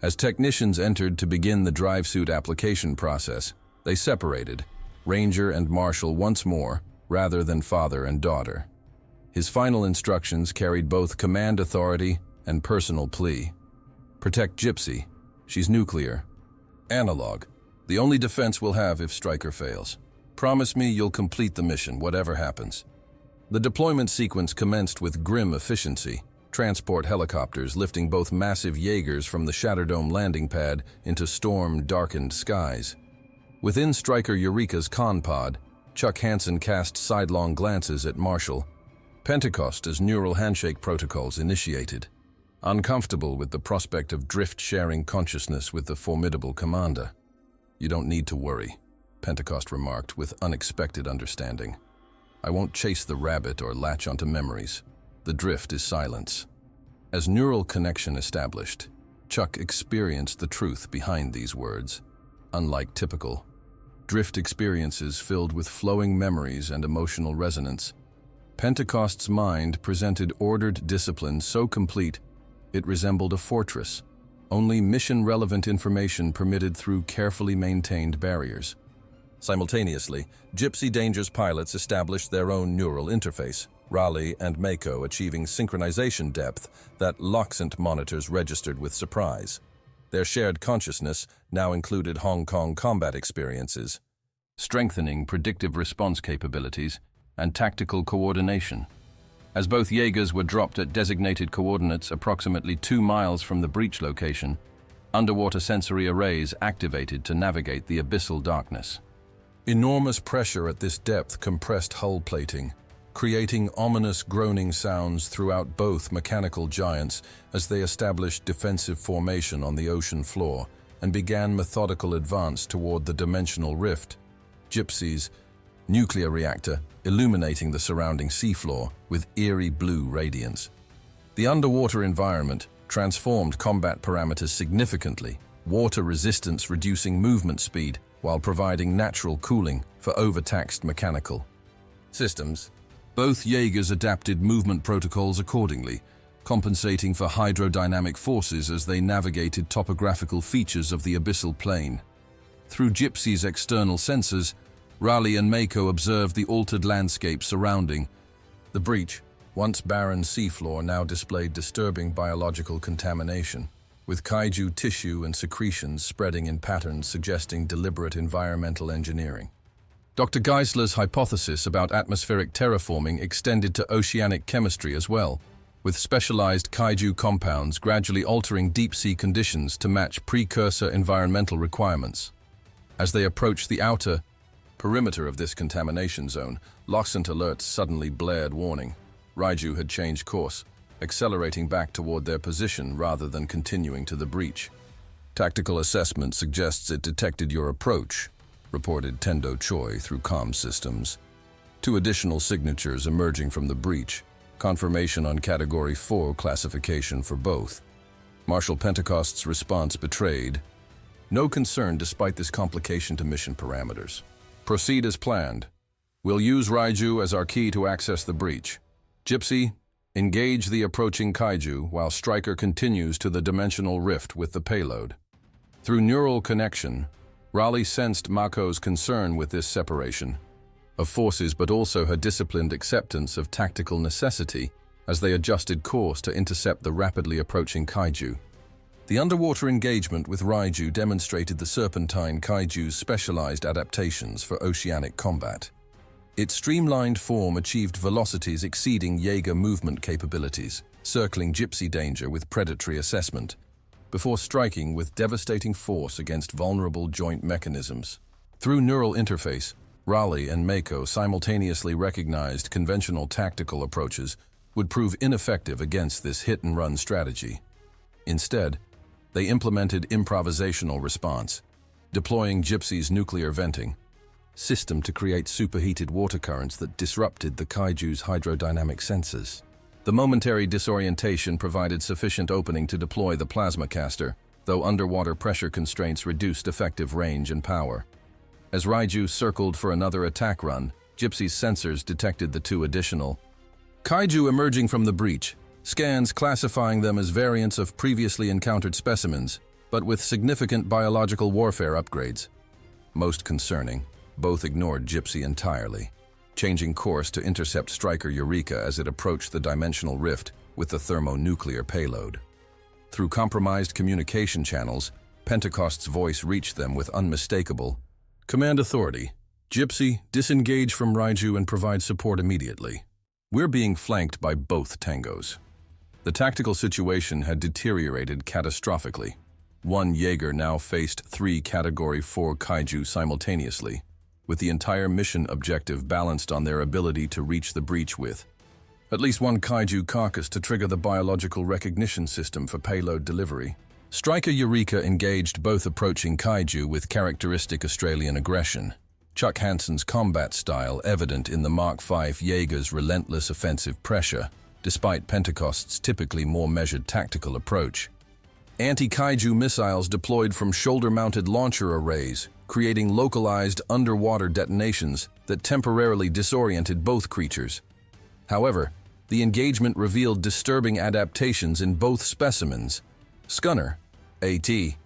As technicians entered to begin the drive suit application process, they separated, Ranger and Marshal once more, rather than father and daughter. His final instructions carried both command authority and personal plea. "Protect Gypsy. She's nuclear. Analog. The only defense we'll have if Striker fails. Promise me you'll complete the mission, whatever happens." The deployment sequence commenced with grim efficiency, transport helicopters lifting both massive Jaegers from the Shatterdome landing pad into storm-darkened skies. Within Striker Eureka's con pod, Chuck Hansen cast sidelong glances at Marshall. Pentecost as neural handshake protocols initiated, uncomfortable with the prospect of drift-sharing consciousness with the formidable commander. "You don't need to worry," Pentecost remarked with unexpected understanding. "I won't chase the rabbit or latch onto memories. the drift is silence. As neural connection established, Chuck experienced the truth behind these words. Unlike typical drift experiences filled with flowing memories and emotional resonance, Pentecost's mind presented ordered discipline so complete it resembled a fortress, only mission-relevant information permitted through carefully maintained barriers. Simultaneously, Gypsy Danger's pilots established their own neural interface, Raleigh and Mako achieving synchronization depth that Loxant monitors registered with surprise. Their shared consciousness now included Hong Kong combat experiences, strengthening predictive response capabilities and tactical coordination. As both Jaegers were dropped at designated coordinates approximately 2 miles from the breach location, underwater sensory arrays activated to navigate the abyssal darkness. Enormous pressure at this depth compressed hull plating, creating ominous groaning sounds throughout both mechanical giants as they established defensive formation on the ocean floor and began methodical advance toward the dimensional rift, Gypsy's nuclear reactor illuminating the surrounding seafloor with eerie blue radiance. The underwater environment transformed combat parameters significantly, water resistance reducing movement speed while providing natural cooling for overtaxed mechanical systems. Both Jaegers adapted movement protocols accordingly, compensating for hydrodynamic forces as they navigated topographical features of the abyssal plain. Through Gypsy's external sensors, Raleigh and Mako observed the altered landscape surrounding the breach. Once barren seafloor now displayed disturbing biological contamination, with kaiju tissue and secretions spreading in patterns suggesting deliberate environmental engineering. Dr. Geisler's hypothesis about atmospheric terraforming extended to oceanic chemistry as well, with specialized kaiju compounds gradually altering deep-sea conditions to match precursor environmental requirements. As they approached the outer perimeter of this contamination zone, Loxant alerts suddenly blared warning. Raiju had changed course, accelerating back toward their position rather than continuing to the breach. Tactical assessment suggests it detected your approach, reported Tendo Choi through comm systems. 2 additional signatures emerging from the breach, confirmation on Category 4 classification for both. Marshal Pentecost's response betrayed no concern despite this complication to mission parameters. Proceed as planned. We'll use Raiju as our key to access the breach. Gypsy, engage the approaching kaiju while Stryker continues to the dimensional rift with the payload. Through neural connection, Raleigh sensed Mako's concern with this separation of forces but also her disciplined acceptance of tactical necessity as they adjusted course to intercept the rapidly approaching kaiju. The underwater engagement with Raiju demonstrated the serpentine kaiju's specialized adaptations for oceanic combat. Its streamlined form achieved velocities exceeding Jaeger movement capabilities, circling Gypsy Danger with predatory assessment, before striking with devastating force against vulnerable joint mechanisms. Through neural interface, Raleigh and Mako simultaneously recognized conventional tactical approaches would prove ineffective against this hit-and-run strategy. Instead, they implemented improvisational response, deploying Gypsy's nuclear venting system to create superheated water currents that disrupted the kaiju's hydrodynamic sensors. The momentary disorientation provided sufficient opening to deploy the plasma caster, though underwater pressure constraints reduced effective range and power. As Raiju circled for another attack run, Gypsy's sensors detected the 2 additional kaiju emerging from the breach, scans classifying them as variants of previously encountered specimens, but with significant biological warfare upgrades. Most concerning, both ignored Gypsy entirely, changing course to intercept Stryker Eureka as it approached the dimensional rift with the thermonuclear payload. Through compromised communication channels, Pentecost's voice reached them with unmistakable command authority. Gypsy, disengage from Raiju and provide support immediately. We're being flanked by both tangos. The tactical situation had deteriorated catastrophically. 1 Jaeger now faced 3 Category 4 kaiju simultaneously, with the entire mission objective balanced on their ability to reach the breach with at least 1 kaiju carcass to trigger the biological recognition system for payload delivery. Stryker Eureka engaged both approaching kaiju with characteristic Australian aggression, Chuck Hansen's combat style evident in the Mark V Jaeger's relentless offensive pressure. despite Pentecost's typically more measured tactical approach. Anti-kaiju missiles deployed from shoulder-mounted launcher arrays, creating localized underwater detonations that temporarily disoriented both creatures. However, the engagement revealed disturbing adaptations in both specimens. Scunner, A.T.,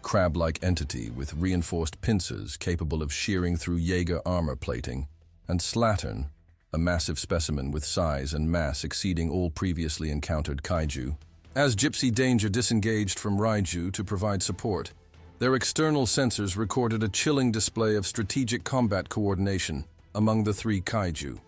crab-like entity with reinforced pincers capable of shearing through Jaeger armor plating, and Slattern, a massive specimen with size and mass exceeding all previously encountered kaiju. As Gypsy Danger disengaged from Raiju to provide support, their external sensors recorded a chilling display of strategic combat coordination among the three kaiju.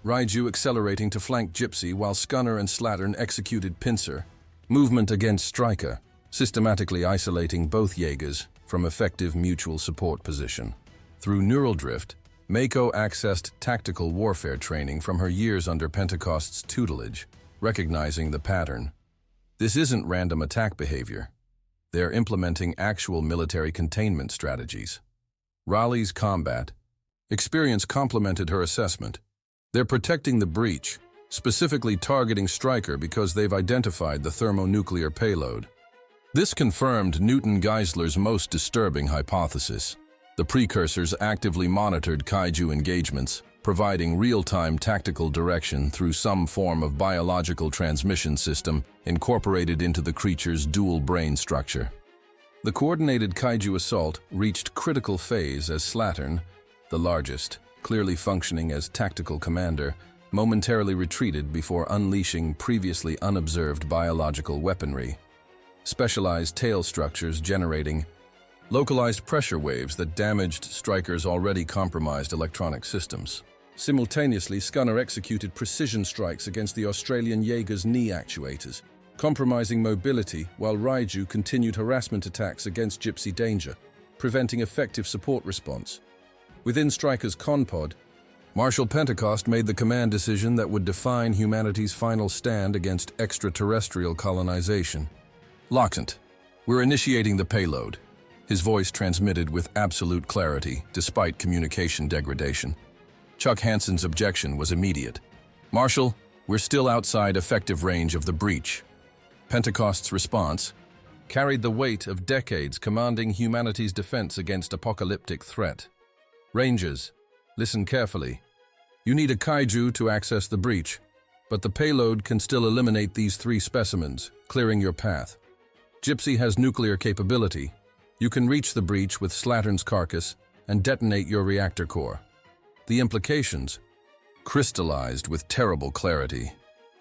Raiju accelerating to flank Gypsy while Scunner and Slattern executed pincer movement against Striker, systematically isolating both Jaegers from effective mutual support position. Through neural drift, Mako accessed tactical warfare training from her years under Pentecost's tutelage, recognizing the pattern. This isn't random attack behavior. They're implementing actual military containment strategies. Raleigh's combat experience complemented her assessment. They're protecting the breach, specifically targeting Striker because they've identified the thermonuclear payload. This confirmed Newton Geisler's most disturbing hypothesis. The precursors actively monitored kaiju engagements, providing real-time tactical direction through some form of biological transmission system incorporated into the creature's dual brain structure. The coordinated kaiju assault reached critical phase as Slattern, the largest, clearly functioning as tactical commander, momentarily retreated before unleashing previously unobserved biological weaponry. Specialized tail structures generating localized pressure waves that damaged Striker's already compromised electronic systems. Simultaneously, Scunner executed precision strikes against the Australian Jaeger's knee actuators, compromising mobility while Raiju continued harassment attacks against Gypsy Danger, preventing effective support response. Within Striker's conpod, Marshal Pentecost made the command decision that would define humanity's final stand against extraterrestrial colonization. Loxant, we're initiating the payload. His voice transmitted with absolute clarity, despite communication degradation. Chuck Hansen's objection was immediate. Marshal, we're still outside effective range of the breach. Pentecost's response carried the weight of decades commanding humanity's defense against apocalyptic threat. Rangers, listen carefully. You need a kaiju to access the breach, but the payload can still eliminate these three specimens, clearing your path. Gypsy has nuclear capability. You can reach the breach with Slattern's carcass and detonate your reactor core. The implications crystallized with terrible clarity.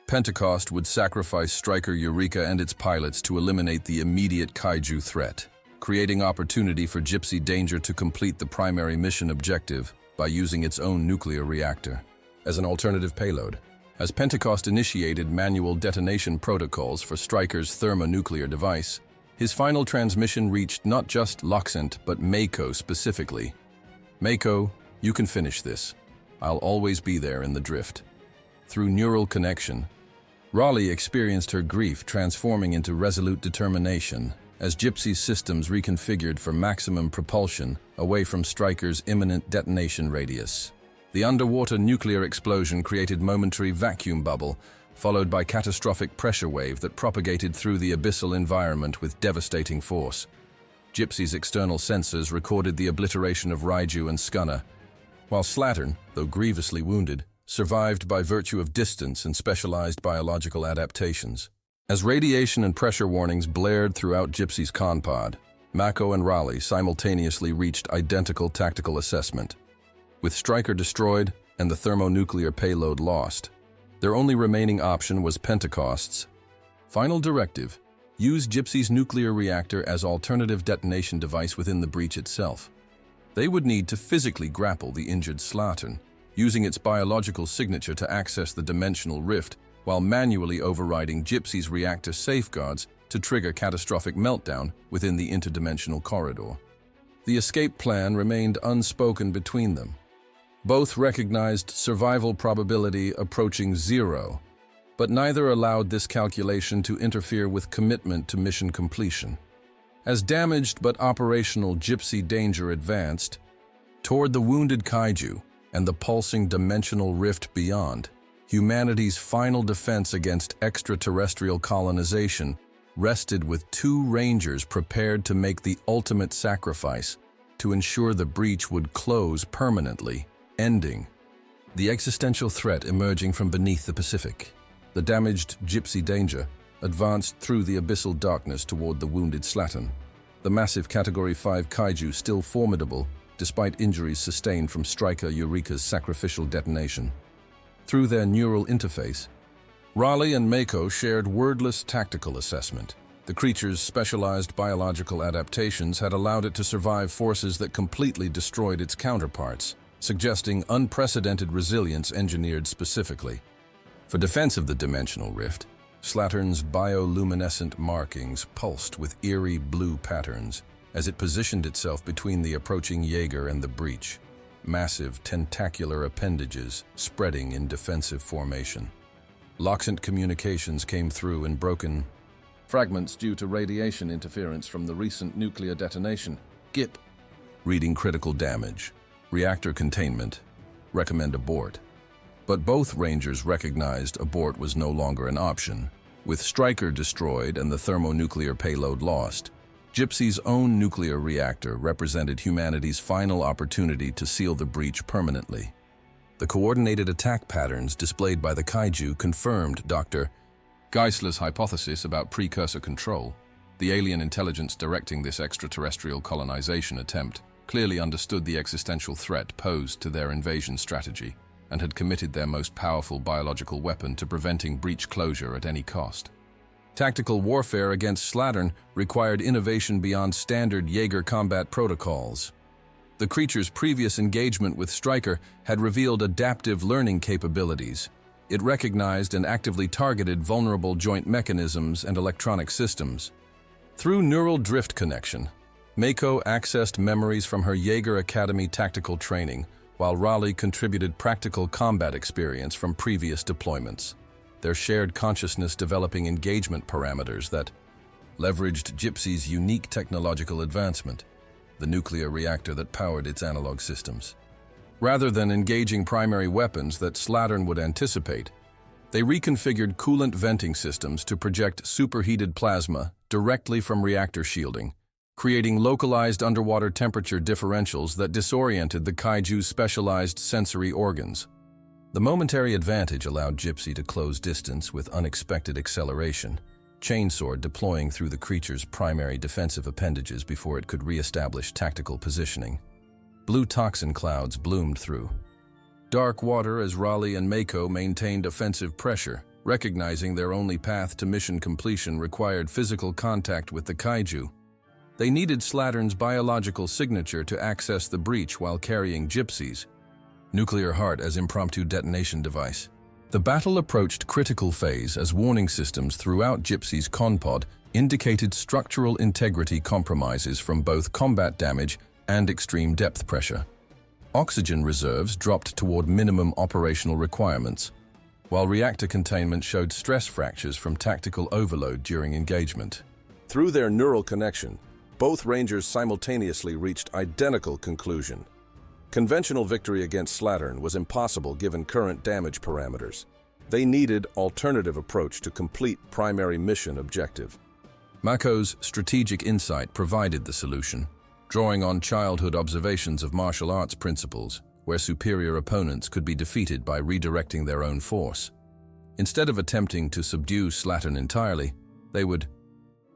Pentecost would sacrifice Striker Eureka and its pilots to eliminate the immediate kaiju threat, creating opportunity for Gypsy Danger to complete the primary mission objective by using its own nuclear reactor as an alternative payload. As Pentecost initiated manual detonation protocols for Striker's thermonuclear device, his final transmission reached not just Loxant but Mako specifically. Mako, you can finish this. I'll always be there in the drift. Through neural connection, Raleigh experienced her grief transforming into resolute determination as Gypsy's systems reconfigured for maximum propulsion away from Striker's imminent detonation radius. The underwater nuclear explosion created momentary vacuum bubble, followed by catastrophic pressure wave that propagated through the abyssal environment with devastating force. Gypsy's external sensors recorded the obliteration of Raiju and Scunner, while Slattern, though grievously wounded, survived by virtue of distance and specialized biological adaptations. As radiation and pressure warnings blared throughout Gypsy's conpod, Mako and Raleigh simultaneously reached identical tactical assessment. With Striker destroyed and the thermonuclear payload lost, their only remaining option was Pentecost's final directive: use Gypsy's nuclear reactor as alternative detonation device within the breach itself. They would need to physically grapple the injured Slattern, using its biological signature to access the dimensional rift while manually overriding Gypsy's reactor safeguards to trigger catastrophic meltdown within the interdimensional corridor. The escape plan remained unspoken between them. Both recognized survival probability approaching zero, but neither allowed this calculation to interfere with commitment to mission completion. As damaged but operational Gypsy Danger advanced toward the wounded kaiju and the pulsing dimensional rift beyond, Humanity's final defense against extraterrestrial colonization rested with two Rangers prepared to make the ultimate sacrifice to ensure the breach would close permanently, ending the existential threat emerging from beneath the Pacific. The damaged Gypsy Danger advanced through the abyssal darkness toward the wounded Slattern, the massive Category 5 kaiju still formidable despite injuries sustained from Striker Eureka's sacrificial detonation. Through their neural interface, Raleigh and Mako shared wordless tactical assessment. The creature's specialized biological adaptations had allowed it to survive forces that completely destroyed its counterparts, suggesting unprecedented resilience engineered specifically for defense of the dimensional rift. Slattern's bioluminescent markings pulsed with eerie blue patterns as it positioned itself between the approaching Jaeger and the breach, massive tentacular appendages spreading in defensive formation. Loxant communications came through in broken fragments due to radiation interference from the recent nuclear detonation. GIP. Reading critical damage. Reactor containment. Recommend abort. But both Rangers recognized abort was no longer an option. With Striker destroyed and the thermonuclear payload lost, Gypsy's own nuclear reactor represented humanity's final opportunity to seal the breach permanently. The coordinated attack patterns displayed by the kaiju confirmed Dr. Geisler's hypothesis about precursor control. The alien intelligence directing this extraterrestrial colonization attempt clearly understood the existential threat posed to their invasion strategy and had committed their most powerful biological weapon to preventing breach closure at any cost. Tactical warfare against Slattern required innovation beyond standard Jaeger combat protocols. The creature's previous engagement with Striker had revealed adaptive learning capabilities. It recognized and actively targeted vulnerable joint mechanisms and electronic systems. Through neural drift connection, Mako accessed memories from her Jaeger Academy tactical training, while Raleigh contributed practical combat experience from previous deployments, their shared consciousness developing engagement parameters that leveraged Gypsy's unique technological advancement, the nuclear reactor that powered its analog systems. Rather than engaging primary weapons that Slattern would anticipate, they reconfigured coolant venting systems to project superheated plasma directly from reactor shielding, creating localized underwater temperature differentials that disoriented the kaiju's specialized sensory organs. The momentary advantage allowed Gypsy to close distance with unexpected acceleration, Chainsword deploying through the creature's primary defensive appendages before it could re-establish tactical positioning. Blue toxin clouds bloomed through dark water as Raleigh and Mako maintained offensive pressure, recognizing their only path to mission completion required physical contact with the kaiju. They needed Slattern's biological signature to access the breach while carrying Gypsy's nuclear heart as impromptu detonation device. The battle approached critical phase as warning systems throughout Gypsy's conpod indicated structural integrity compromises from both combat damage and extreme depth pressure. Oxygen reserves dropped toward minimum operational requirements, while reactor containment showed stress fractures from tactical overload during engagement. Through their neural connection, both Rangers simultaneously reached identical conclusion. Conventional victory against Slattern was impossible given current damage parameters. They needed alternative approach to complete primary mission objective. Mako's strategic insight provided the solution, drawing on childhood observations of martial arts principles, where superior opponents could be defeated by redirecting their own force. Instead of attempting to subdue Slattern entirely, they would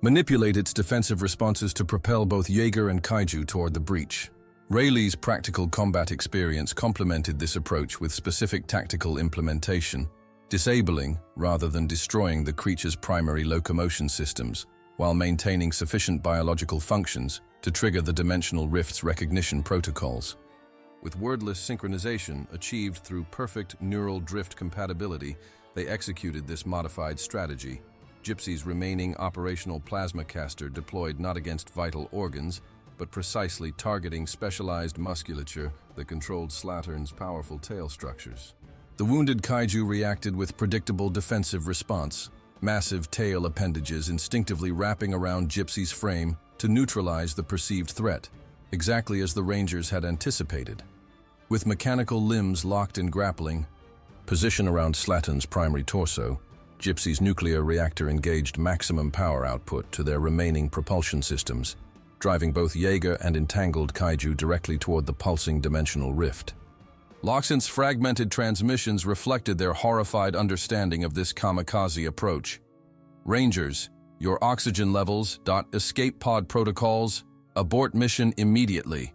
manipulate its defensive responses to propel both Jaeger and kaiju toward the breach. Rayleigh's practical combat experience complemented this approach with specific tactical implementation, disabling rather than destroying the creature's primary locomotion systems, while maintaining sufficient biological functions to trigger the dimensional rift's recognition protocols. With wordless synchronization achieved through perfect neural drift compatibility, they executed this modified strategy. Gypsy's remaining operational plasma caster deployed not against vital organs, but precisely targeting specialized musculature that controlled Slattern's powerful tail structures. The wounded kaiju reacted with predictable defensive response, massive tail appendages instinctively wrapping around Gypsy's frame to neutralize the perceived threat, exactly as the Rangers had anticipated. With mechanical limbs locked in grappling, Position around Slatin's primary torso, Gypsy's nuclear reactor engaged maximum power output to their remaining propulsion systems, driving both Jaeger and entangled kaiju directly toward the pulsing dimensional rift. Loxant's fragmented transmissions reflected their horrified understanding of this kamikaze approach. Rangers, your oxygen levels, escape pod protocols, abort mission immediately.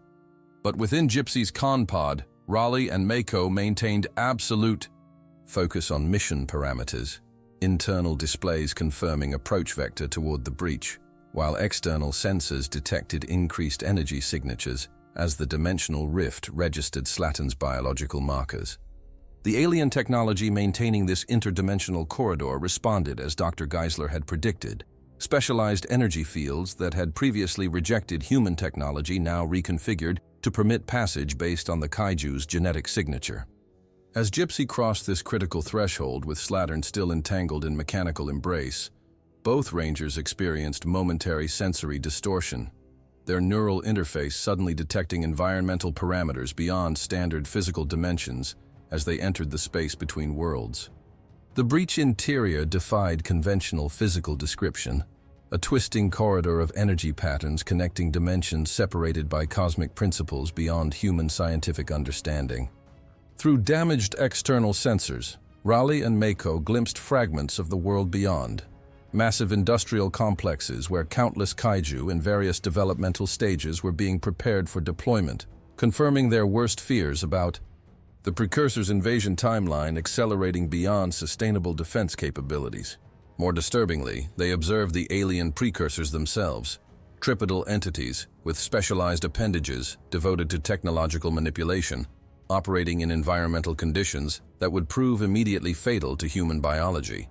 But within Gypsy's con pod, Raleigh and Mako maintained absolute focus on mission parameters, internal displays confirming approach vector toward the breach, while external sensors detected increased energy signatures as the dimensional rift registered Slatin's biological markers. The alien technology maintaining this interdimensional corridor responded as Dr. Geisler had predicted. Specialized energy fields that had previously rejected human technology now reconfigured to permit passage based on the kaiju's genetic signature. As Gypsy crossed this critical threshold with Slattern still entangled in mechanical embrace, both Rangers experienced momentary sensory distortion, their neural interface suddenly detecting environmental parameters beyond standard physical dimensions as they entered the space between worlds. The breach interior defied conventional physical description, a twisting corridor of energy patterns connecting dimensions separated by cosmic principles beyond human scientific understanding. Through damaged external sensors, Raleigh and Mako glimpsed fragments of the world beyond, massive industrial complexes where countless kaiju in various developmental stages were being prepared for deployment, confirming their worst fears about the Precursor's invasion timeline accelerating beyond sustainable defense capabilities. More disturbingly, they observed the alien precursors themselves, tripedal entities with specialized appendages devoted to technological manipulation, operating in environmental conditions that would prove immediately fatal to human biology.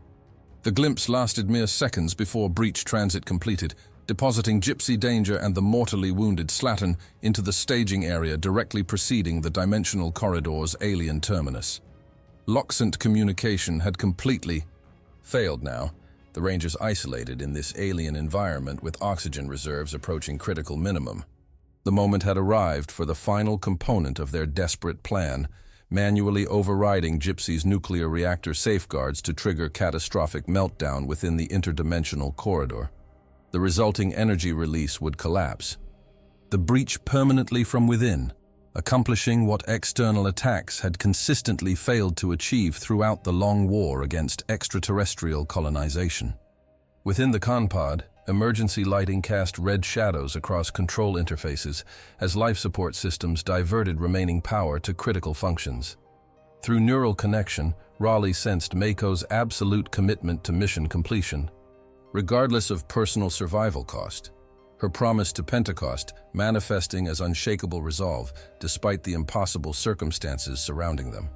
The glimpse lasted mere seconds before breach transit completed, depositing Gypsy Danger and the mortally wounded Slattern into the staging area directly preceding the dimensional corridor's alien terminus. Loxant communication had completely failed now, the Rangers isolated in this alien environment with oxygen reserves approaching critical minimum. The moment had arrived for the final component of their desperate plan, manually overriding Gypsy's nuclear reactor safeguards to trigger catastrophic meltdown within the interdimensional corridor. The resulting energy release would collapse. The breach permanently from within, accomplishing what external attacks had consistently failed to achieve throughout the long war against extraterrestrial colonization. Within the conpod, emergency lighting cast red shadows across control interfaces as life support systems diverted remaining power to critical functions. Through neural connection, Raleigh sensed Mako's absolute commitment to mission completion, regardless of personal survival cost. Her promise to Pentecost manifesting as unshakable resolve despite the impossible circumstances surrounding them.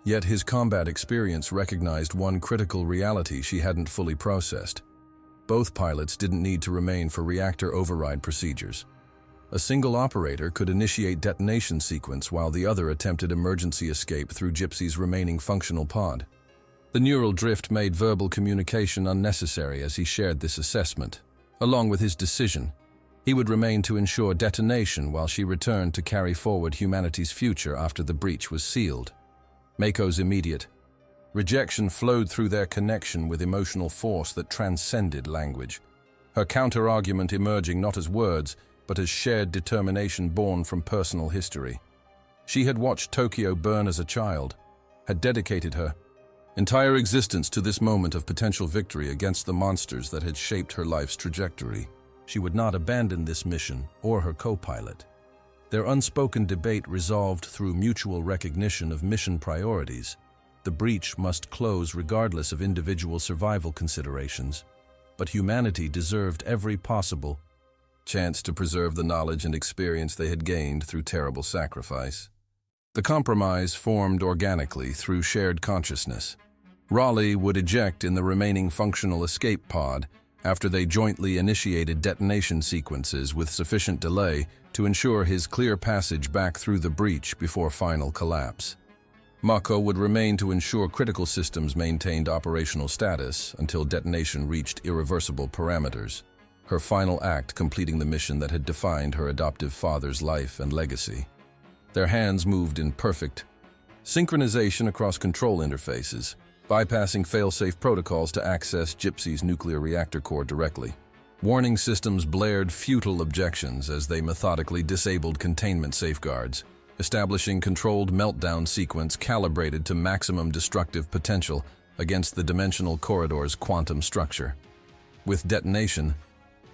Yet his combat experience recognized one critical reality she hadn't fully processed. Both pilots didn't need to remain for reactor override procedures. A single operator could initiate detonation sequence while the other attempted emergency escape through Gypsy's remaining functional pod. The neural drift made verbal communication unnecessary as he shared this assessment. Along with his decision, he would remain to ensure detonation while she returned to carry forward humanity's future after the breach was sealed. Mako's immediate rejection flowed through their connection with emotional force that transcended language, her counter-argument emerging not as words, but as shared determination born from personal history. She had watched Tokyo burn as a child, had dedicated her entire existence to this moment of potential victory against the monsters that had shaped her life's trajectory. She would not abandon this mission or her co-pilot. Their unspoken debate resolved through mutual recognition of mission priorities. The breach must close regardless of individual survival considerations, but humanity deserved every possible chance to preserve the knowledge and experience they had gained through terrible sacrifice. The compromise formed organically through shared consciousness. Raleigh would eject in the remaining functional escape pod after they jointly initiated detonation sequences with sufficient delay to ensure his clear passage back through the breach before final collapse. Mako would remain to ensure critical systems maintained operational status until detonation reached irreversible parameters, her final act completing the mission that had defined her adoptive father's life and legacy. Their hands moved in perfect Synchronization across control interfaces, bypassing fail-safe protocols to access Gypsy's nuclear reactor core directly. Warning systems blared futile objections as they methodically disabled containment safeguards, establishing controlled meltdown sequence calibrated to maximum destructive potential against the dimensional corridor's quantum structure. With detonation,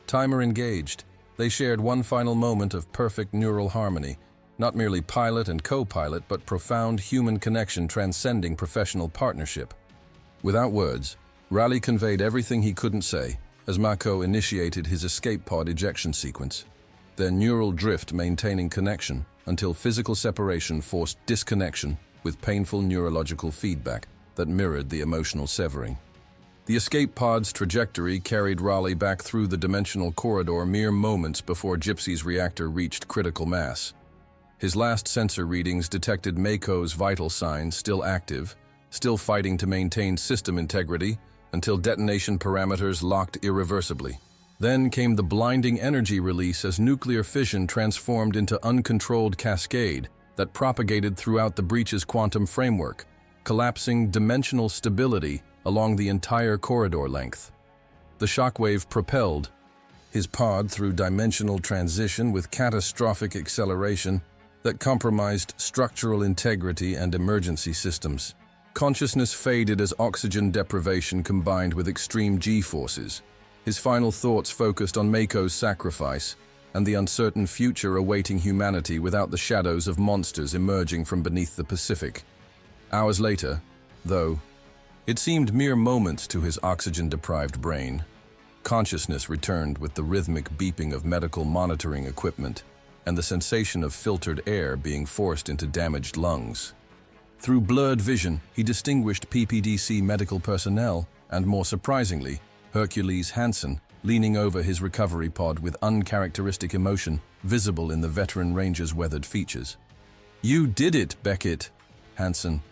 timer engaged, they shared one final moment of perfect neural harmony, not merely pilot and co-pilot, but profound human connection transcending professional partnership. Without words, Raleigh conveyed everything he couldn't say as Mako initiated his escape pod ejection sequence, their neural drift maintaining connection until physical separation forced disconnection with painful neurological feedback that mirrored the emotional severing. The escape pod's trajectory carried Raleigh back through the dimensional corridor mere moments before Gypsy's reactor reached critical mass. His last sensor readings detected Mako's vital signs still active, still fighting to maintain system integrity until detonation parameters locked irreversibly. Then came the blinding energy release as nuclear fission transformed into uncontrolled cascade that propagated throughout the breach's quantum framework, collapsing dimensional stability along the entire corridor length. The shockwave propelled his pod through dimensional transition with catastrophic acceleration that compromised structural integrity and emergency systems. Consciousness faded as oxygen deprivation combined with extreme G-forces. His final thoughts focused on Mako's sacrifice and the uncertain future awaiting humanity without the shadows of monsters emerging from beneath the Pacific. Hours later, though, it seemed mere moments to his oxygen-deprived brain. Consciousness returned with the rhythmic beeping of medical monitoring equipment and the sensation of filtered air being forced into damaged lungs. Through blurred vision, he distinguished PPDC medical personnel and, more surprisingly, Hercules Hansen leaning over his recovery pod with uncharacteristic emotion visible in the veteran ranger's weathered features. "You did it, Beckett," Hansen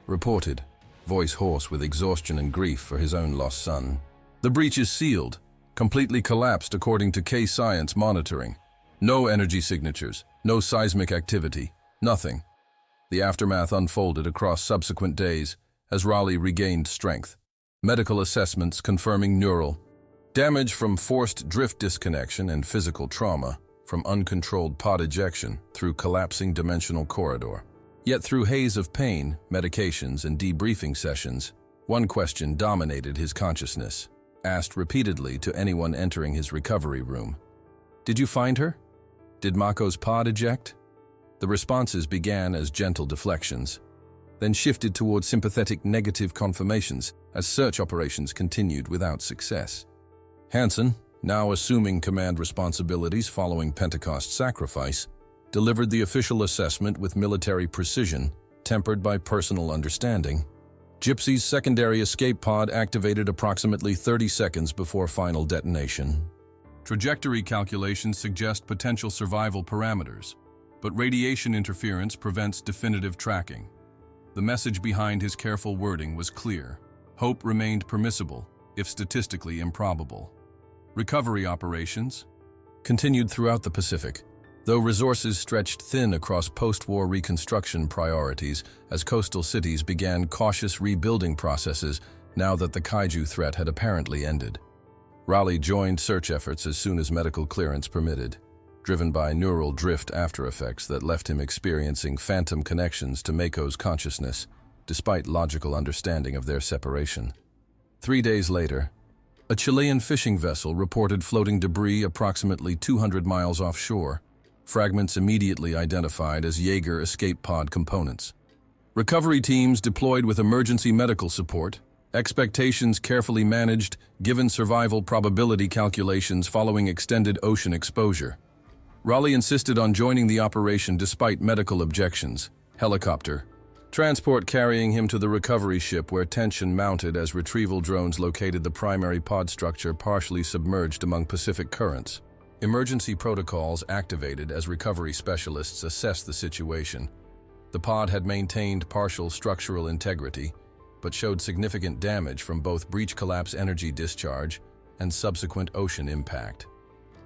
reported, voice hoarse with exhaustion and grief for his own lost son. "The breach is sealed, completely collapsed according to K-Science monitoring. No energy signatures, no seismic activity, nothing." The aftermath unfolded across subsequent days as Raleigh regained strength. Medical assessments confirming neural damage from forced drift disconnection and physical trauma from uncontrolled pod ejection through collapsing dimensional corridor. Yet through haze of pain, medications, and debriefing sessions, one question dominated his consciousness, asked repeatedly to anyone entering his recovery room. "Did you find her? Did Mako's pod eject?" The responses began as gentle deflections, then shifted toward sympathetic negative confirmations as search operations continued without success. Hansen, now assuming command responsibilities following Pentecost's sacrifice, delivered the official assessment with military precision, tempered by personal understanding. Gypsy's secondary escape pod activated approximately 30 seconds before final detonation. Trajectory calculations suggest potential survival parameters, but radiation interference prevents definitive tracking. The message behind his careful wording was clear. Hope remained permissible, if statistically improbable. Recovery operations continued throughout the Pacific, though resources stretched thin across post-war reconstruction priorities as coastal cities began cautious rebuilding processes now that the kaiju threat had apparently ended. Raleigh joined search efforts as soon as medical clearance permitted, driven by neural drift aftereffects that left him experiencing phantom connections to Mako's consciousness, despite logical understanding of their separation. 3 days later, a Chilean fishing vessel reported floating debris approximately 200 miles offshore, fragments immediately identified as Jaeger escape pod components. Recovery teams deployed with emergency medical support, expectations carefully managed given survival probability calculations following extended ocean exposure. Raleigh insisted on joining the operation despite medical objections. Helicopter transport carrying him to the recovery ship where tension mounted as retrieval drones located the primary pod structure partially submerged among Pacific currents. Emergency protocols activated as recovery specialists assessed the situation. The pod had maintained partial structural integrity, but showed significant damage from both breach collapse energy discharge and subsequent ocean impact.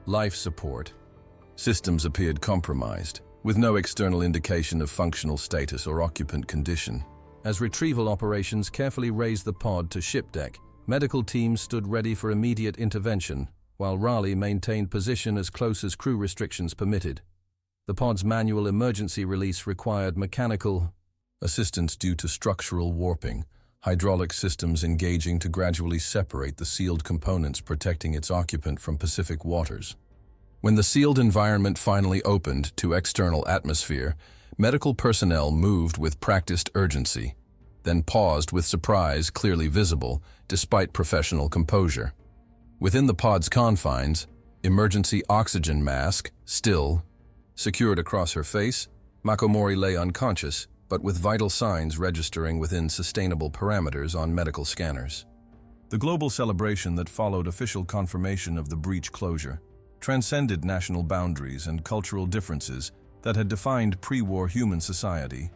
Life support systems appeared compromised, with no external indication of functional status or occupant condition. As retrieval operations carefully raised the pod to ship deck, medical teams stood ready for immediate intervention, while Raleigh maintained position as close as crew restrictions permitted. The pod's manual emergency release required mechanical assistance due to structural warping, hydraulic systems engaging to gradually separate the sealed components protecting its occupant from Pacific waters. When the sealed environment finally opened to external atmosphere, medical personnel moved with practiced urgency, then paused with surprise clearly visible despite professional composure. Within the pod's confines, emergency oxygen mask, still, secured across her face, Makomori lay unconscious, but with vital signs registering within sustainable parameters on medical scanners. The global celebration that followed official confirmation of the breach closure transcended national boundaries and cultural differences that had defined pre-war human society.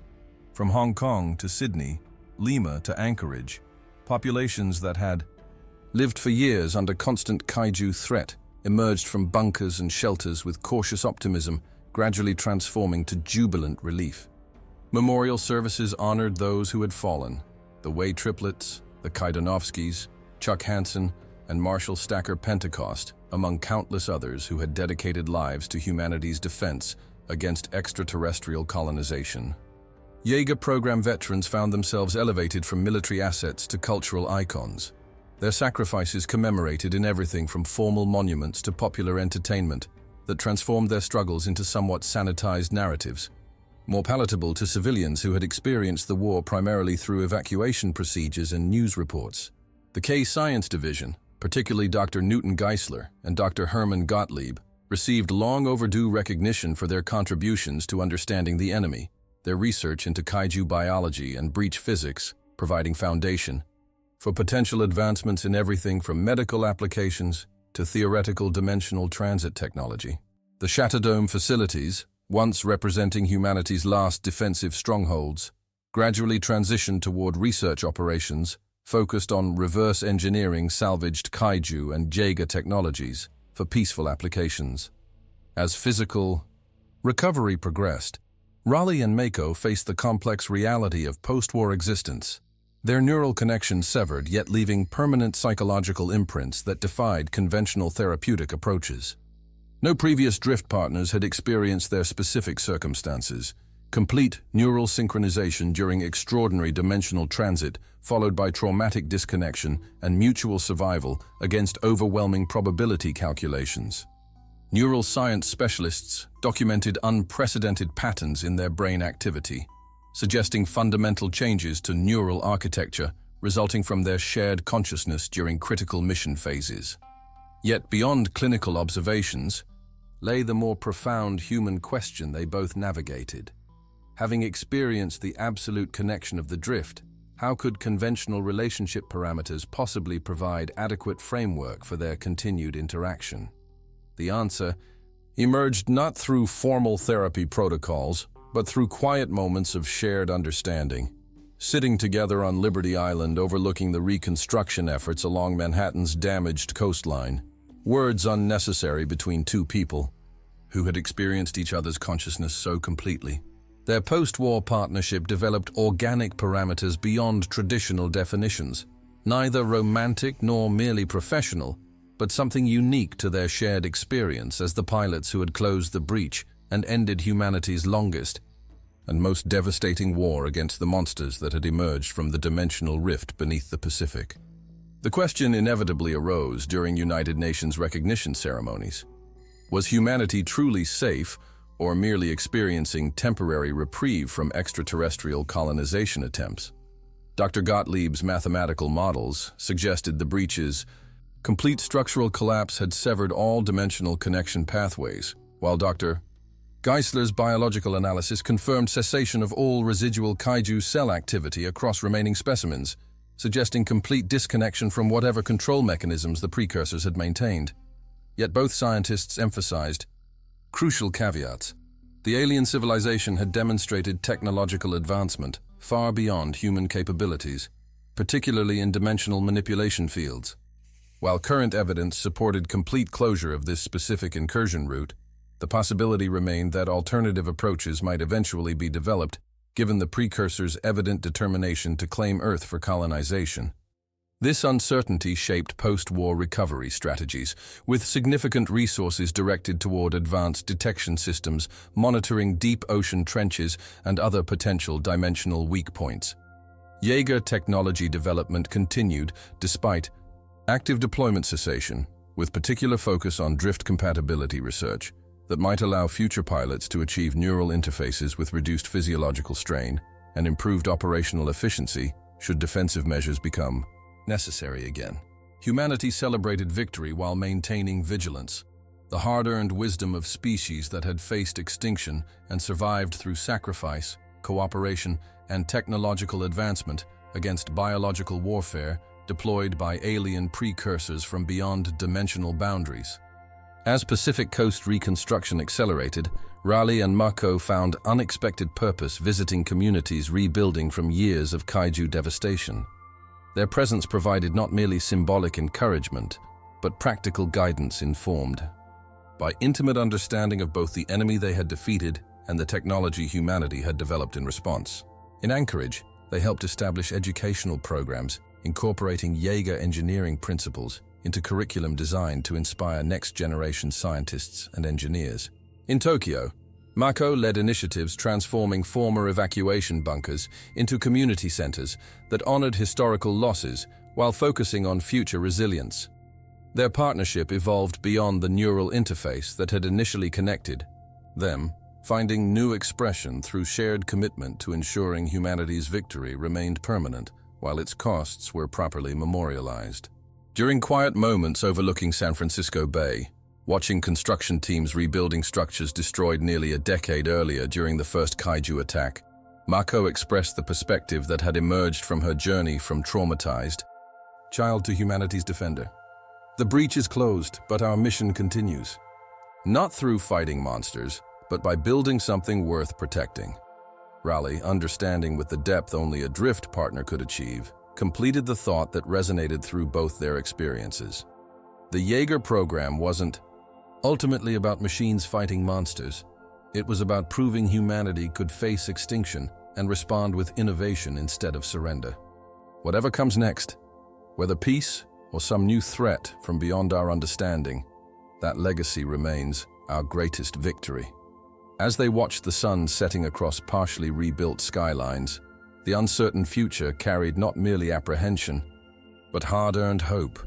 From Hong Kong to Sydney, Lima to Anchorage, populations that had lived for years under constant kaiju threat emerged from bunkers and shelters with cautious optimism, gradually transforming to jubilant relief. Memorial services honored those who had fallen, the Way triplets, the Kaidanovskis, Chuck Hansen, and Marshall Stacker Pentecost, among countless others who had dedicated lives to humanity's defense against extraterrestrial colonization. Jaeger program veterans found themselves elevated from military assets to cultural icons. Their sacrifices commemorated in everything from formal monuments to popular entertainment that transformed their struggles into somewhat sanitized narratives, more palatable to civilians who had experienced the war primarily through evacuation procedures and news reports. The K-Science Division, particularly Dr. Newton Geisler and Dr. Herman Gottlieb, received long overdue recognition for their contributions to understanding the enemy, their research into kaiju biology and breach physics, providing foundation for potential advancements in everything from medical applications to theoretical dimensional transit technology. The Shatterdome facilities, once representing humanity's last defensive strongholds, gradually transitioned toward research operations focused on reverse engineering salvaged kaiju and Jaeger technologies for peaceful applications. As physical recovery progressed, Raleigh and Mako faced the complex reality of post-war existence, their neural connections severed yet leaving permanent psychological imprints that defied conventional therapeutic approaches. No previous drift partners had experienced their specific circumstances, complete neural synchronization during extraordinary dimensional transit followed by traumatic disconnection and mutual survival against overwhelming probability calculations. Neural science specialists documented unprecedented patterns in their brain activity, suggesting fundamental changes to neural architecture resulting from their shared consciousness during critical mission phases. Yet beyond clinical observations lay the more profound human question they both navigated. Having experienced the absolute connection of the drift, how could conventional relationship parameters possibly provide adequate framework for their continued interaction? The answer emerged not through formal therapy protocols, but through quiet moments of shared understanding. Sitting together on Liberty Island overlooking the reconstruction efforts along Manhattan's damaged coastline, words unnecessary between two people who had experienced each other's consciousness so completely. Their post-war partnership developed organic parameters beyond traditional definitions, neither romantic nor merely professional, but something unique to their shared experience as the pilots who had closed the breach and ended humanity's longest and most devastating war against the monsters that had emerged from the dimensional rift beneath the Pacific. The question inevitably arose during United Nations recognition ceremonies. Was humanity truly safe or merely experiencing temporary reprieve from extraterrestrial colonization attempts? Dr. Gottlieb's mathematical models suggested the breach's complete structural collapse had severed all dimensional connection pathways, while Dr. Geisler's biological analysis confirmed cessation of all residual kaiju cell activity across remaining specimens, suggesting complete disconnection from whatever control mechanisms the precursors had maintained. Yet both scientists emphasized crucial caveats. The alien civilization had demonstrated technological advancement far beyond human capabilities, particularly in dimensional manipulation fields. While current evidence supported complete closure of this specific incursion route, The possibility remained that alternative approaches might eventually be developed, given the precursor's evident determination to claim Earth for colonization. This uncertainty shaped post-war recovery strategies, with significant resources directed toward advanced detection systems, monitoring deep ocean trenches, and other potential dimensional weak points. Jaeger technology development continued despite active deployment cessation, with particular focus on drift compatibility research that might allow future pilots to achieve neural interfaces with reduced physiological strain and improved operational efficiency should defensive measures become necessary again. Humanity celebrated victory while maintaining vigilance. The hard-earned wisdom of species that had faced extinction and survived through sacrifice, cooperation, and technological advancement against biological warfare deployed by alien precursors from beyond dimensional boundaries. As Pacific Coast reconstruction accelerated, Raleigh and Mako found unexpected purpose visiting communities rebuilding from years of kaiju devastation. Their presence provided not merely symbolic encouragement, but practical guidance informed by intimate understanding of both the enemy they had defeated and the technology humanity had developed in response. In Anchorage, they helped establish educational programs incorporating Jaeger engineering principles into curriculum designed to inspire next-generation scientists and engineers. In Tokyo, Mako led initiatives transforming former evacuation bunkers into community centers that honored historical losses while focusing on future resilience. Their partnership evolved beyond the neural interface that had initially connected them, finding new expression through shared commitment to ensuring humanity's victory remained permanent, while its costs were properly memorialized. During quiet moments overlooking San Francisco Bay, watching construction teams rebuilding structures destroyed nearly a decade earlier during the first kaiju attack, Mako expressed the perspective that had emerged from her journey from traumatized child to humanity's defender. The breach is closed, but our mission continues. Not through fighting monsters, but by building something worth protecting. Raleigh, understanding with the depth only a drift partner could achieve, completed the thought that resonated through both their experiences. The Jaeger program wasn't ultimately about machines fighting monsters. It was about proving humanity could face extinction and respond with innovation instead of surrender. Whatever comes next, whether peace or some new threat from beyond our understanding, that legacy remains our greatest victory. As they watched the sun setting across partially rebuilt skylines, the uncertain future carried not merely apprehension, but hard-earned hope.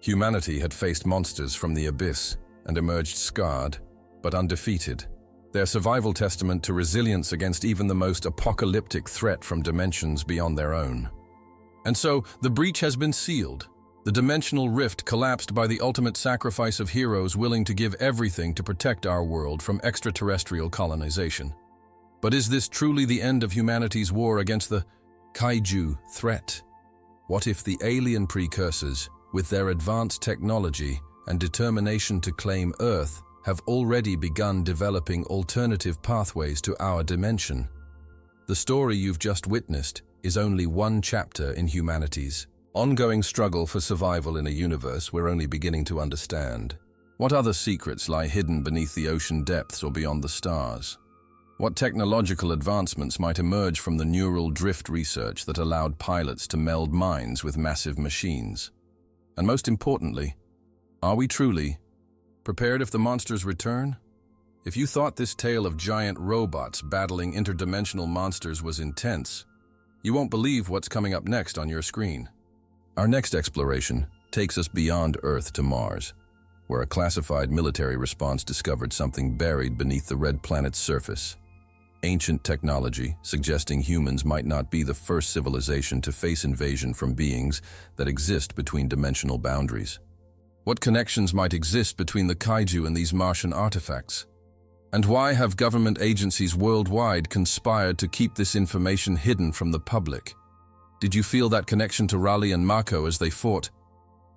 Humanity had faced monsters from the abyss and emerged scarred, but undefeated, their survival testament to resilience against even the most apocalyptic threat from dimensions beyond their own. And so, the breach has been sealed. The dimensional rift collapsed by the ultimate sacrifice of heroes willing to give everything to protect our world from extraterrestrial colonization. But is this truly the end of humanity's war against the kaiju threat? What if the alien precursors, with their advanced technology and determination to claim Earth, have already begun developing alternative pathways to our dimension? The story you've just witnessed is only one chapter in humanity's ongoing struggle for survival in a universe we're only beginning to understand. What other secrets lie hidden beneath the ocean depths or beyond the stars? What technological advancements might emerge from the neural drift research that allowed pilots to meld minds with massive machines? And most importantly, are we truly prepared if the monsters return? If you thought this tale of giant robots battling interdimensional monsters was intense, you won't believe what's coming up next on your screen. Our next exploration takes us beyond Earth to Mars, where a classified military response discovered something buried beneath the red planet's surface. Ancient technology suggesting humans might not be the first civilization to face invasion from beings that exist between dimensional boundaries. What connections might exist between the kaiju and these Martian artifacts? And why have government agencies worldwide conspired to keep this information hidden from the public? Did you feel that connection to Raleigh and Mako as they fought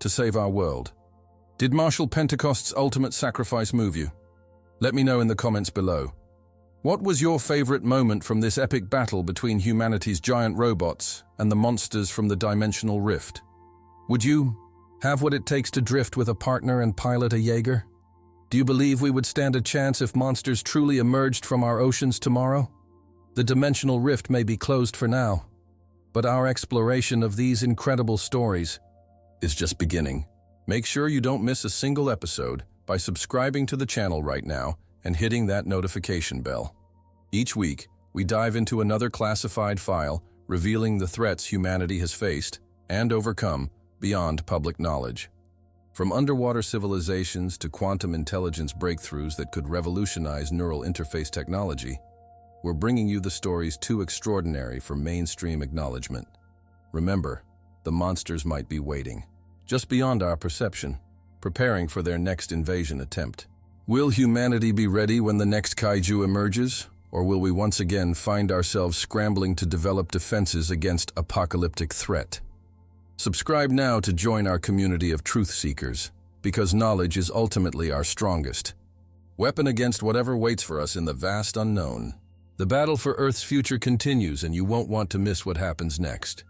to save our world? Did Marshal Pentecost's ultimate sacrifice move you? Let me know in the comments below. What was your favorite moment from this epic battle between humanity's giant robots and the monsters from the dimensional rift? Would you have what it takes to drift with a partner and pilot a Jaeger? Do you believe we would stand a chance if monsters truly emerged from our oceans tomorrow? The dimensional rift may be closed for now, but our exploration of these incredible stories is just beginning. Make sure you don't miss a single episode by subscribing to the channel right now and hitting that notification bell. Each week, we dive into another classified file revealing the threats humanity has faced and overcome beyond public knowledge. From underwater civilizations to quantum intelligence breakthroughs that could revolutionize neural interface technology, we're bringing you the stories too extraordinary for mainstream acknowledgement. Remember, the monsters might be waiting, just beyond our perception, preparing for their next invasion attempt. Will humanity be ready when the next kaiju emerges, or will we once again find ourselves scrambling to develop defenses against apocalyptic threat? Subscribe now to join our community of truth seekers, because knowledge is ultimately our strongest weapon against whatever waits for us in the vast unknown. The battle for Earth's future continues, and you won't want to miss what happens next.